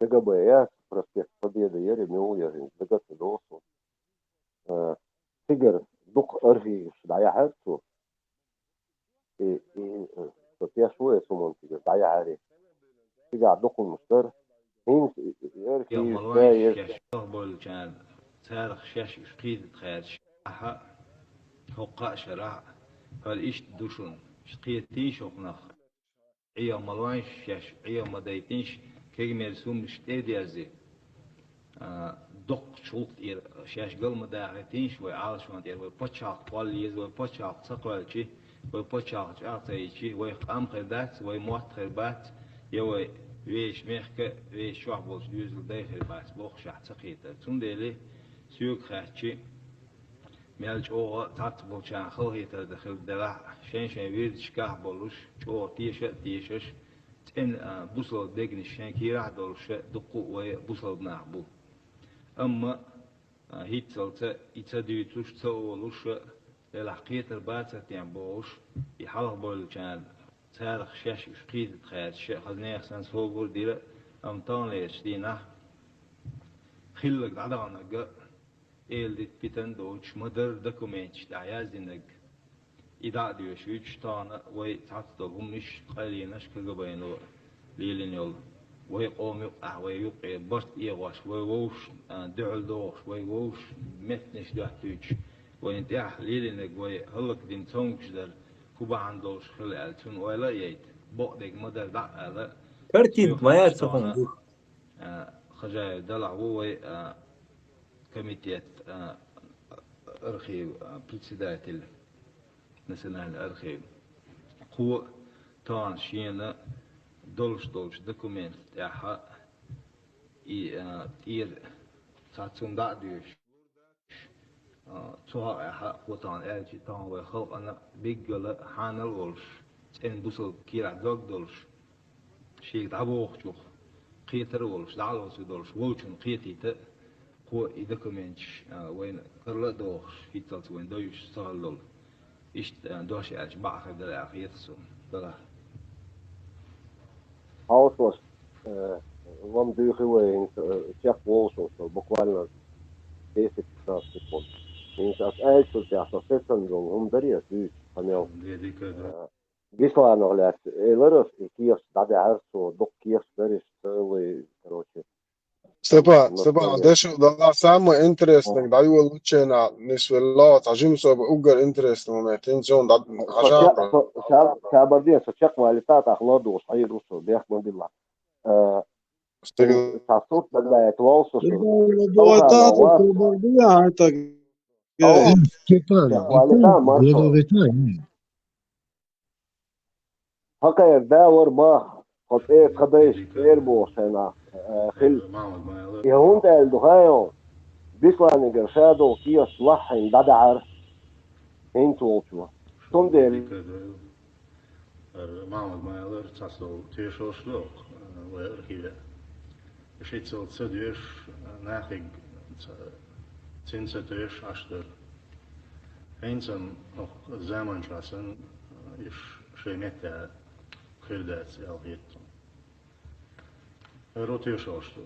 КГБ, я проспект Победы, я ремел, я догадался. Тигр دوق أرخي دعيا حرسو تطيع شوية سمون تيجا دعيا حري تيجا دوق المشتر هين أرخي يوم بول كان تاريخ شاش شقيد تخيل شاحة حقا شرع فالإيش دوشون شقيد تيش وقناخ عيا ملوان شاش عيا مدايتينش كي مرسوم شتيدي أزي دق شوط شاش قل مداعتين شوي عالش ما تير ويبتشاق واليز ويبتشاق سقوال شيء ويبتشاق عطي شيء ويقام خدات ويموت خربات يوي ويش ميخك ويش شو عبوش يوزل داي خربات بوخ شاح سقيته تندلي سيوك خاتشي مالج أوه تعتبر شان خلهي تدخل دلع شين ويرد شكاه بولوش أوه تيشش تن بوصل دقن شان كيرا دولش دقو وبوصل بنعبو أما هيتسلت يتديتوش تولوش للحقيقة الباتة ينبوش يحلق بول كان تاريخ شاش شقيد تخيل شيء خزني أحسن صوبور ديلا أمطان ليش دينا خلق عدانا جا إلدت بيتن دوش مدر دوكومنتش دعيازينك إذا ديوش ويش تانا ويتعطلهم مش قليناش كجبينو ليلين يول وهي قوم يقع ويقع برت إيغاش ويوش دعل دوش ويوش مثنش دحتوش وينتح ليلينك ويهلك دين تونكش در كوبا عندوش خلالتون ولا ييت بقدك مدر دع لا كارتين ما يعرفون خجاي دلع هو كميتيات أرخيو بريسيدات الناسيونال الأرخيو هو تان شينا دولش دوكومنت تاعها إير تاتون دعديش تها إحا وطان أرجي تان وخلق أنا بيجل حانل ولش إن بوصل كيرا دوك دولش شيء دعوه شوخ قيتر ولش دعوه دولش ووشن قيتي هو دوكومنتش وين كرلا دوش هيتلت وين دوش صار إيش دوش أرج بعخ دلع قيتسون دلع Autos вам дыхиваем, всех волшеб, буквально 10-15 секунд. И сейчас эйчу тебя соседом он дарит, ты понял. Гислано глядь, элеров и киев даде арсо, док киев даришь целый, короче. Степан, داش ده самое интересное, да его лучше на несвело, тажим собой угар интересный момент, инжон да хажа. Шабардин, сочек валитат ахладу, шайрусу, бех мобила. Сасут тогда это волсу. هكا يداور با قد ايه قديش ايربو سنة خل يهون تال دخايو بيسلاني قرشادو كيوس لحين دادعر انتو وشوا ثم ديل معمد ما يقدر تصل تيشوش لوق ويركيله شيء تصديش ناخج تنسى عشر إنسان زمان شاسن إيش شيء متى خيردات أو هيت روتي شوشتو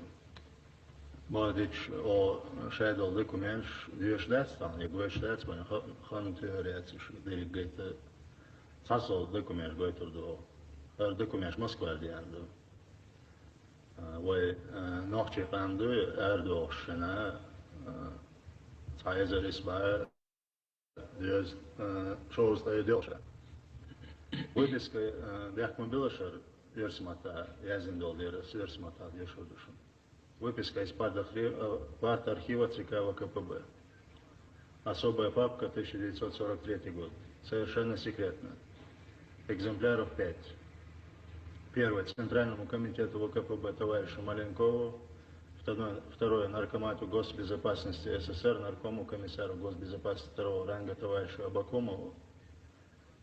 Modič o šēdol dokumentus dviešdēts, tā, ja dviešdēts, man hanteorēts, dirigēta sasol dokumentus goitur do, ar dokumentus Moskvārdījāndu. Vai nohči qāndu ērdošana, tā ezeris bāja, diez šovus tā iedelšana. Выписка Бяхмобилашар версмата, Язиндолдерас версмата Дешодушу. Выписка из парт-архива ЦК ВКПБ. Особая папка 1943 год. Совершенно секретно. Экземпляров 5. Первое. Центральному комитету ВКПБ товарищу Маленкову. Второе. Наркомату госбезопасности СССР, наркому комиссару госбезопасности второго ранга товарищу Абакумову.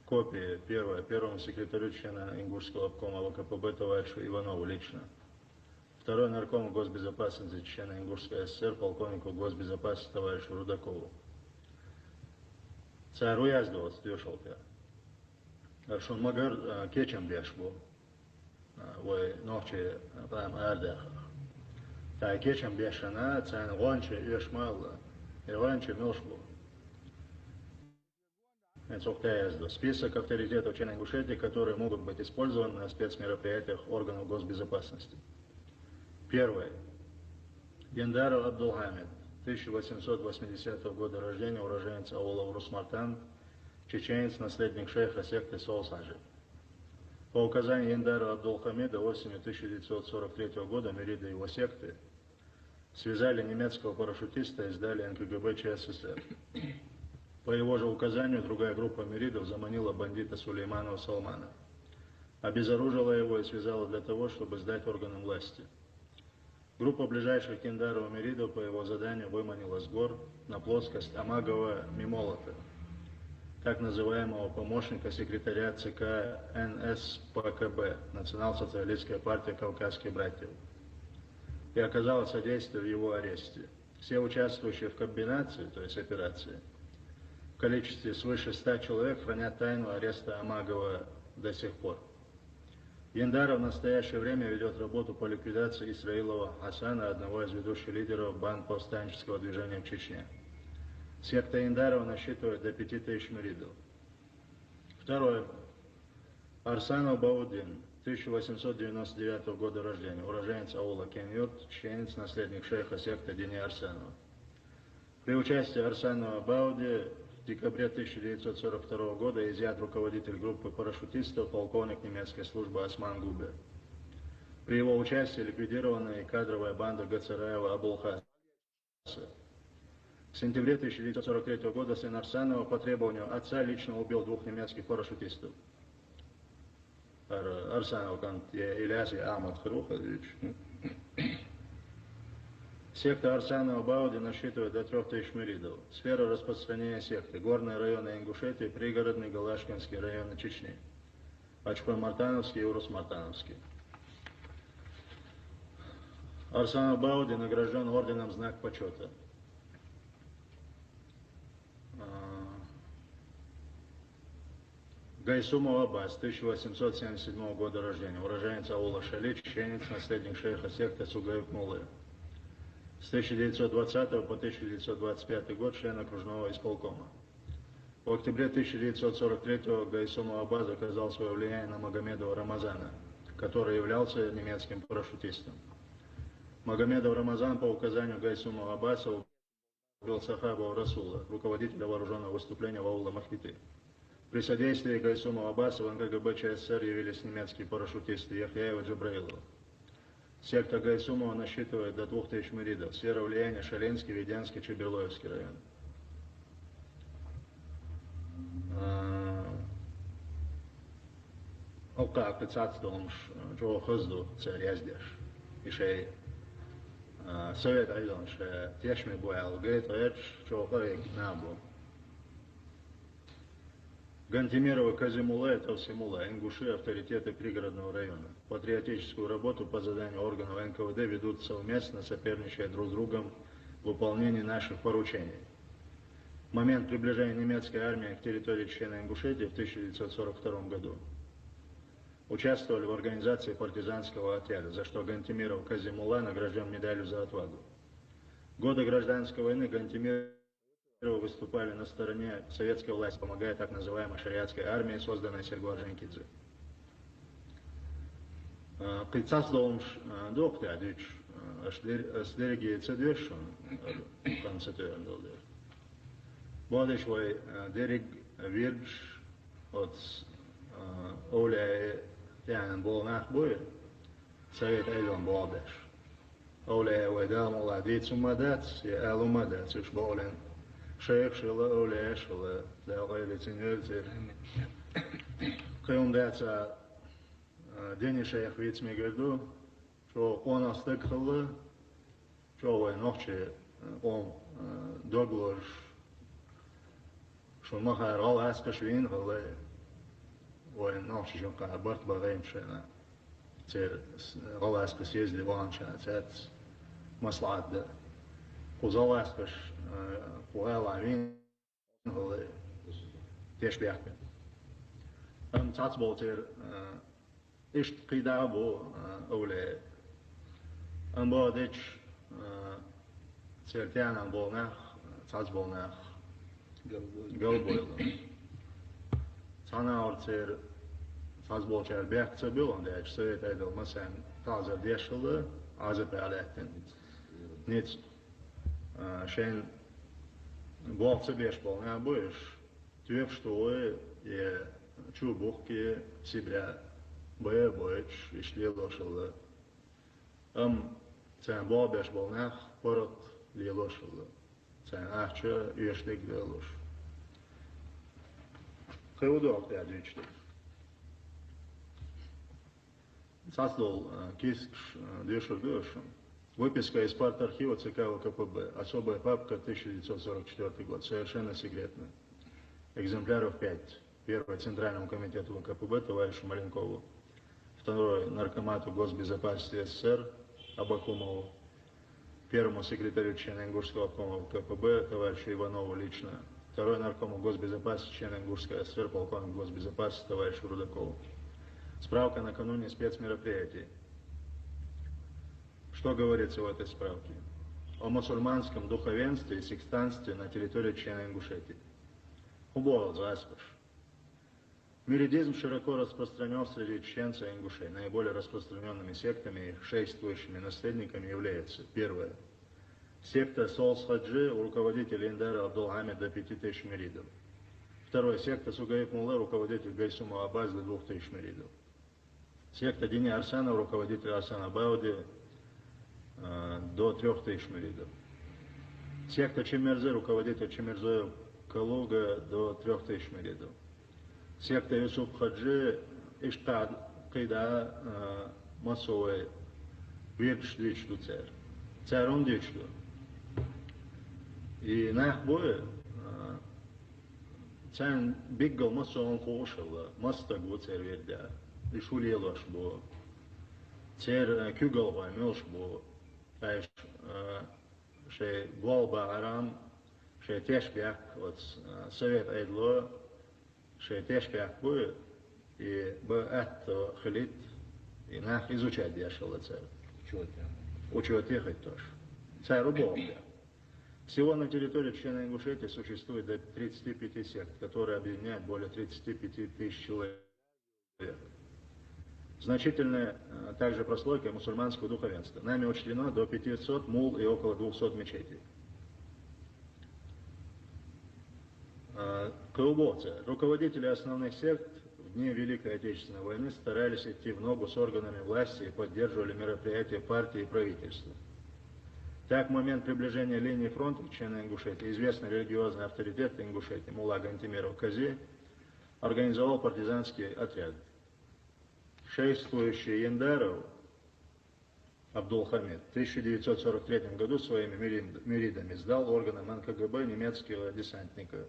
Копии. Первое. Первому секретарю члена Ингушского обкома ВКПБ товарищу Иванову лично. Второе. Наркому госбезопасности члена Ингушской ССР полковнику госбезопасности товарищу Рудакову. Цару яздовец дешелка. Аршун магар кечем бешбу. Ой, ночи прям ардах. Та кечем бешана, цан гонче ешмалла. И гонче милшбу. Список авторитетов члена Ингушетии, которые могут быть использованы на спецмероприятиях органов госбезопасности. Первое. Гендаров Абдулхамид, 1880 года рождения, уроженец аула Урус-Мартан, чеченец, наследник шейха секты Сол-Саджи. По указанию Гендарова Абдулхамида осенью 1943 года мириды его секты связали немецкого парашютиста из сдали НКГБ ЧССР. По его же указанию другая группа миридов заманила бандита Сулейманова Салмана, обезоружила его и связала для того, чтобы сдать органам власти. Группа ближайших к Гендарову миридов по его заданию выманила с гор на плоскость Амагова Мимолота, так называемого помощника секретаря ЦК НСПКБ, Национал-социалистская партия «Кавказские братья», и оказала содействие в его аресте. Все участвующие в комбинации, то есть операции, в количестве свыше 100 человек хранят тайну ареста Амагова до сих пор. Гендаров в настоящее время ведет работу по ликвидации Исраилова Хасана, одного из ведущих лидеров банд-повстанческого движения в Чечне. Секта Гендарова насчитывает до 5000 миридов. Второе. Арсанов Баудин, 1899 года рождения, уроженец аула Кен-Юрт, чеченец, наследник шейха секты Дини Арсанова. При участии Арсанова Бауди в декабре 1942 года изъят руководитель группы парашютистов, полковник немецкой службы Осман Губер. При его участии ликвидирована и кадровая банда Гацараева Абулхаса. В сентябре 1943 года сын Арсанова по требованию отца лично убил 2 немецких парашютистов. Арсанов Ильяс и Ахмад Хрухович. Секта Арсанова Бауди насчитывает до 3000 миридов. Сфера распространения секты. Горные районы Ингушетии, пригородный Галашкинский районы Чечни. Ачпой-Мартановский и Урус-Мартановский. Арсанов Бауди награжден орденом «Знак почета». Гайсумов Аббас, 1877 года рождения, уроженец аула Шали, чеченец, наследник шейха секты Сугайб Муллы. С 1920 по 1925 год член окружного исполкома. В октябре 1943 Гайсумов Аббас оказал свое влияние на Магомедова Рамазана, который являлся немецким парашютистом. Магомедов Рамазан по указанию Гайсумова Аббаса убил Сахаба Расула, руководителя вооруженного выступления в аула Махиты. При содействии Гайсумова Аббаса в НКГБ ЧССР явились немецкие парашютисты Яхьяева и Джабраилова. Секта Гайсумова насчитывает до 2000 миридов. Сфера влияния Шалинский, Веденский, Чеберлоевский район. Ока пецатством Джо Хозду царь яздеш. И шей совет айдон, что тешми боял, говорит, что хорик набу. Гантимирова Казимула и Тавсимула, ингуши, авторитеты пригородного района. Патриотическую работу по заданию органов НКВД ведут совместно, соперничая друг с другом в выполнении наших поручений. В момент приближения немецкой армии к территории члена Ингушетии в 1942 году участвовали в организации партизанского отряда, за что Гантимиров Казимула награжден медалью за отвагу. годы гражданской войны Гантимирова выступали на стороне советской власти, помогая так называемой шариатской армии, созданной Серго Орджоникидзе. Қитсас долмш доқты әдіч, ашдерге цедешін концептуен долдыр. Бодыш вай дерек вирдж от оле тянен болнақ бой, совет әйдон болдыш. Оле вайдал молодец умадец, я әл умадец, уж болен. Шейх шила оле шила, да ойли ценюльцер. Қиымдәца Дени шейх вицме герду, что он остык-хылы, что вай нохче он доглож, что махар ал аскаш вин хылы, вай нохче жонка барт багаем шена, цер ал аскаш езли ванча, цец маслаад да, кузал аскаш куэла вин хылы, теш бяхпен. Цацбол цер إيش قيدابو أولى أمبادش سيرتيان أمبولناخ تعزبولناخ قلبويل سانا أورتير تعزبولشار بيك تبيلون داش سويت أيدل مثلا تعزر ديشل عزب عليهن نيت شين بوق تبيش بولنا بوش تيف شتوي يه شو بوخكي سيبرا Бая боич, ишли лошылы. Цен бобеш болнах, порот ли лошылы. Цен ахча юешлик ли лош. Хеудок да дичли. Саслол кискш дешер дешем. Выписка из партархива ЦК ВКПБ. Особая папка 1944 год. Совершенно секретно. Экземпляров 5. Первый Центральному комитету ВКПБ товарищу Маленкову. Второй наркомату госбезопасности СССР Абакумову, первому секретарю члена Ингушского обкома КПБ товарищу Иванову лично, второй наркому госбезопасности члена Ингушской ССР полковник госбезопасности товарищу Рудакову. Справка накануне спецмероприятий. Что говорится в этой справке? О мусульманском духовенстве и секстанстве на территории члена Ингушетии. Уборот заспаш. Миридизм широко распространен среди чеченцев и ингушей. Наиболее распространенными сектами и шествующими наследниками являются: первое. Секта Солс-Хаджи, у руководителя Индара Абдулхамид до 5000 миридов. Второе. Секта Сугаиб Мулла, руководитель Гайсума Аббас до 2000 миридов. Секта Дини Арсана, руководитель Арсана Бауди до 3000 миридов. Секта Чемерзе, руководитель Чемерзе Калуга до 3000 миридов. Секта Юсуф Хаджи Иштад Кайда Масовой Вирш Дичду Цер. Церон Дичду. И нах бое Цен Биггал Масовон Кошела, Мастагу Цер Вердя. И Шулелош бо. Цер Кюгалва Милш бо. Таиш Ше Волба Арам Ше Тешбяк от Совет Айдло. Шейтеш пяхбует и б хлит и нах изучать дешево царь. Учет ехать тоже. Царь рубовка. Всего на территории члена Ингушетии существует до 35 сект, которые объединяют более 35 тысяч человек. Значительная также прослойка мусульманского духовенства. Нами учтено до 500 мул и около 200 мечетей. Колубовцы, руководители основных сект в дни Великой Отечественной войны старались идти в ногу с органами власти и поддерживали мероприятия партии и правительства. Так, в момент приближения линии фронта к члена Ингушетии известный религиозный авторитет Ингушетии Мулла Гантимиров Кази организовал партизанский отряд. Шествующий Яндаров Абдулхамид в 1943 году своими миридами сдал органам НКГБ немецкого десантника,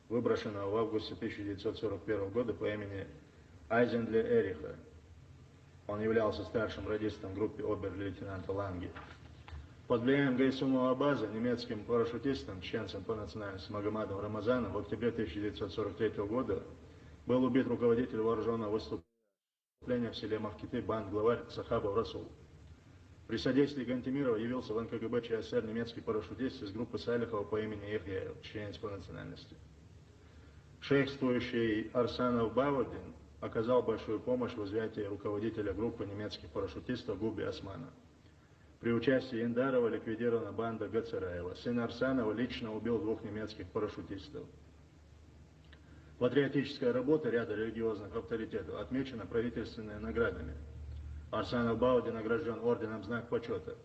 выброшенного в августе 1941 года по имени Айзендле Эриха. Он являлся старшим радистом группы обер-лейтенанта Ланги. Под влиянием Гайсума Абаза, немецким парашютистом, чеченцем по национальности Магомадом Рамазаном в октябре 1943 года был убит руководитель вооруженного выступления в селе Мавкиты, банд-главарь Сахабов Расул. При содействии Гантемирова явился в НКГБ ЧССР немецкий парашютист из группы Салихова по имени Ехья, чеченец по национальности. Шейхствующий Арсанов Бавудин оказал большую помощь в изъятии руководителя группы немецких парашютистов Губи Османа. При участии Индарова ликвидирована банда Гацараева. Сын Арсанова лично убил 2 немецких парашютистов. Патриотическая работа ряда религиозных авторитетов отмечена правительственными наградами. Арсанов Бауди награжден орденом «Знак почета».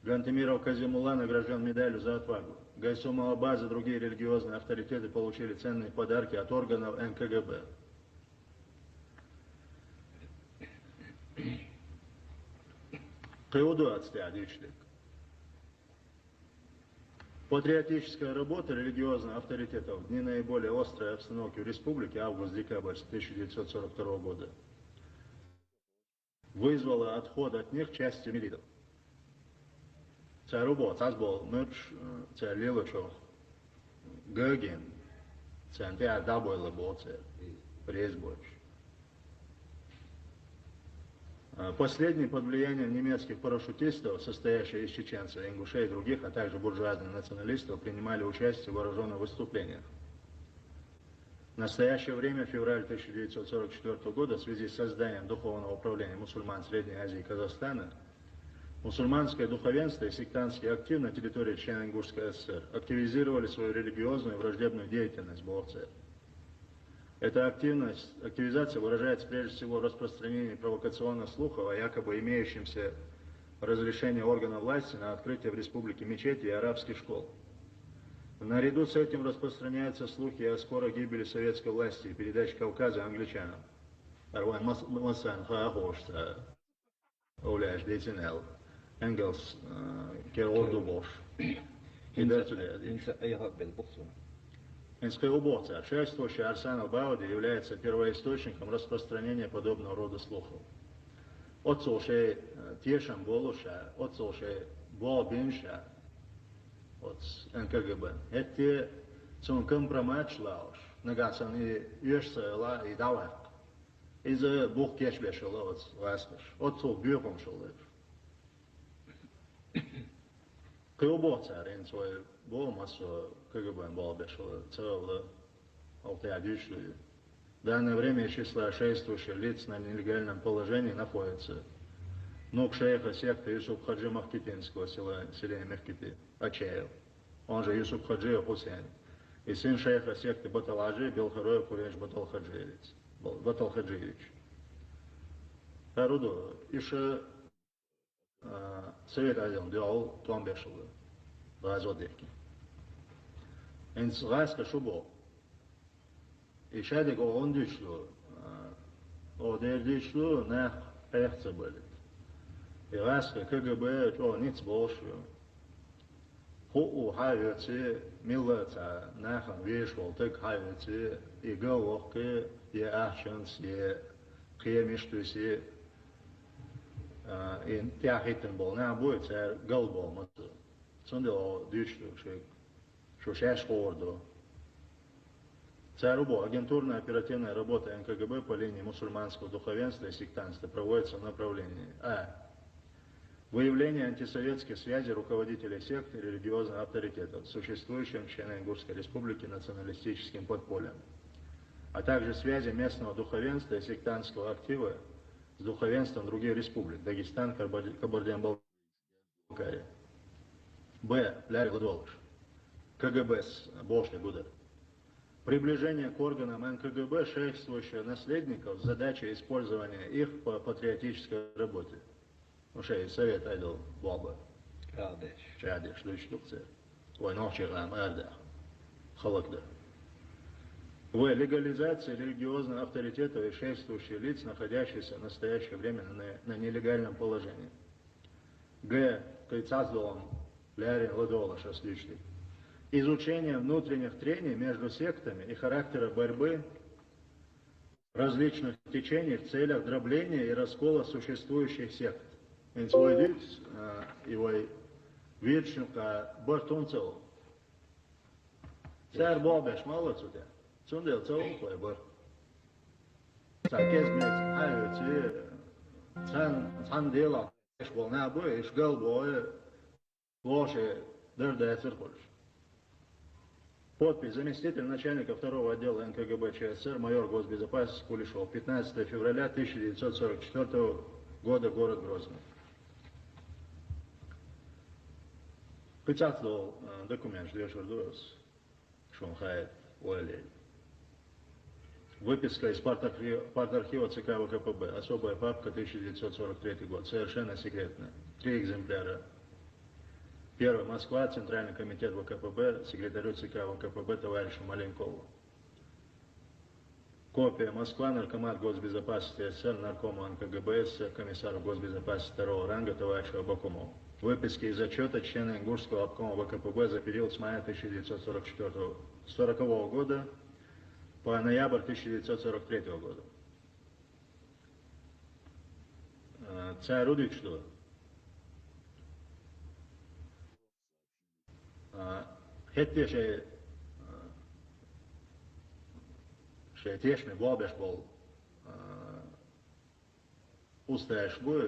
Гантемиров Казимулла награжден медалью за отвагу. Гайсумова База и другие религиозные авторитеты получили ценные подарки от органов НКГБ. Патриотическая работа религиозных авторитетов в дни наиболее острой обстановки в республике август-декабрь 1942 года вызвала отход от них части милитов. Царубо, Цазбол, Мырч, Царлилочев, Гогин, Центя Дабойла Боцер, Резбоч. Последний под влиянием немецких парашютистов, состоящих из чеченцев, ингушей и других, а также буржуазных националистов, принимали участие в вооруженных выступлениях. В настоящее время, февраль 1944 года, в связи с созданием Духовного управления мусульман Средней Азии и Казахстана, мусульманское духовенство и сектантские активы на территории Чечено-Ингушской ССР активизировали свою религиозную и враждебную деятельность в БОЦР. Эта активизация выражается прежде всего в распространении провокационных слухов о якобы имеющемся разрешении органов власти на открытие в республике мечети и арабских школ. Наряду с этим распространяются слухи о скорой гибели советской власти и передаче Кавказа англичанам. Энгельс, Керордубош. Инская шефствующий Арсанов Бауди является первоисточником распространения подобного рода слухов. Отцолшей Тешам Болуша, отцолшей Болбинша от НКГБ. Это цун компромат шлауш, нагасан и юшсайла и давак. Из-за бух кешбешала от ласкаш, отцол бюром шалыш. Кылбоцар ин свой болмасо КГБ болбешала целого алтеадюшлю. В данное время числа шествующих лиц на нелегальном положении находится внук шейха секты Юсуп Хаджи Махкитинского селения Мехкити, Ачаев, он же Юсуп Хаджи Хусейн, и сын шейха секты Баталаджи Белхароев Куреш Баталхаджиевич. Таруду, еще совет один делал Томбешалы, Базодеки. Инсгайска Шубо. И шадик он дышло, одер дышло, нах эхца были. И раска КГБ, то ниц больше. Ху хайвецы, милаца, нахан вешвал, так хайвецы, и головки, и ахшанс, и кемиштуси, и тяхитен был, на будет царь голбол, моту. Цундело дышло, что шеш хордо. ЦРУБО, агентурная оперативная работа НКГБ по линии мусульманского духовенства и сектантства проводится в направлении а. Выявление антисоветских связей руководителей сект и религиозных авторитетов, существующим в Чечено-Ингушской республике националистическим подпольем, а также связи местного духовенства и сектантского актива с духовенством других республик, Дагестан, Кабардино-Балкария. Б. Ляри Ладолыш. КГБ с Бошли Гудар. Приближение к органам НКГБ шефствующих наследников с задачей использования их по патриотической работе. Ушей совет айдол Боба. Чадеш, Лючтукцер. Ой, Нохчерам, Эрдах. Халакда. В. Легализация религиозных авторитетов и шефствующих лиц, находящихся в настоящее время на нелегальном положении. Г. Кайцаздолом Лярин Ладолаш осличный. Изучение внутренних трений между сектами и характера борьбы различных течений в целях дробления и раскола существующих сект. И свой вид, его вечника Бартунцел. Царь Бобеш, молодец у тебя. Цундел целый твой бар. Царкез, блядь, цан дела, волна бы, шгал бы, лоши, дождая циркуль. Подпись: заместитель начальника 2-го отдела НКГБ ЧССР, майор госбезопасности Кулешов. 15 февраля 1944 года, город Грозный. Печатал документ, что я шурдуюсь, что он хает уэлей. Выписка из партархива ЦК ВКПБ. Особая папка, 1943 год. Совершенно секретная. 3 экземпляра. Первый. Москва. Центральный комитет ВКПБ. Секретарю ЦК ВКПБ товарищу Маленкову. Копия. Москва. Наркомат госбезопасности СССР, наркому НКГБ СССР, комиссару госбезопасности 2-го ранга товарищу Абакумову. Выписки из отчета члена Ингушского обкома ВКПБ за период с мая 1940 года по ноябрь 1943 года. Царь Рудик, что? Хетте шей тешми болбеш бол устаеш бу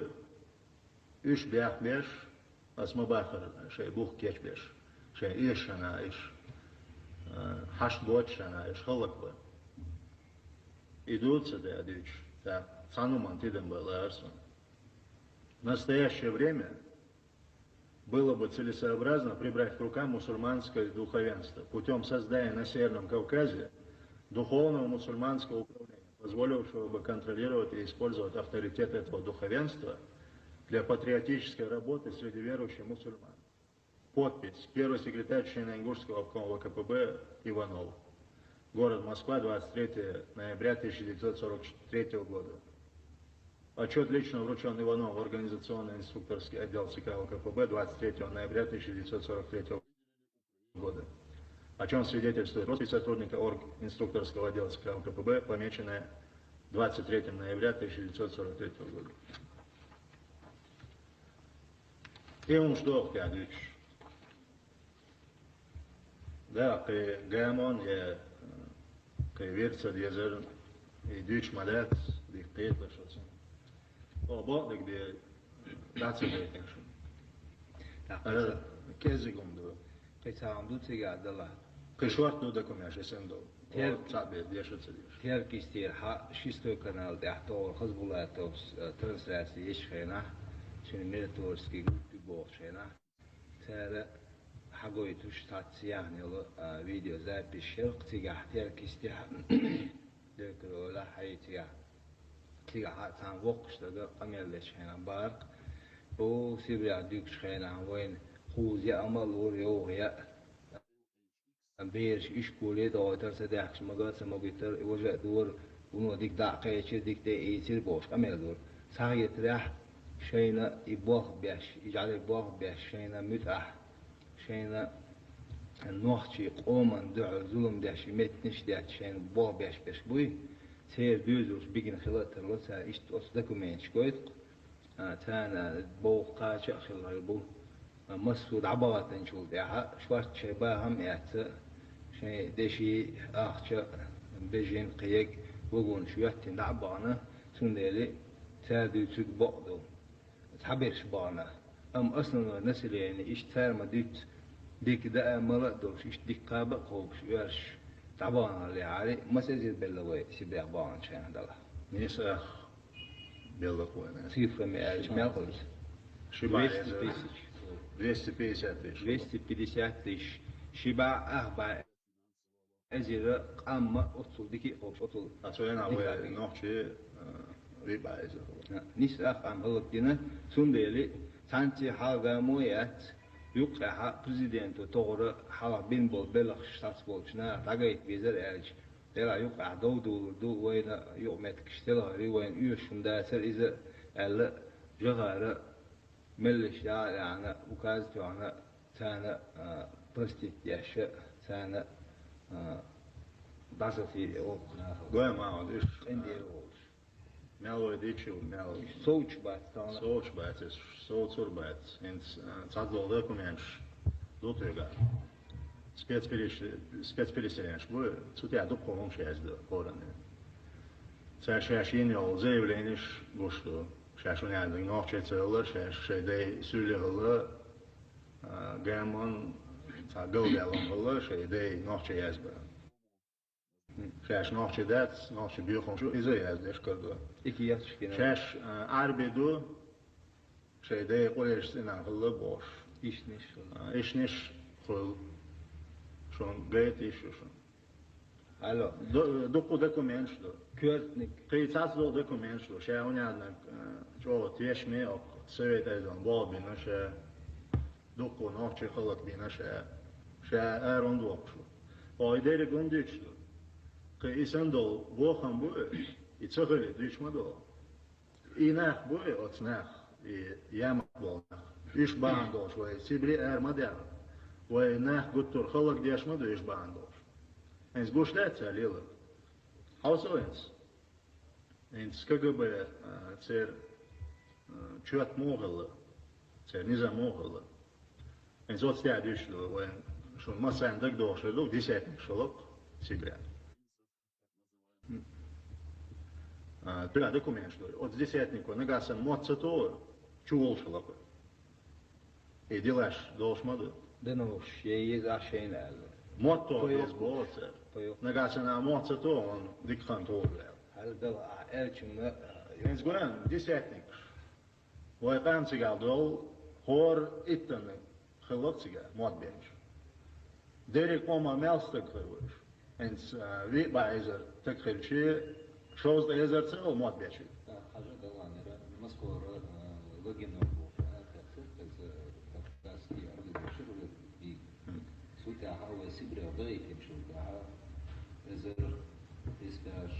үш бях беш асмабахар шей бух кеч беш шей ишана иш хаш бочана иш халакба идут сюда дичь так сануман тидем было арсон. В настоящее время было бы целесообразно прибрать к рукам мусульманское духовенство путем создания на Северном Кавказе духовного мусульманского управления, позволившего бы контролировать и использовать авторитет этого духовенства для патриотической работы среди верующих мусульман. Подпись: первый секретарь члена Ингушского обкома ВКПБ Иванов. Город Москва, 23 ноября 1943 года. Отчет лично вручен Иванову в организационный инструкторский отдел ЦК ВКПБ 23 ноября 1943 года. О чем свидетельствует роспись сотрудника инструкторского отдела ЦК ВКПБ, помеченная 23 ноября 1943 года. И он что хотел? Да, при Гамон я верца дезер и дичь мадат дихтет лошадь. О, бог, где даться дейтинг. А кезигум до. قسم دو تيجا دلا Кышварт ну документ, есендо. Цабе дешется деш. تركي استيرها شيستو канал دحتور خزبولا توس ترانسلاسي ايش خينا شنو ميرتورسكي جروبي بو خينا ترى حقوي توش تاتسيان يلا فيديو زابي الشرق تيجا تركي استيرها ذكروا لا حيتيا تيجا تان وقش تلقى قميل ليش خينا بارق بو سيبرا ديكش خينا وين خوز يا أمل وريو يا بيرش إيش كولي ده ترى سداحش مقاس مقيتر وجه دور ونو ديك داقة يشير ديك ده يصير بوش كمل دور ساعي تريح شينا يبوخ بيش يجعل يبوخ بيش شينا متأح شينا النوختي قوما دع ظلم داش متنش داش شينا بوخ بيش بيش بوي سير دوزوش بيجن خلال ترلسها إيش تصدقوا مين شكويت تانا بوخ قاشة خلال بو مسعود عبارة نشوف ده شوارت شبابهم يعت شيء دشي أخشى بيجين قيق وقون شوية نعبانة سندلي تادو تك بعضو تحبيش بانا أصلا الناس يعني إيش تار ما ديك ده مرة دوش إيش ديك قابق قوش يرش تعبان اللي عليه ما سيزيد باللوي سيبيع بان شيء هذا نيسا باللوي صفر مئة مئة 250 тысяч. 250 тысяч. Шиба ахба эзира камма отсул дики отсул. Ацоена вы ночи рибайза. Нис ах ам халдина сундели санти халга моят юқаха президент тоғры хала бин бол белх штат болчна тагайт визер элч. Дела юқа ду вайна юмет киштела ривайн юшунда сер иза эл жагара ملش يعني وكازت يعني ثانا بستي ياشا ثانا ضعفتي او قوي ما عادش عندي روش مالو ديتشي ومالو صوت بات صوت بات انت صادو دокументش دوتيغا спецпереселенец бу цутя духовном шездо коране сашашин йол заявление бу что شاشون يعني نوع شيء شيء ده سولي هلا جامون تعقل يعلم هلا شيء ده نوع شيء يزبط شاش نوع شيء دات نوع شيء بيخون شو إذا يزبط إيش كده إكي يتشكينا شاش عربي دو شيء ده يقول إيش سنة هلا باش إيش نش خل شون جيت إيش شون Alo. Doku dokumентшло. Kürtnik. Qiytsas do dokumентшло. Še on yana čo tiež mi ok совет айдан бол бина še doku novči xalak bina še aron dokšlo. O ideri gondičlo. Qi isan do voxan bu I tsagli dishma do. Inach bu otsnach I yamak bol. Ish bandosh wa sibri armadar. Wa inach guttur xalak diashma do ish bandosh. Eens goshlet salila. Hauso eens. Eens KGB cer чуат могла. Cer nizam mogla. Eens wat sta dishlo wa schon massan dag doshlo 10 shalok сибиря. Туда документ что от 10-нику нагасан моцато чувол шалапы. И делаш должмаду. Да ну шей за шей надо. Мото без боца. Нагасан моцато он дикхан торле. Hal da elçim Eens gaan 10-ник. Wa qansiga dol hor itten gelutsiga mot bench. Derek oma melstuk gewees. Eens wie bij is tekhelchi shows the desert cell mot bench. حاجة دلانيرا مسكور لوجين كاسكي أرض البشر بي سويتها هوا سيبري أضيف يمشون بها إزر إسباش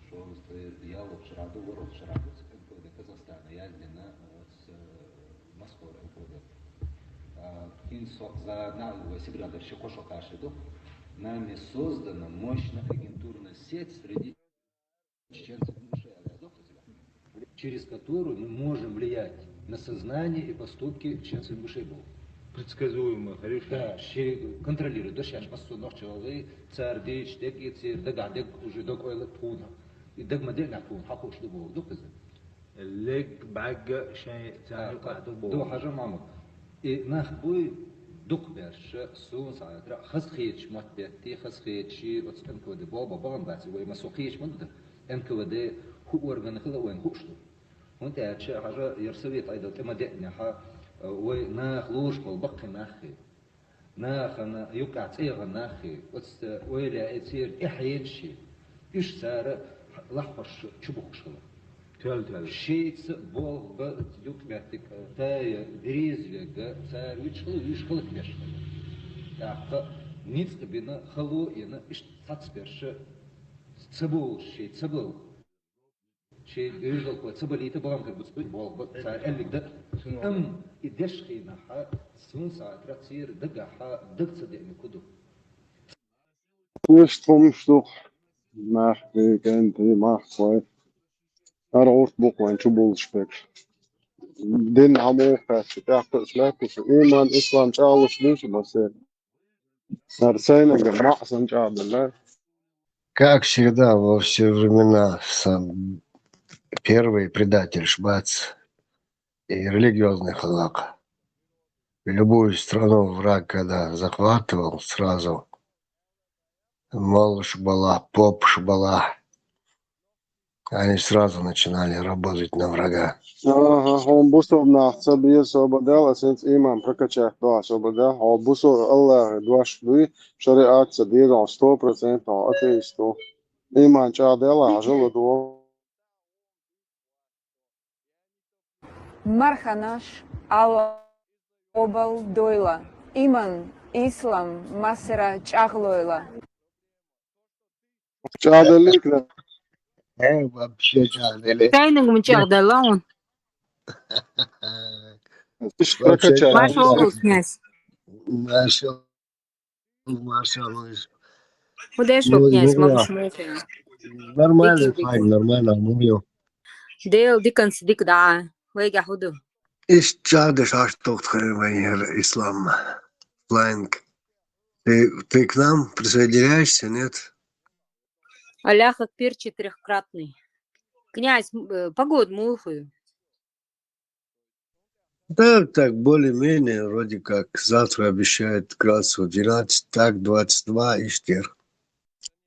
shows the dialog شرعدو ورد شرعدو كده كازاخستان يالدنا مسكور كده كين за на сибиря дальше кошо кашеду нами создана мощная агентурная сеть среди чеченцев и ингушей, через которую мы можем влиять на сознание и поступки чеченцев и ингушей. предсказуемо, хорошо. Да, контролирует. Да сейчас посудно человек, царь дичь, так и царь, да гадек уже док ойлы пуна. И так мы делаем пун, хакуш дубо, докза. الليك بعجة شيء تاني قاعد دو حاجة ماما. И нах бой док берш сун саатра хасхич матбетти хасхичи вот НКВД баба бамбати وي مسوقيش مدة НКВД هو органы خلا وين خوشتو وانت اشياء حاجة يرسويت ايضا تما دقنها وي ناخ لوش بالبقي ناخي ناخ انا يقع تيغ ناخي ويلا يصير احينشي ايش صار لحقش تشبخش شيء بول بديوك بيتك تاي بريزليغا صار ويشخل كبيش так ниц бина хало ина иш цацперш цебул шей цебул шей южал ко цебалита балам как будто бол цар эллигда идеш хина ха сун саатрацир дага дагца деми куду Что nach gegen die Macht zwei Ort boekwan chubul spek din amo fast tak slap iman islam charles dus mas нарсайна гама санчабла. Как всегда, во все времена, сам первый предатель Шбац и религиозный халак. Любую страну враг, когда захватывал, сразу мол шбала, поп шбала, они сразу начинали работать на врага. Ага, он бусов на себе освободил, а сенс имам прокачать то освободил, а бусов Аллах дваш дуй, шариат садил 100% атеисту. Имам чадела, а жил до. Марханаш Алла обал дойла, иман ислам масера чаглойла. Чаделик да. Вообще чадели. Тайный мучак дала он. Пошел, князь. Маршал. Куда шел, князь, могу Нормально, файн, нормально, мумию. Дел диканс дик да. Вейга худу. Иш чадыш аж тот хрен ислам. Флайнг. Ты к нам присоединяешься, нет? Аллах Акбер 4-кратный. Князь, погоду мухаю. Да, так, более-менее, вроде как. Завтра обещают градусов 12, так, 22 и штер.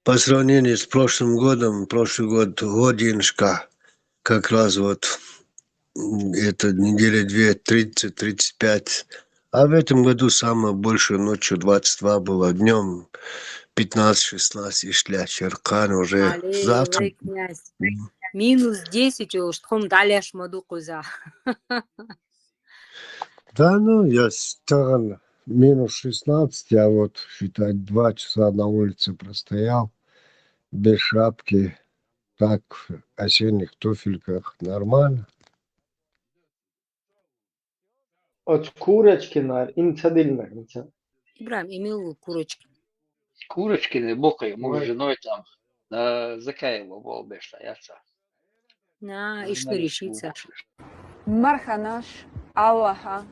По сравнению с прошлым годом, прошлый год годинушка, как раз вот это недели 2, 30-35. А в этом году самое большее ночью 22 было, днем 15-16 и шля черкан уже Але, завтра. вы, князь. Минус 10 уж, тхом даляш маду куза. Да, ну, я стал минус 16, а вот, считать, 2 часа на улице простоял, без шапки, так, в осенних туфельках, нормально. От Курочкина, Инцадильна. Ибрам имел курочки. Курочкины, бокой, мы с Ой. женой там на Закаева был бешта, яца. На, и что Журналистку решится? Марханаш, Аллаха,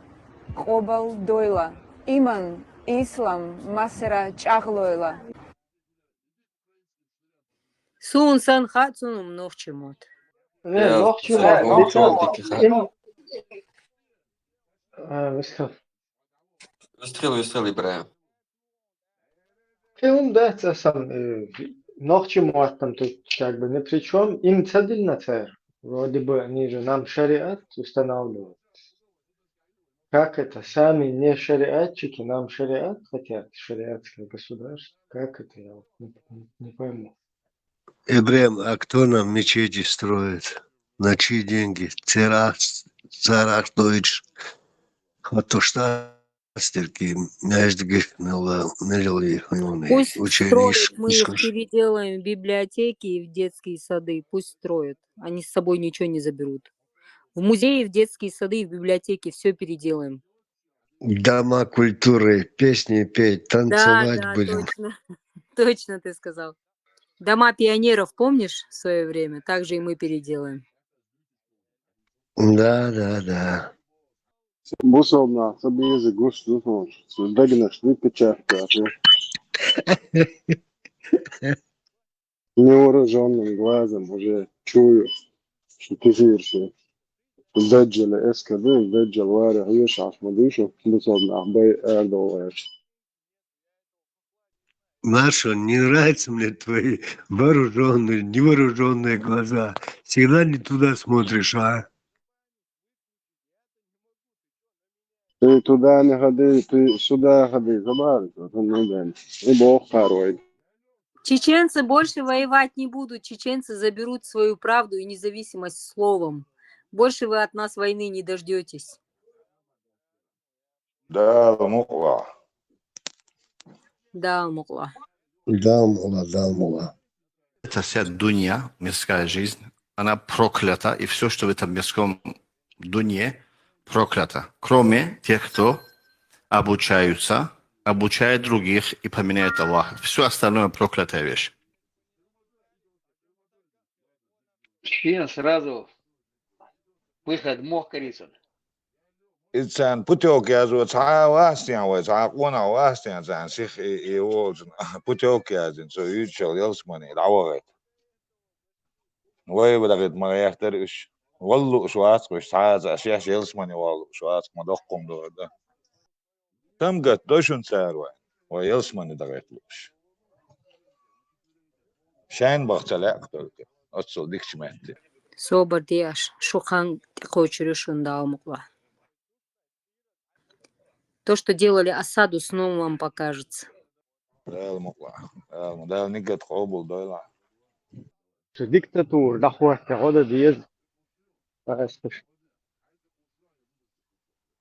Қобал дойла. Иман, Ислам, Масера чахлойла. Сун сан хатсунум нохчемот. Не, нохчу, Выстрел, Ибраим. Film, да, это сам, нохчу, там тут как бы ни при чем. Инцадильна царь. Вроде бы они же нам шариат устанавливают. Как это? Сами не шариатчики, нам шариат хотят, шариатское государство. Как это? Я вот не пойму. Ибрем, а кто нам мечети строит? На чьи деньги? Царах Дойч. Вот то, что стерки, мяждги, налили, Пусть учения. строят, мы их переделаем в библиотеки и в детские сады. Пусть строят. Они с собой ничего не заберут. В музеи, в детские сады и в библиотеки все переделаем. Дома культуры, песни петь, танцевать Да, будем. точно. Точно ты сказал. Дома пионеров, помнишь, в свое время? Так же и мы переделаем. Да. Бусовна, собьезы, гушу, дагнаш, выпечатка. Невооруженным глазом уже чую, что ты жирши. Сдаджали СКД, сдаджал варя, ешь мадышу, бусовна, бей эрдоваешь. Маша, не нравятся мне твои вооруженные, невооруженные глаза. Всегда не туда смотришь, а? Ты туда не ходи, ты сюда ходи, забавно, и бог порой. Чеченцы больше воевать не будут. Чеченцы заберут свою правду и независимость словом. Больше вы от нас войны не дождетесь. Да, мукла. Да, Мукла. Да, мула. Эта вся дунья, мирская жизнь, она проклята, и все, что в этом мирском дунье, проклято. Кроме тех, кто обучают других и поменяет Аллаха. Все остальное проклятая вещь. Член сразу выход мог корицун. Itseään putoukiaisuus vaastia vai saa kuona vaastia sään sich ei ole putoukiaisin se yhtsel jelsmani lauret. Voi vedät mä jähterys. Wallu suat kun saa se jelsmani wallu suat mä dokkum doda. Tamgat doshun sarwa. Vai jelsmani dagetlus. Шайн бахталак только. Отсо дикчмәтти. Собор диаш. Шухан хочерюшун да, Мукла. То, что делали осаду, снова вам покажется. Да, мукла. Да, нигат хобул дойла. Диктатура, дохватка, года диез.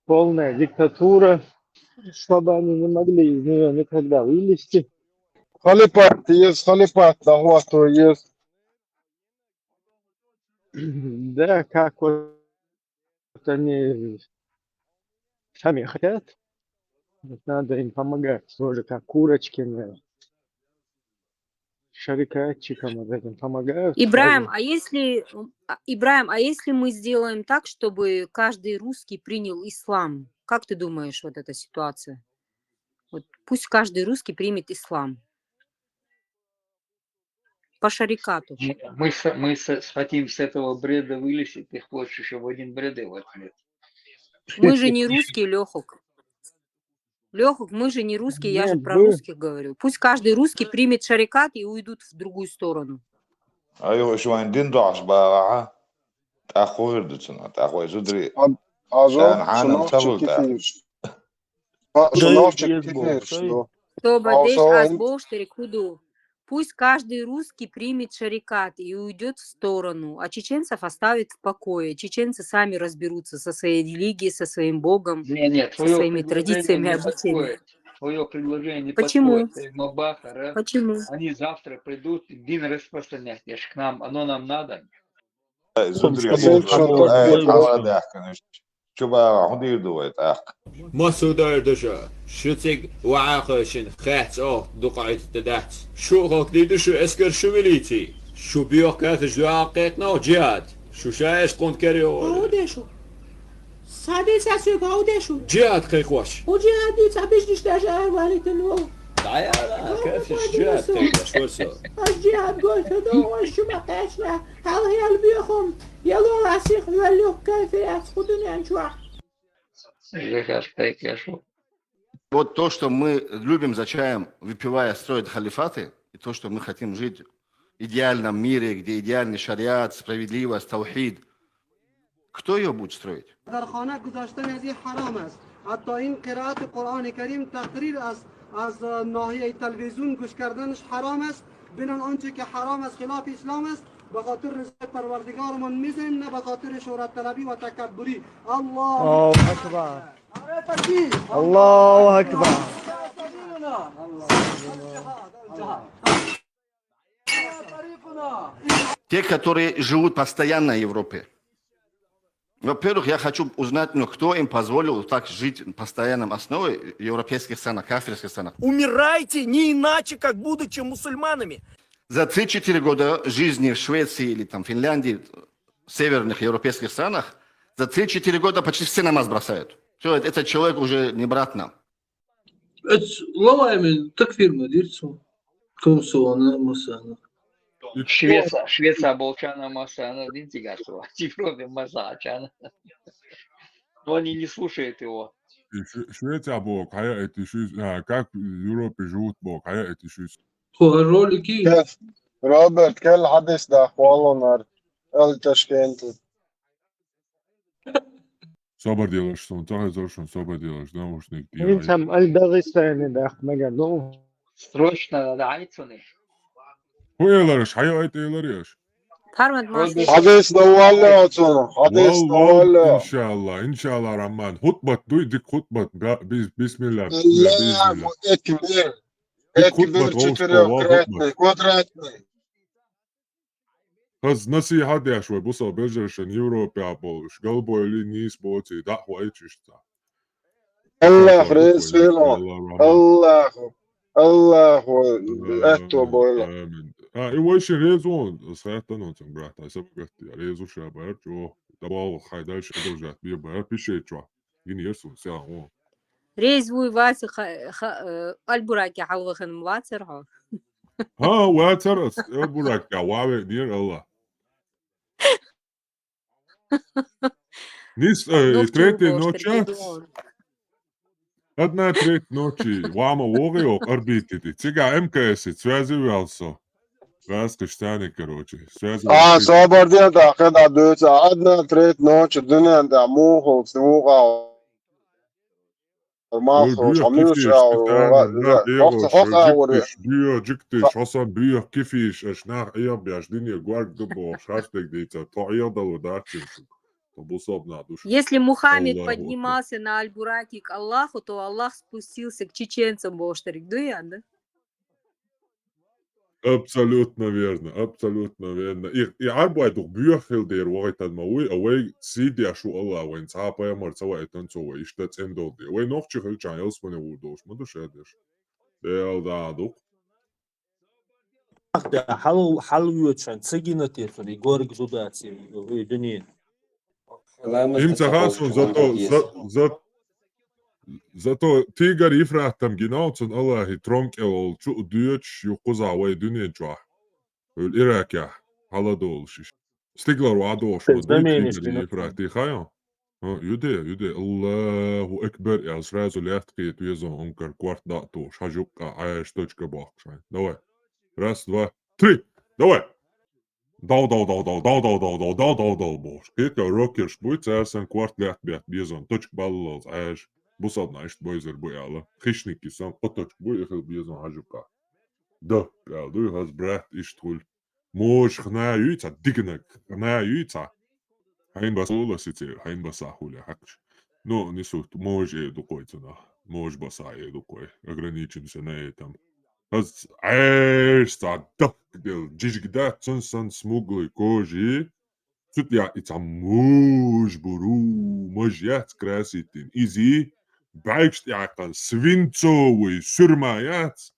Полная диктатура, чтобы они не могли из нее никогда вылезти. Халифат есть, дохвату есть. Да, как вот они сами хотят, надо им помогать, тоже как Курочкины, шарикатчикам вот этим помогают. Ибраим, а если мы сделаем так, чтобы каждый русский принял ислам? Как ты думаешь, вот эта ситуация? Вот пусть каждый русский примет ислам. По шарикату. Мы хотим с этого бреда вылезти, ты хочешь еще в один бред его ответ. Мы же не русские, Лехок. Лехок, мы же не русские, я же про русских говорю. Пусть каждый русский примет шарикат и уйдут в другую сторону. ايوه شو عندين ضعش بقى تاخو غردتنا تاخو زدري Ажо, تان حانا шановче تبل تاخ кефиш. Да, Шановче есть Бог. кефиш, да. Тобадеш Also, азбоштери худу. Пусть каждый русский примет шарикат и уйдет в сторону, а чеченцев оставит в покое. Чеченцы сами разберутся со своей религией, со своим богом, Нет, со твое своими предложение традициями и не обычаями. подходит. Твое предложение не Почему? подходит. Мабахара, Почему? они завтра придут, дин распространять. Я ж к нам, оно нам надо. زدري Сказать, что он так اي будет, حوا да. ضحك شو بقى هدير دويت اخ مسودار دشا شتيك وعاقشن خات او دقعت تدات شو غوك دي دشو اسكر شمليتي شو بيوخ كاتش دعاقتنا جهاد شو شايش قند كريو هودشو سادي ساسو هودشو جهاد خي خوش وجهادي تابيش نشتاجا والدنو تعال كاتش جهاد تكش ورسو الجهاد قلت دو وشو ما قاشنا هل هي البيخم يلو راسيخ يولو كيف يأخذوني عن شوح Вот то, что мы любим за чаем, выпивая, строить халифаты, и то, что мы хотим жить в идеальном мире, где идеальный шариат, справедливость, таухид, кто ее будет строить? در خانه گذاشتن از این حرام است. حتی این قرائت قرآن کریم تقریر است از ناحیه تلویزیون گوش کردنش حرام است. بینن آنچه که حرام است خلاف اسلام است. به خاطر رضای پروردگارمان میزنیم نه به خاطر شهرت طلبی و تکبری. الله اکبر. الله اکبر. Те, которые живут постоянно в Европе. Во-первых, я хочу узнать, кто им позволил так жить на постоянной основе в европейских странах, кафирских странах. Умирайте не иначе, как будучи мусульманами. За 3-4 года жизни в Швеции или там Финляндии, в северных европейских странах, за 3-4 года почти все намаз бросают. Все, этот человек уже не брат нам. والله تكفير مديرته كم سوانا مسانا Швеция болчана масана динтигасова. Тифрови масачана. Но они не слушают его. Швеция бог, хая эти как в Европе живут бог, хая эти هو الرولكي كيف روبرت كل حدث ده اخوالنا التشكينت Soba делаешь, сон, так зашел, соба делаешь, наушник انت делаешь. مقال داغستاني ده اخ مجنون Срочно надо айцуны. Хуяларыш, хая эти яларыш. Farmad Master. حدث دوالة أتونا حدث دوالة إن شاء الله رحمن خطبة دويدك خطبة بسم الله بسم الله بإذن الله الله اكبر ديك خطبة اكبر غوش شكرا طوال كراتني خطبة كوادراتني خز نصيحة دي شوي بصل بجرشن يوروبي عبولش قلبو اللي نيس بوتي دعوة ايتشتا الله أخاف رئيس عليكم إن شاء فيلم الله رحمن الله اتو بويلا آمين إيوش ريزون ساعتا نونتن براتا سبقت ريزو شابر جو دبال خايدال شادو جات بيبار بيشي جوا يني يرسو ساعة Резвуй Вася Альбураки халвахан млацерха. ها واترس براك يا واوي نير الله نيس تريتي نوتشات одна треть ночи вама вогиок орбитити цыга МКС связывался раскаштаны короче связывался صابر دي انت اخدها دوتا عدنا تريت نوتش الدنيا انت موخو سموخا ماخوش عملوش وقت حقا وري جكتش حسن بيح كيفيش اشناح ايام بيجديني الجوار دبو شافتك ديتا تعيض ودارتين طبوصابنا دوش Если Мухаммед الله أكبر поднимался на Аль-Бураки к Аллаху, то Аллах спустился к чеченцам, Боштерик. Дуян, да? Абсолютно верно, абсолютно верно. И arbeid bücher der waitan maui away sidi ashu Allah when tapa yamar sawa etan so way ishtat endo de way noch chil chan elsmane wurdos madu shadesh del da do حلويتشان تسجينتي في الجورج زوداتي في الدنيا im zahasun zato tigar ifrahtam genau zum Allah tronk el chu deutsch yuquza way dunya jwa ul iraq ya haladol shish stiglar wado shwa زماني tigar ifrahti khayo يدي الله أكبر يا سرازو لياتقي تويزون أنكر كوارت داتو شاجوكا عايش توشكا باقشاين دوي راس دوا تري دوي داو boš. Kiek jau rokers buica esam kvart liat biat biezon točk ballos ēž. Busodna išt boizer bujāla. Hišniki sam otočk buja hil biezon hažukā. Da, jā, du has brēt išt hul. Mož hnā juica, dignek hnā juica. Hain bas ulasicir, hain basā hulja hakš. No, nisūt, mož ēdu koicunā. Mož basā ēdu koi. Ограничимся на этом. Аз sta dil jijgda tsunsan smugly koji. Sut ja it's a muj buru mojat krasitin. Izi baikst ja kan свинцовый сюрмаяц.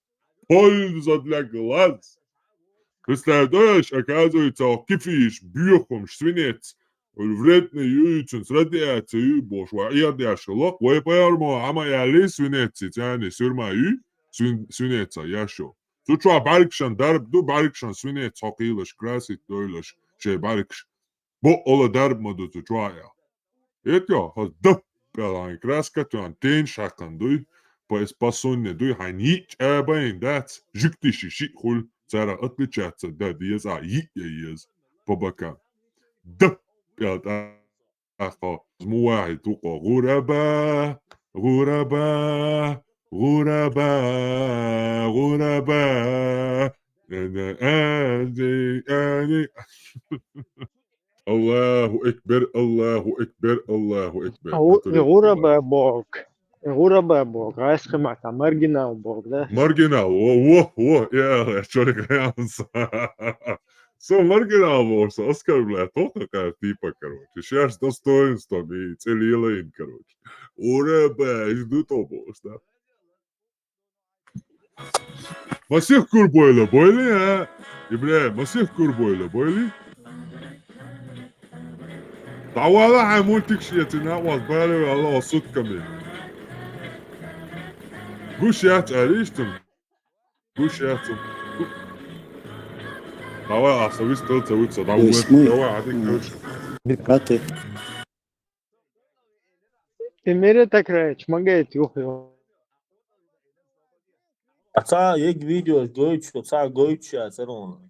Польза для глаз. Представляешь, оказывается, кифиш, бьёхом, свинец. Вредный юйцун с радиацией бошва. Я дяшелок. Вы поермо, ама я ли свинец, тяни сюрмаю. Свинеца, яшо. Сучва барикшан дарб, ду барикшан свинец, хокилаш, красит, дойлаш, ше барикш. Бо ола дарб моду сучвая. Это хас дап, пелайн краска, туан тен шакан дуй, по эспасонне дуй, хайнич эбайн дац, жиктиши шикхул, цара отличаться, да диез, а ез, по бокам. Дап, пелайн, ахо, змуахи туко, гураба, غرباء غرباء غرباء الله أكبر الله أكبر الله أكبر غرباء بوك غرباء بوك عايز سمعت مارجنال بوك ده مارجنال ووه يا شركة يانسا So marginal boš, oskarbljaj, to kakая tipa, короче. Šeš dostoinstvo mi, cijeli lejn, короче. Urebe, izdu to boš, da. Masih kur boyli, ha? İbrahim, masih kur boyli. Davala haymultik şiyetina, was bari Allah sut kami. Guş yat arıştım. Guş yatsım. Давай, остави столица, улица, давай, один ключ. Бекаты. Ты мере так рэч, магает юхо. Ata yek video Deutsch, ata Deutsch ya sen onu.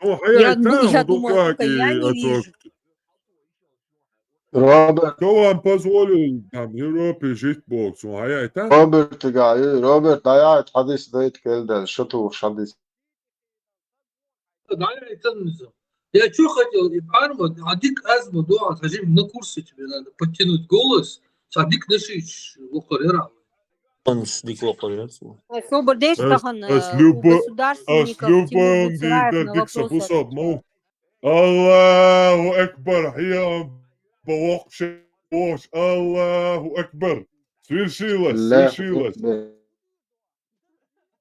Я думала, только я не вижу. Robert. Кто вам позволил там в Европе жить боксом? Robert قاعد Robert ضيعت حديث ضيت كيلدر شو توش حديث Я что хотел, Армад, Адик Азма, да, скажем, на курсе тебе надо подтянуть голос, Садик Нашич, Лохарера. Освободишь у государственников Тимур Буцераев на вопрос. Аллаху Акбар, я бог Аллаху Акбар. Свершилось.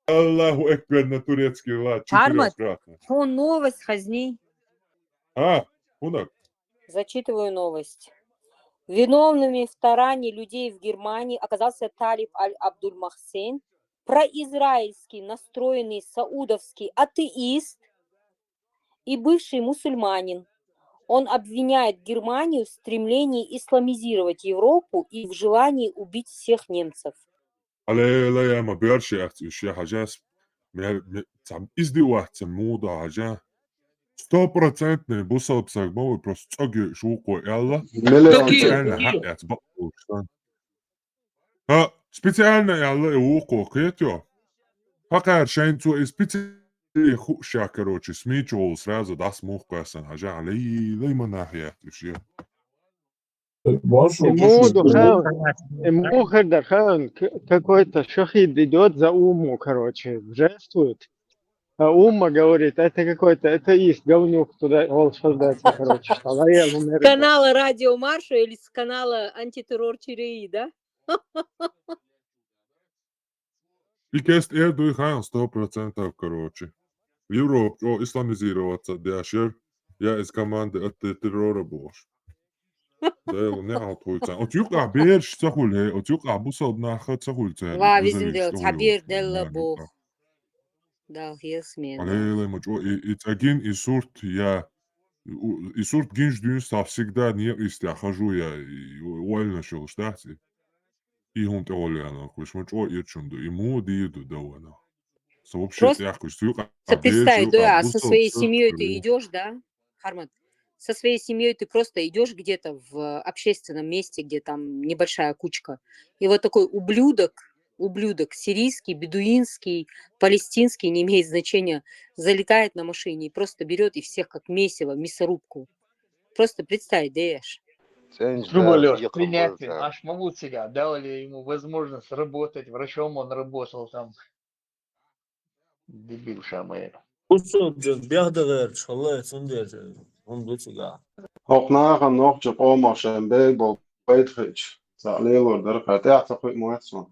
Аллаху Акбар на турецкий лад. Армад, новость хазней. Кунак. Зачитываю новость. Виновными в таране людей в Германии оказался Талиб Аль-Абдуль-Махсен, произраильский настроенный саудовский атеист и бывший мусульманин. Он обвиняет Германию в стремлении исламизировать Европу и в желании убить всех немцев. لا يا ما بيرش يا حاجات там издеваться мода حاجة 100% بوصل بسرقمو просто تأجي شوقو يلا специально حقيقة بقول специально يلا يوقو كيتو حقيقة شين تو специально خوشا короче смичул сразу даст мухку ясан حاجة علي لي ما ناحية وشي Ему Хердархан какой-то шахид идет за Уму, короче, жестует. А Ума говорит, это какой-то атеист, говнюк туда волшебница, короче, что С канала Радио Марша или с канала Антитеррор ЧРИ, да? Икест эрду хан 100% короче. Европа исламизироваться дяшер, я из команды антитеррора бош. ده نعطويتان أتوقع بيرش تقول هي أتوقع بوصل ناخذ تقول تاني وا визим дел табир делла бог дал хесмен عليه ما جو إتأجين إسورت يا И сурт гинж дюнс всегда не истя хожу я вольно шел штати. И он то оляна, куш мочо ирчунду, и му диду давана. Вообще Просто я куш тюка, представь, бежу, да, со бусал, своей все семьей ты идешь, да, Хармат? Со своей семьей ты просто идешь где-то в общественном месте, где там небольшая кучка, и вот такой ублюдок, сирийский, бедуинский, палестинский, не имеет значения, залетает на машине и просто берет и всех как месиво, мясорубку. Просто представь, Дэш. Труболёв, принятие. Аж могут себя, дали ему возможность работать, врачом он работал там. Дебил шамэр. Uçun biyahdalar çalay sundur. Onu duçuga. Hoqnaqa noqja qomashan beybol baytxich. Sa'lelor dar qata'ta qoy muatson.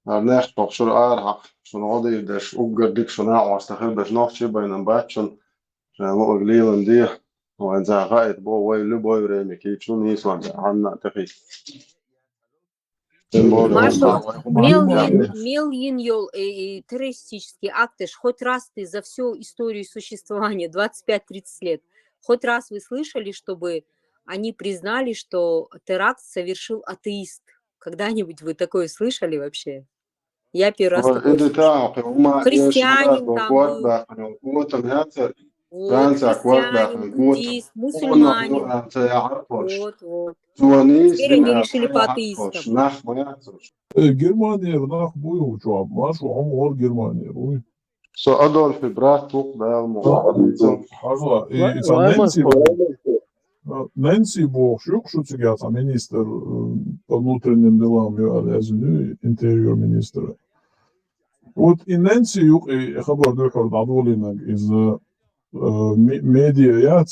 Arnex toqshur arhaq. Shun qodi dash ugardik shuna wastakhil bash noqchi baynan batchun. Shamo uglilan dia. وان زعقائد بو ويلو بو ريمي كي شنو يسوان عنا تخي Машу, Мелин Йол, террористические акты, хоть раз ты за всю историю существования, 25-30 лет, хоть раз вы слышали, чтобы они признали, что теракт совершил атеист? Когда-нибудь вы такое слышали вообще? Я первый раз такое слышала. Христианин там был. Вот, христианин, буддист, мусульманин. Вот. Теперь они решили по атеистам. Германия нах бою чё, машу он Германия, ой. So Adolf брат тук далмо. Хажа и Нэнси Бог шук шуцигата министр по внутренним делам юалязну интерьер министра. Вот и Нэнси юк и хабар дохор дадулинак из медиа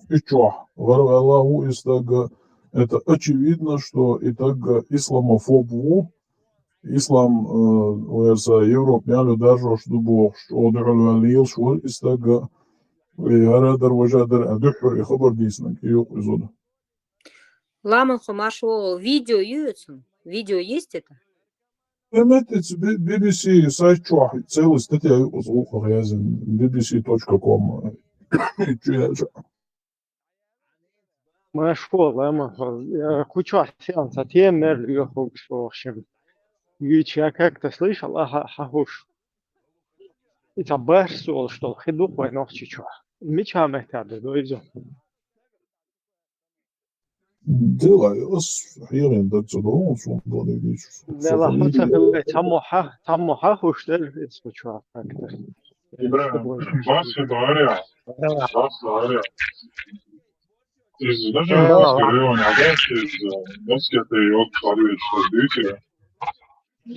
ичо варвалау истага. Это очевидно, что и так исламофобу ислам Европе даже что Бог что дорогой что истага هذا وجادر أدحر خبر ديسنا كيو إزودا. Ламан Хомашо, видео есть это? Эмет BBC сайт чуах целый статья звука грязен bbc.com. Машко, Ламан, куча сеанса темер юхук шошим. Юча как-то слышал, хахуш. Это барсул, что хидук войнов чичуа. Меча мехтады, дойдем. Делай, أحيانا تتصدقون شو بدي بيش. لا حتى في تموحة خوشتر اسمه شو أكتر. بس داريا. Iz državljanske rejone, bas te yok sarıç diyor.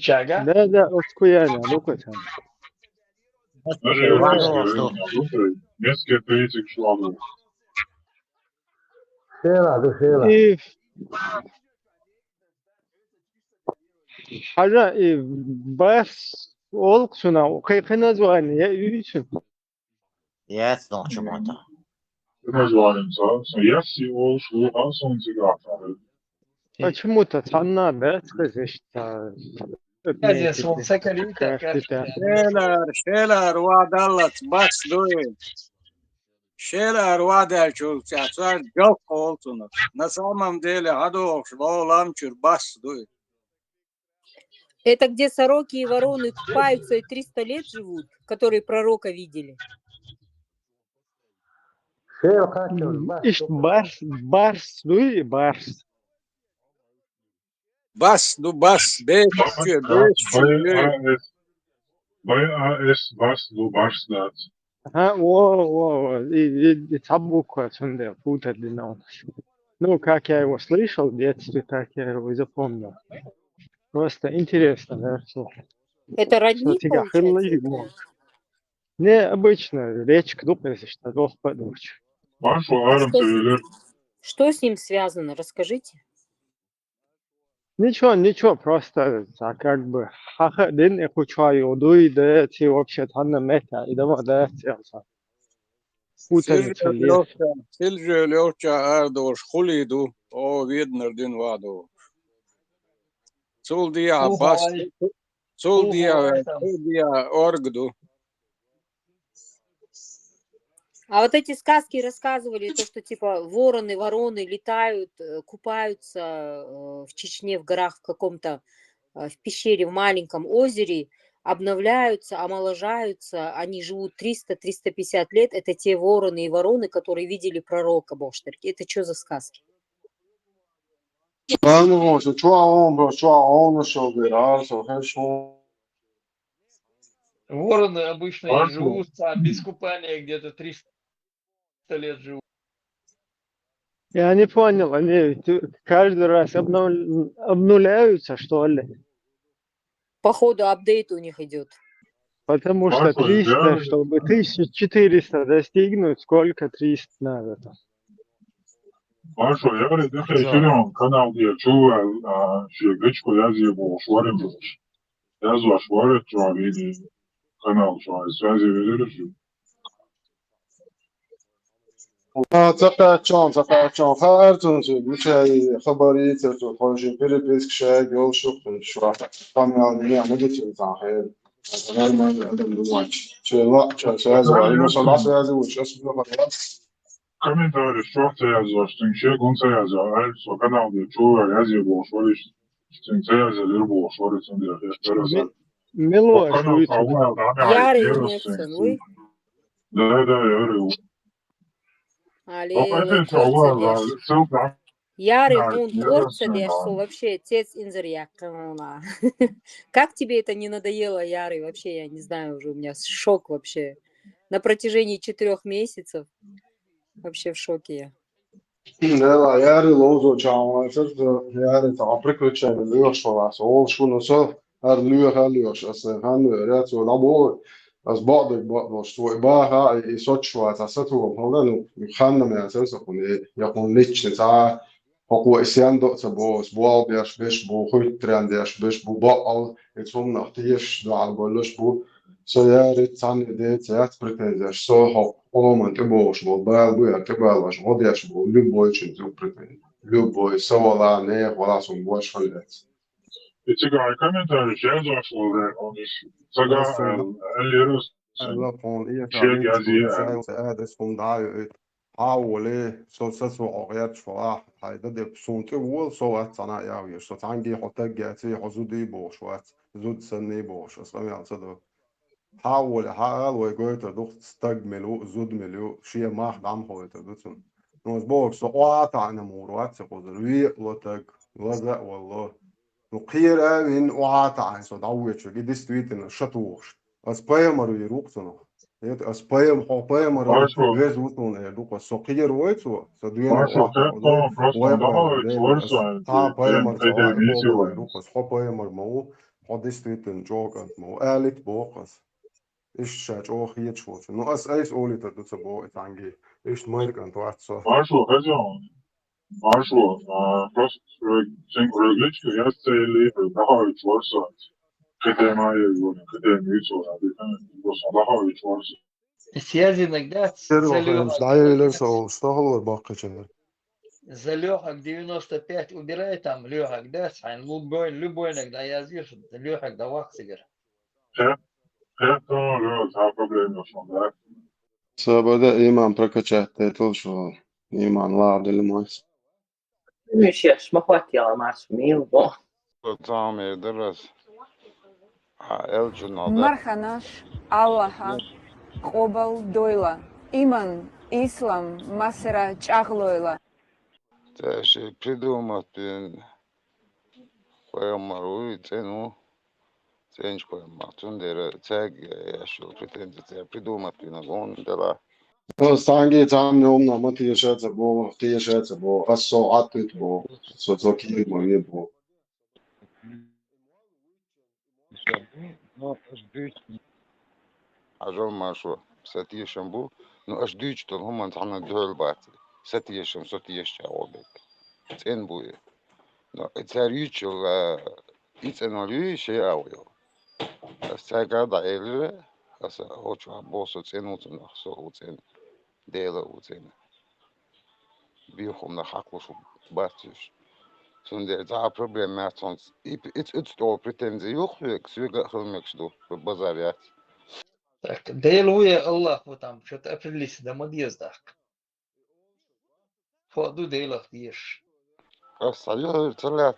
Čega? Da, otkujanja, lukatan. Državljanske rejone, mjeske pejcik šlagu. إيه حاجة بس olksuna kayfına zuani ya üyüsün. Yes, no, чему-то. Называемся, если он шел, а солнце графа. Почему-то цанна да сказать. Hadi sonsuza kadar tekrar. Şeyler vadalat bas duy. Şeyler vadel çul çatlar yok oltunuz. Nasılmam değil hadi okş olam çür bas duy. Это где сороки и вороны купаются и 300 лет живут, которые пророка видели. İşte bars duy bars. Bas du bas beş bas du başlat. Ha о, и табука сунде путать длинно. Ну, как я его слышал в детстве, так я его и запомнил. Просто интересно, да, что Это родник, получается? Не, обычно речка дупается, что двух подуч. Что с ним связано, расскажите. Ничего, просто так как бы хаха дин и кучаю дуй, да эти вообще там на мета, и дома да эти путаница есть. Сильже лёгча ардош хулиду, о виднер дин ваду. Цулдия бас, цулдия оргду. А вот эти сказки рассказывали, то, что типа вороны, вороны летают, купаются в Чечне, в горах, в каком-то, в пещере, в маленьком озере, обновляются, омоложаются, они живут 300-350 лет. Это те вороны и вороны, которые видели пророка Боштерки. Это что за сказки? Вороны обычно и Хорошо. живут без купания где-то 300 лет живут. Я не понял, они каждый раз обнуляются, что ли? Походу, апдейт у них идет. Потому что Хорошо, 300, чтобы 1400 достигнуть, сколько 300 надо там? Хорошо, я говорю, это эфиром канал, где чую, гречку я зебу, шварим. Я за шварит, чуавини, канал, чуа, связи ведешь. تقاچان خارتون شد میشه خبری تو خواهشیم پیر پیس که شاید یول شکن شوافت کامیال دیگه همه چیز خیر مثلا من عندهم دموعش چه سازواری مثلا سازی وش اسمه خلاص Комментарий, что ты я за, что ты гонца я за, что канал, где чую, я зебу, шваришь. Что я за лирбу, шварит, он я перезал. Милуаш, Канал, вы кого Ярый Немецен, вы? Да, я говорю. Але Это Орцедеш. ссылка. Ярый Да, Мунд я Орцедеш, знаю. вообще тец инзерьякана. Как тебе это не надоело, Ярый? Вообще, я не знаю, уже у меня шок вообще. На протяжении 4 месяцев. Вообще в шоке я. لا ياري لوزو جاوا فرد ياري تعبرك وتشاي ليوش ولاس أول شو نصو هر ليوش أصلا هن ريات ولابو از بعض شوي باها يسوت شوي تاساتو هذا نخمن من أساس يكون ليش نتاع حقوق إسيان دو تبوس بوال بيش بيش بو خوي ترند بيش بيش بو بقال يتوم نختيش دو على بولش بو så jag är sann det så att pretendera så har man inte bosh bo bal te bal vash godiash bo любой что pretendera любой савала не вала сум бош халет Итига комментарий, я зашел, он сага, элирус, alla från er шег язия. så är det som där حاول så så året för هذا det sånt ju så att såna jag så tangi hotägga till huzudi bosh wat zud sanni bosh så alltså då حاول ويقول دوخت استجملوا زود مليو شيء ما حدام هو تدوتن نوز بوك سقوات عن مورات سقوز الوي لوتك وزق والله نقير من وعات عن صدعوي شو قد استويت إن شطوش أسبايمر يروقتنا يت حبايمر ويز وطن دوق السقير ويتو سدوين وعات ويبا حبايمر سواء بوبا يروق حبايمر مو قد استويت إن جوجا مو آلت بوقس إيش أو خيط شوت إنه أيش أولي تدوس بو إتانجي إيش مايرك أنت واتسا Marshall, Marshall, просто регуличка, я цели, дахавич варса, катемая его, катемицу, просто дахавич варса. Связи иногда за легок 95 убирай там легок, да, любой иногда я вижу, легок да вахсигер. Это проблема, что да. سبدا إيمان بركة تيتل شو إيمان لا عبد الماس مش ما اخواتي على معش مين بو طعمي درس الجنة Марханаш, Аллаха, Қобал дойла, Иман, Ислам, Масера чаглойла. تاشي придумать хуямару и цену ценч хуяматун дера цег я шо претензия придумать на гон дела سانجي تام يوم نما تيشات بو الساعات بو سوزوكي بو يبو ну аж дүйч ажал машу сатишем бу ну аж дүйч тол хуман тана дөл бат сатишем чаобек цен бу ну царючил иценолю шей ауё сага да эле аса очу босо цену цена со цен дела цен бихом на хаклушу батиш Sunde za problem met ons. It's door pretensie ook. Ik zie dat heel niks doen. Bazariat. Так, Дейлуя Аллаху там, что-то определись до подъезда. Ходу Дейлах ешь. الصعيد طلع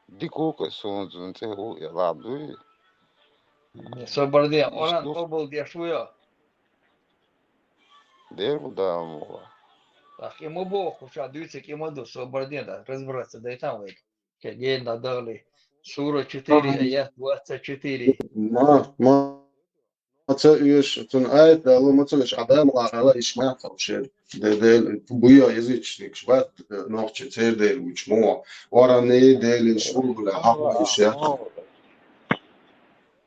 ديكوك سون تهو يلعبوا Собордия, Оран يشتوف обл дешуя. دير قدام Так, ему Бог, уша, дивіться, ему до Собордия, да, разбираться, да и там, вот. День надали. Сура 4, аят 24. ما تسويش تنقايت لو ما تسويش عدام على إيش ما تفشل ده بويا يزيد شبات نوع كتير ده وجموع ورا ده الشغل ولا حق إيش يا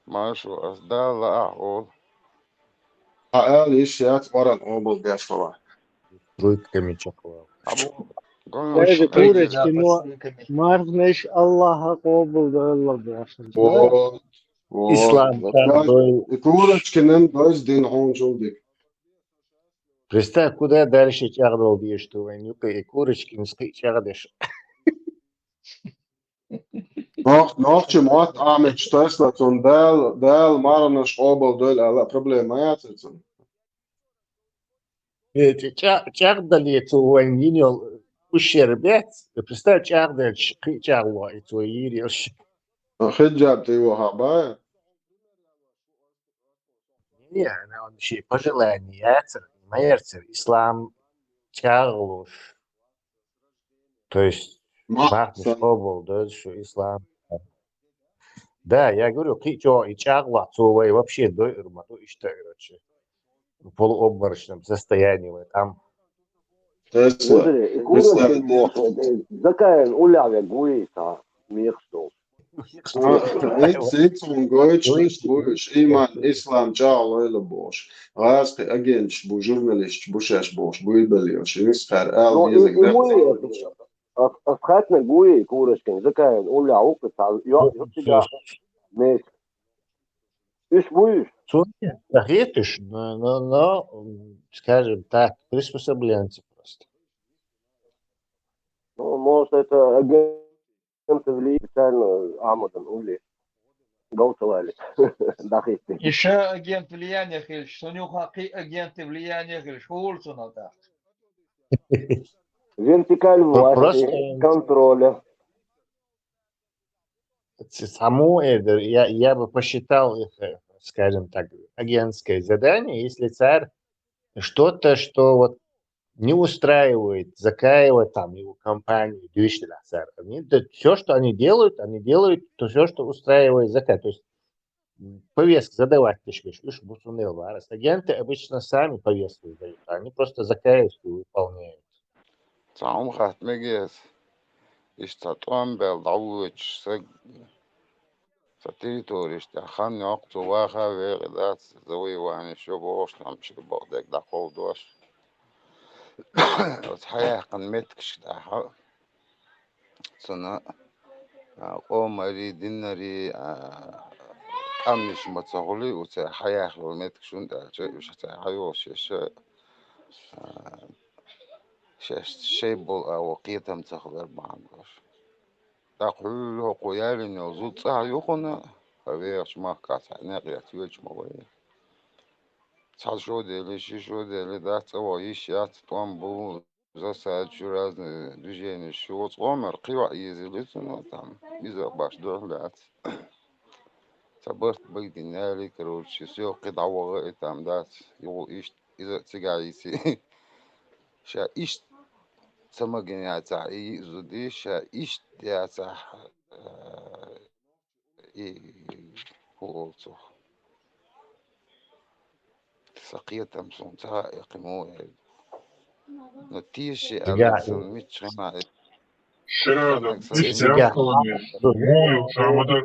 ما شو أصدق لا أقول حقال إيش يا ورا الأوبل ده طبعا Тройками чахла. أبو قلنا Даже وش Тройки, курочки, да, под но ссылками. марнеш Аллаха кобыл да Аллах башын. вот Ислам там вот был. كورочки نن دوز دين هون جودك Представь, куда дальше чахдал бьешь, что они и курочки не спи чахдешь. noch جماعات عم تشتغل تون دال مرنش أوبل دول على проблема يا Эти чахдали, то они не ущербят. Представь, чахдали, чахла, и то и решь. خجاب تيوها باي Не, он еще пожелание, мерцер, ислам чаглуш. То есть, махнешь обл, да, что ислам. Да, я говорю, кичо и чагла, цовай вообще до ирма, то и что, короче, в полуобморочном состоянии, там. Mudri, kuraški mo, zakaj uljave guita mjehtu? Cits un goičs būs iman islām čālu elaboš. Lāski agents būs žurnalists, būšēs būs būjbelioši. Vispār No, ēl iezik i Afhatne gui kuraški, zakaj uljave ukasal, jo tiga mēs. Iš būs. Ретишь, но, скажем так, приспособленцы просто. Ну, может, это агенты влияют специально Амадан ули. Голосовали. Еще агент влияния, что у него агенты влияния, что улицу так. Вертикаль власти, контроля. Само это, я бы посчитал их, скажем так, агентское задание, если царь что-то, что вот не устраивает Закаева, там, его компанию, движителя царь. Все, что они делают, то все, что устраивает Закаева. То есть повестку задавать, агенты обычно сами повестку дают, они просто Закаевскую выполняют. تعم خات مجلس اشتطوان بالضوج سج ستيتوريش تخان يقطو واخا ويغدات زوي واني شبوش نمشي بقدك دقو دوش وتحيا قن متكش داحا سنة قوم ري دينري أمنش متصغلي وتحيا خلو متكشون دا وش تحيوش شيء وقيتهم تخبر بعضش تقول له قيال إنه زود صح يخونه فبيش ما كاسح نقيا تيجي مويه صار شو ده شو ده ده توا يشيات طعم بو زاد شو راز دوجين شو عمر قوى يزيلتنا تام إذا باش دولات صبرت بيد النالي كروش يسوي قطع وغاء تام دات يقول إيش إذا تجايسي شا إيش سمجن يا تعي زوديش إيش يا صح هو صح سقية تمسون تها يقيموا نتيجة ألكسن ميتشنا Шираза, мой шамадар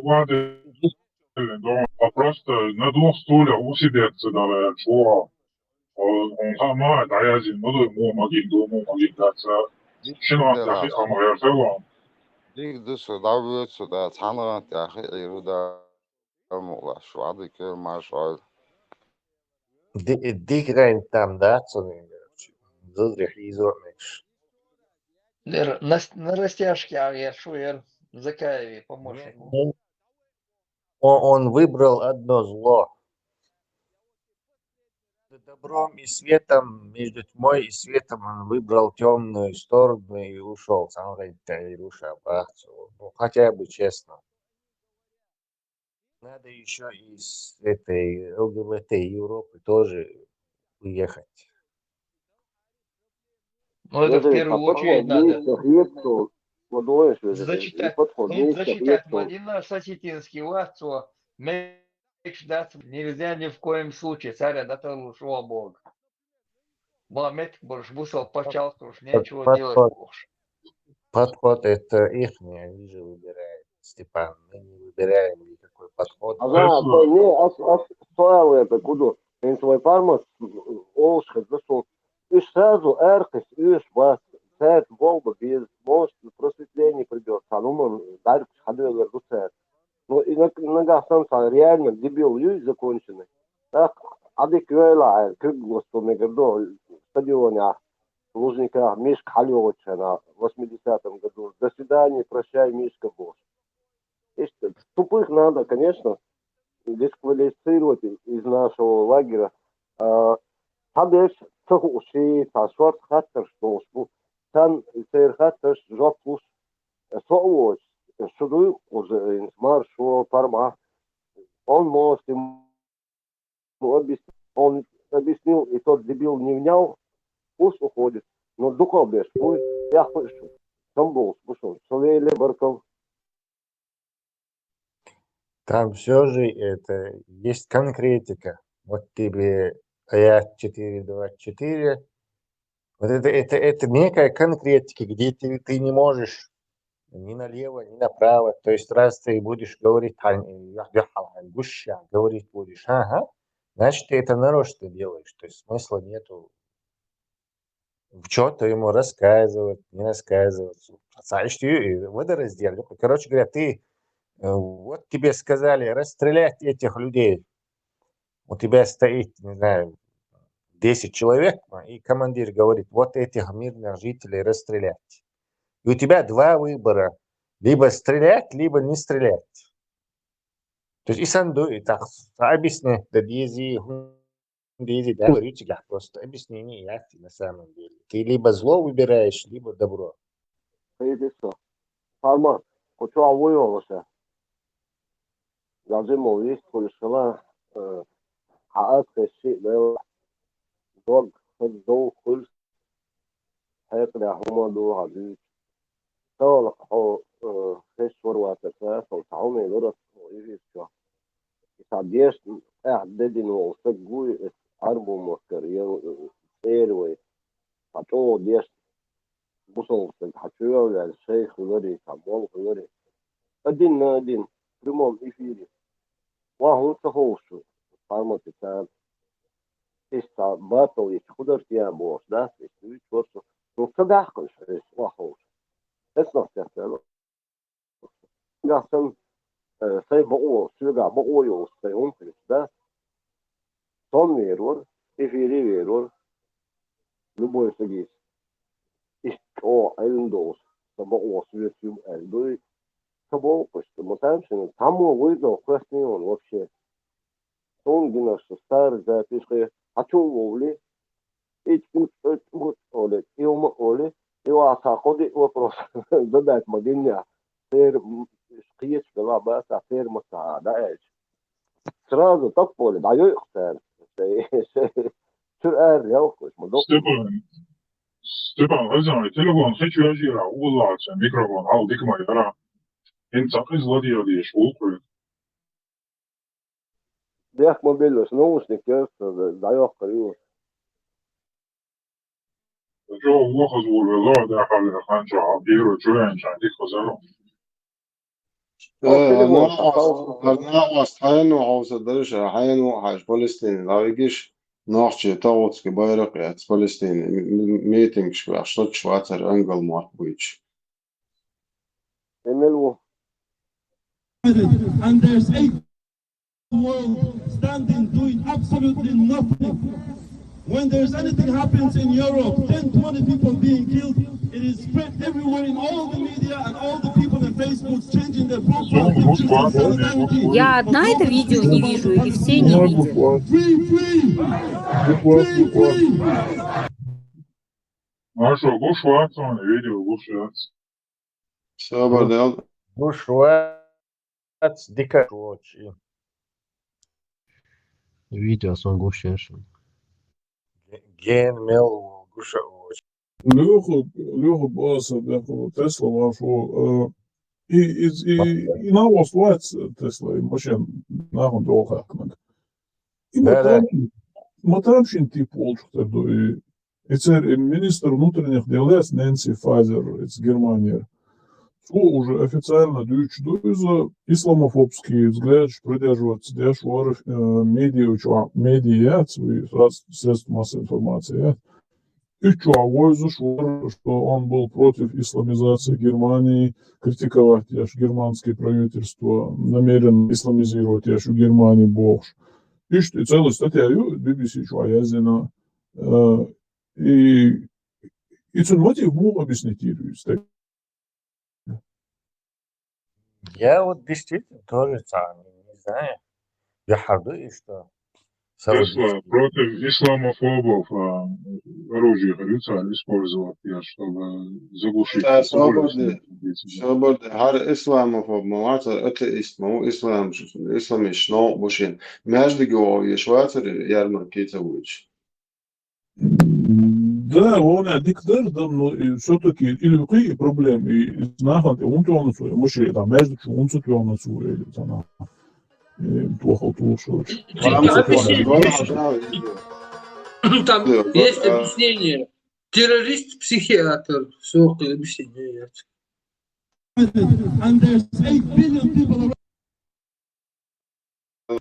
а просто на двух стульях усидеться давай, что он сама даязи, ну могил дому могил даться, шино тахи хамагар севам. ديك دسو دعوة سودا تحنا تأخي عيرودا مولا شو عادك ما شاء Дик райн там, да, зазрях изорнешь. На растяжке, а я шуер Закаеве помощник. Он выбрал одно зло. Добром и светом, между тьмой и светом он выбрал темную сторону и ушел. Сам говорит, Ируша, ну, хотя бы честно. Надо еще из этой ЛГБТ Европы тоже уехать. Ну, это в первую очередь надо зачитать Мадина Саситинский вацо, нельзя ни в коем случае, царя да ушел Бог. Мамет больше бусал почал, уж нечего делать. Подход это их, они же выбирают, Степан. Мы не выбираем никакой подход. Свой формат, Олшхет, зашел. И сразу Эрхес, вас, царь, Волга, без, может, просветление придет. Сануман, дальше ходил в царь. Ну, и нога сам реально дебил, юй законченный. Так, адеквейла, как господи, говорю, стадионе, Лужника, Мишка Халевича на 80-м году. До свидания, прощай, Мишка Бош. Тупых надо, конечно, дисквалифицировать из нашего лагеря. Табеш цохуши, ташвар хаттер штошбу, тан цер хаттер жопуш, соуш, шуду уже маршо парма. Он может ему объяснить, он объяснил, и тот дебил не внял, пусть уходит. Но духов беш, пусть я хочу. Там был, пошел, Солейли Барков. Там все же это есть конкретика. Вот тебе аят 4.24. Вот это некая конкретика, где ты не можешь ни налево, ни направо. То есть раз ты будешь говорить, говорить будешь, ага, значит ты это нарочно делаешь. То есть смысла нету в что-то ему рассказывать, не рассказывать. Водораздел. Короче говоря, ты вот тебе сказали расстрелять этих людей. У тебя стоит, не знаю, 10 человек, и командир говорит, вот этих мирных жителей расстрелять. И у тебя два выбора. Либо стрелять, либо не стрелять. То есть и санду, и так объясни, да говорю тебе просто объяснение ясти на самом деле. Ты либо зло выбираешь, либо добро. Парма, хочу авоевался. Даже есть кулешала, حققت الشيء ده ضج ضوء كل هيطلع هما دو عزيز طالق هو خشور واتفاف وتعومي درس وإيجيسكا يسعديش أعدادين وصجوي عربو مكريو إيروي هتو ديش بصل حشوية ولا الشيخ ولوري تعمل ولوري أدين برمام إفيري وهو تخوشو Пармоти там, esta battle и художник я босс, да, и чуть просто, ну когда хочешь, плохо. Это not это. Я сам sai боо, сюда боо его стоим, да. Сон верор, эфире верор, любой сагис. О, эльдос, боо сюда эльдой, собой, что мы там, что там выйдет, классный он вообще. Он гинаш старый запишет, а что воли? Эти вот оли, и он оли, и он ходит вопрос задать магия. Фер скиет была бы та ферма да сразу так поле даю ихтер. Сюр реалкость, Степан, вы знаете, телефон хочу ажира, улаца, микрофон, аудик майора. Инцак из ладья шулку. Дях мобильность, наушники, даёк криво. جو وخذ والوضع داخل الخانجة عبير وجوين عندك خزانه. ناقص حين وعاوز درش حين وحاج فلسطين لا يجيش ناقش تاوتس كبيرق يا فلسطين ميتينج شو عشرة شواتر انجل ماركويتش. Emilwo. And there's 8 world standing doing absolutely nothing. When there's anything happens in Europe, 10, 20 people being killed, it is spread everywhere in all the media and all the people on Facebook changing their profile pictures in solidarity. Я одна это видео не вижу или все не видят? Free, free! Free, free! Maršo, būšu vārds un video būšu vārds. Sabar del. Gušots dikai roči. Video son gušieši. Gen melu gušoči. Ļoti bāsa, Tesla vāršu. I navos vārds Tesla, mašien nākam dolhāknak. Матрабшин типол, это министр внутренних дел Нэнси Файзер из Германии. Уже официально за исламофобские взгляды придерживаться медиа, средств массовой информации. И что он был против исламизации Германии, критиковать германское правительство, намерен исламизировать Германию бог. И целую статью BBC Чуаязина. И этот мотив был объяснить. Я вот действительно тоже сам не знаю. Я хардую, что Тесла против исламофобов оружие революционно использовал, чтобы заглушить. Sabar, har islamofob mavāca ateismu, islamišno bušien. Междуго и Швейцария ярмаркицевич. Да, он диктор, но все-таки или какие проблемы, и знахат, и он тёмно свой, может, там между он тёмно свой, или там плохо слушал. Там есть объяснение. Террорист-психиатр. Все объяснение. And there's 8 billion people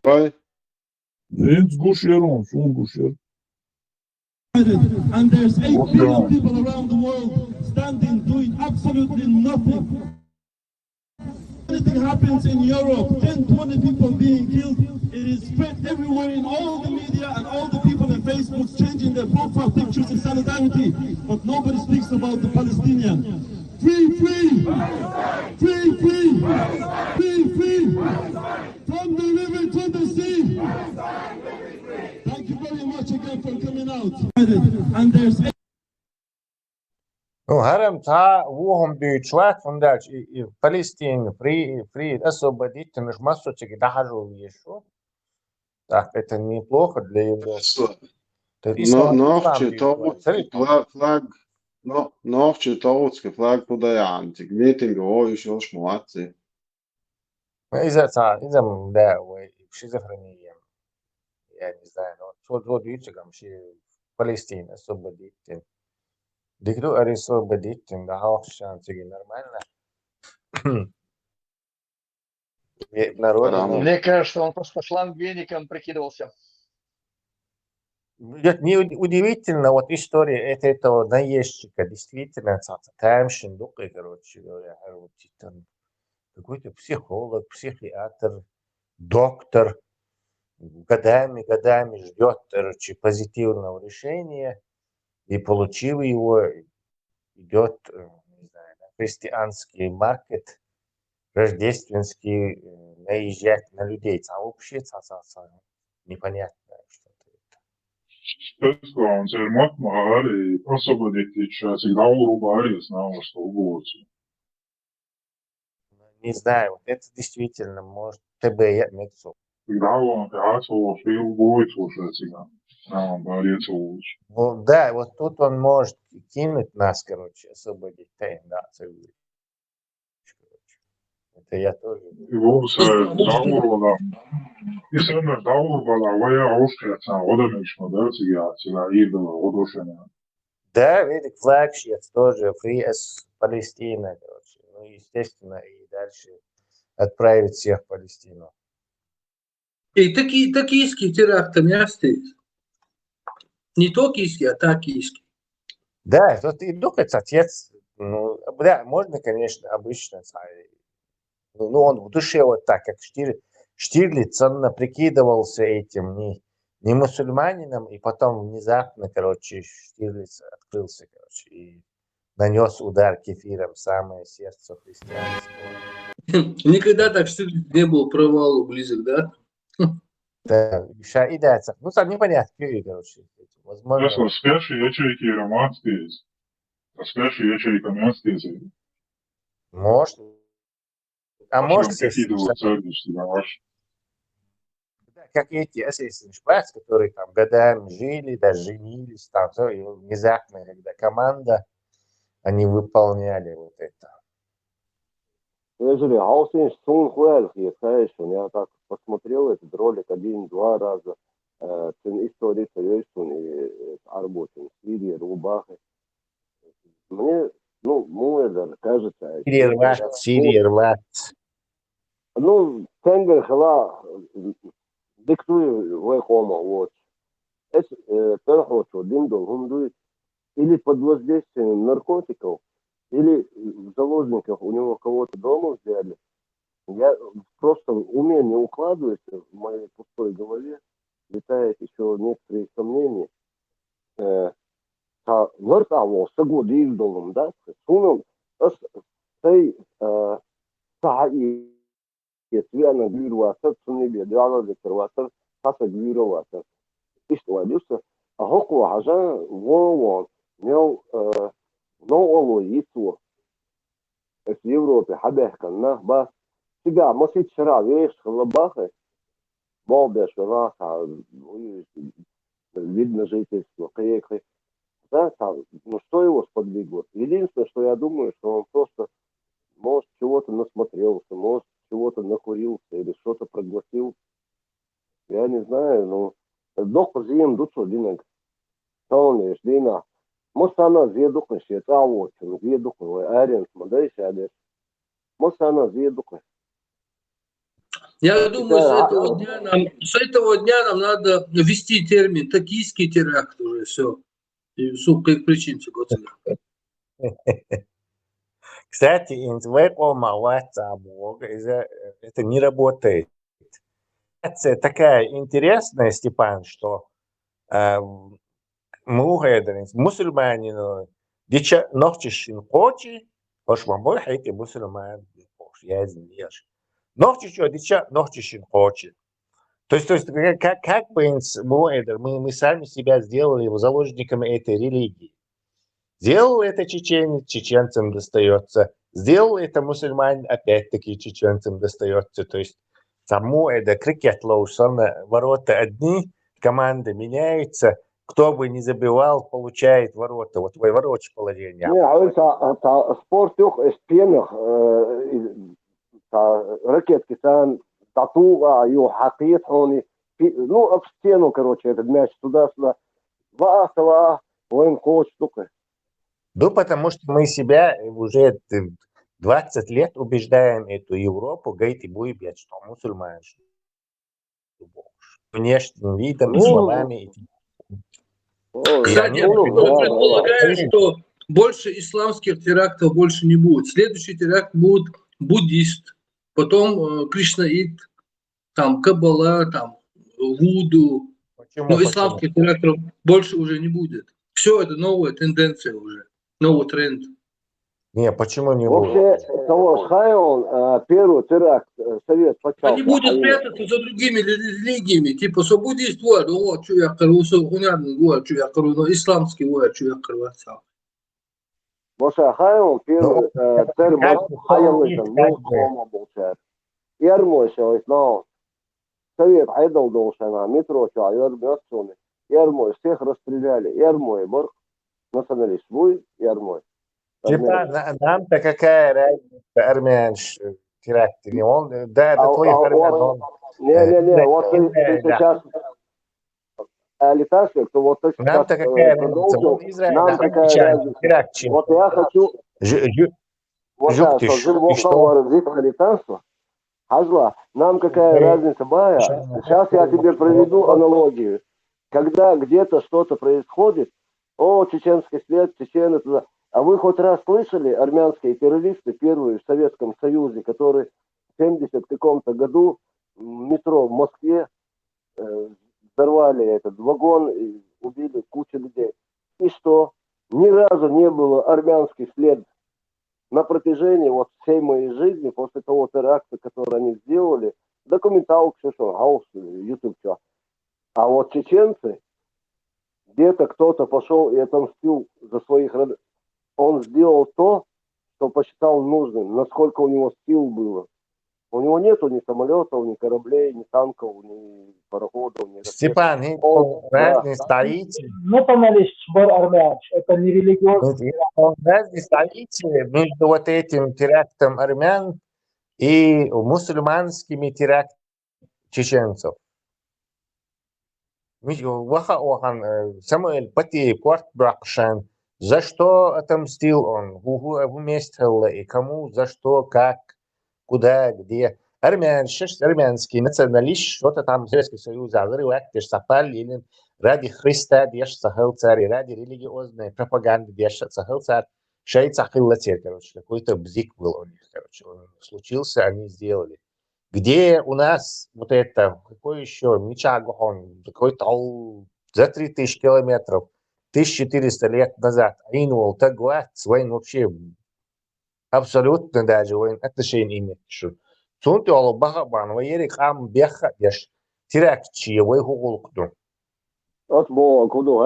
around. It's Gusheron, son Gusher. And there's 8 billion people around the world standing, doing absolutely nothing. Anything happens in Europe, 10, 20 people being killed, it is spread everywhere in all the media and all the people on Facebook changing their profile pictures in solidarity, but nobody speaks about the Palestinian. Free, free! Free, free! Free, free! From the river to the sea! Thank you very much again for coming out. And there's Ну, гарем та вугом бючват фундач и Палестин при освободительных массочек дохожу еще. Так, это неплохо для евреев. Новче таутский флаг подаянтик. Митинг еще шмуатцы. Из-за да, шизофрения. Я не знаю, но вот видите, как Палестина освободитель. Дикду освободитель, да, шансы нормально. Мне кажется, он просто шлангвеником прикидывался. Удивительно, вот история этого наездчика, действительно, Таймшин, короче говоря, какой-то психолог, психиатр, доктор, годами ждет, короче, позитивного решения, и получив его, идет, не знаю, на христианский маркет, рождественский, наезжать на людей. Там вообще непонятно что-то. Tesla on seal matma arī освободить cik daudz arī знал, что угодно. Не знаю, вот это действительно может ТБ мецо. Cik daudz on te atsauši ilgojuši, cik nav pāriecūši. Ну да, вот тут он может кинуть нас, короче, освободить. Да, это я тоже. Būs Daugavpilā. Es vienmēr Daugavpilā vajag uzskatīt odamīšu Дерцигиацию, идола, удушения. Да, видите, флаг сейчас тоже Free as Palestina, короче. Ну, естественно, и дальше отправить всех в Палестину. И токийский теракт там не стоит. Не токийский, а токийский. Да, тут и думает отец. Ну, да, можно, конечно, обычно. Ну, он в душе вот так, как Штирлиц, он прикидывался этим не мусульманином, и потом внезапно, короче, Штирлиц открылся, короче, и нанес удар кефиром в самое сердце христианства. Никогда так что не был провалу близок, да? Да, идея, ну, там непонятно, короче, возможно. Eso, skaši ячейки ir mācties. Skaši ячейка mācties. Может. А может, какие-то вот ценности на ваши. как эти Assassin's Creed, которые там годами жили, даже женились, там, все, и внезапно, когда команда, они выполняли вот это. Ежели Хаусин Сун Хуэль, я так посмотрел этот ролик 1-2 раза. История Союзун и Арбутин, Сирия, Рубахи. Мне, ну, Муэдер, кажется... Сирия рвать. Ну, Тенгер Хала диктую Вайхома, вот. Это переход, Диндол, Хундуит, или под воздействием наркотиков, или в заложниках у него кого-то дома взяли. Я просто в уме не укладывается, в моей пустой голове летает еще некоторые сомнения. Выртаво согодил долом, да? Сунул, сей сахаи, свяно гвирватер, суннибе, диалоги терватер, хаса гвирватер. Иштвалюса, а хоку хажа вон нел нового яйцо. В Европе хабехкана, бас. Сега, мосить вчера, вещь, хлабахи, молбеш, раха, видно жительство, каекли. Да, там, ну что его сподвигло? Единственное, что я думаю, что он просто, может, чего-то насмотрелся, может, чего-то накурился или что-то проглотил. Я не знаю, но доктор Зием Дуцо Динег, Тауниш, Дина, Мосана Зедукна, Шетавочин, Зедукна, Аренс, Мадайш, Адеш, Мосана Зедукна. Я думаю, с этого дня нам надо ввести термин «токийский теракт» уже, все. И как причин Кстати, это не работает. Это такая интересная, Степан, что мусульманин, дича нохчишин хочи, ошмамбой хайти мусульман, я знаешь. Нохчишин, дича нохчишин хочи. То есть как бы мы сами себя сделали заложниками этой религии. Сделал это чеченец, чеченцам достается. Сделал это мусульманин, опять-таки чеченцам достается. То есть саму это крикет лоушона, ворота одни, команда меняется. Кто бы не забивал, получает ворота. Вот твой ворочь положение. Не, а это спорт из пьяных ракетки, татуга, ее хакит, ну, об стену, короче, этот мяч туда-сюда. Ва, воин коуч, только. Ну, потому что мы себя уже 20 лет убеждаем эту Европу, говорит, и будет бить, что мусульмане. Внешним видом и словами. Кстати, я предполагаю, что больше исламских терактов больше не будет. Следующий теракт будет буддист, потом кришнаит, там каббала, там вуду. Но исламских терактов больше уже не будет. Все это новая тенденция уже, новый тренд. Не, почему не будет? Вообще, того Хайон, первый теракт, совет почал. Они будут прятаться за другими религиями, типа, что буддист, вот, что я кору, что я кору, но исламский, что я кору. Вообще, Хайон, первый теракт, Хайон, ну, получается. Ярмой, что но совет айдал должна, метро, что ярмой, ярмой, всех расстреляли, ярмой, борг, националист, свой, ярмой. Нам-то какая разница, армян, теракт, не он, да, это твой армян, он... Не, вот ты сейчас... Алиташек, то вот ты сейчас продолжил, нам какая разница. Вот я хочу... Вот я что алитанство, Хазла, нам какая разница, Бая? Сейчас я тебе проведу аналогию. Когда где-то что-то происходит, чеченский след, чечены туда... А вы хоть раз слышали армянские террористы, первые в Советском Союзе, которые в 70 каком-то году в метро в Москве взорвали этот вагон и убили кучу людей. И что? Ни разу не было армянский след на протяжении вот всей моей жизни после того теракта, который они сделали. Документалку, все что, гаус, YouTube, все. А вот чеченцы, где-то кто-то пошел и отомстил за своих родных. Он сделал то, что посчитал нужным, насколько у него сил было. У него нету ни самолетов, ни кораблей, ни танков, ни пароходов, ни ракет. Степан, разные столицы. Ну, паналист, сбор армян, это не религиозный. Разные столицы между вот этим терактом армян и мусульманскими терактами чеченцев. Самуэль Пати Порт Бракшан. За что отомстил он? Вместе и кому, за что, как, куда, где. Армянский националист, что-то там Советский Союз, или ради Христа деш сахал царь, ради религиозной пропаганды деш сахал царь. Шейц ахиллатер, короче, какой-то бзик был у них, короче, он случился, они сделали. Где у нас вот это, какой еще, Мичагохон, какой-то за 3000 километров, 1400 лет назад, Айнул, Тагуат, войн вообще абсолютно даже войн отношений имеет. Сунти олу бахабан, вайерик ам беха, деш, теракчи, вой хугулкту. От бо куду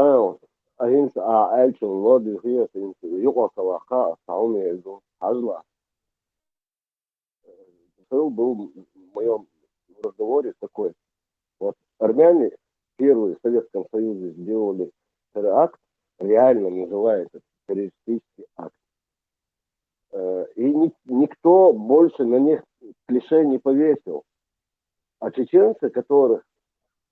аинс элчу лоди хиес инс югосаваха саумезу хазла. Был в моем разговоре такой. Вот армяне первые в Советском Союзе сделали теракт, реально называется террористический акт. И никто больше на них клише не повесил. А чеченцы, которых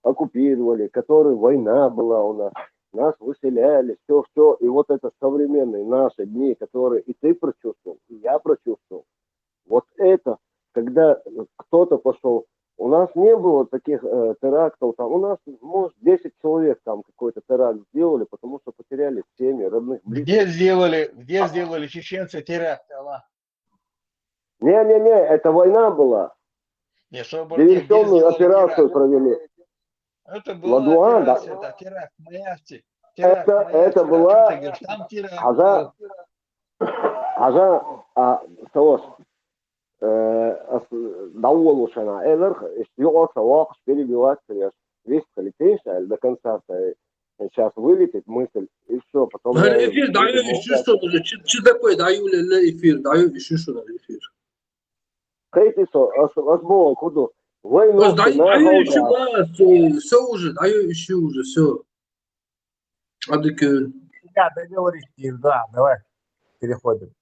оккупировали, которые война была у нас выселяли, все. И вот это современные наши дни, которые и ты прочувствовал, и я прочувствовал. Вот это, когда кто-то пошел, у нас не было таких терактов, там, у нас, может, 10 человек там какой-то теракт сделали, потому что потеряли семьи, родных, близких. Где сделали чеченцы теракт, Аллах? Не, это война была. Диверсионную операцию провели. Это была операция, да, теракт, Маявти. Это была Савос. Дауолушана Элерх, Юоса Вахш перебиваться, весь полетишь, до конца сейчас вылетит мысль, и все, потом... Эфир даю еще что-то, что такое даю эфир, даю еще что-то эфир. Хейтисо, Асбола, Куду, войну... Даю еще раз, все уже, даю еще уже, все. Да, договоришь, да, давай переходим.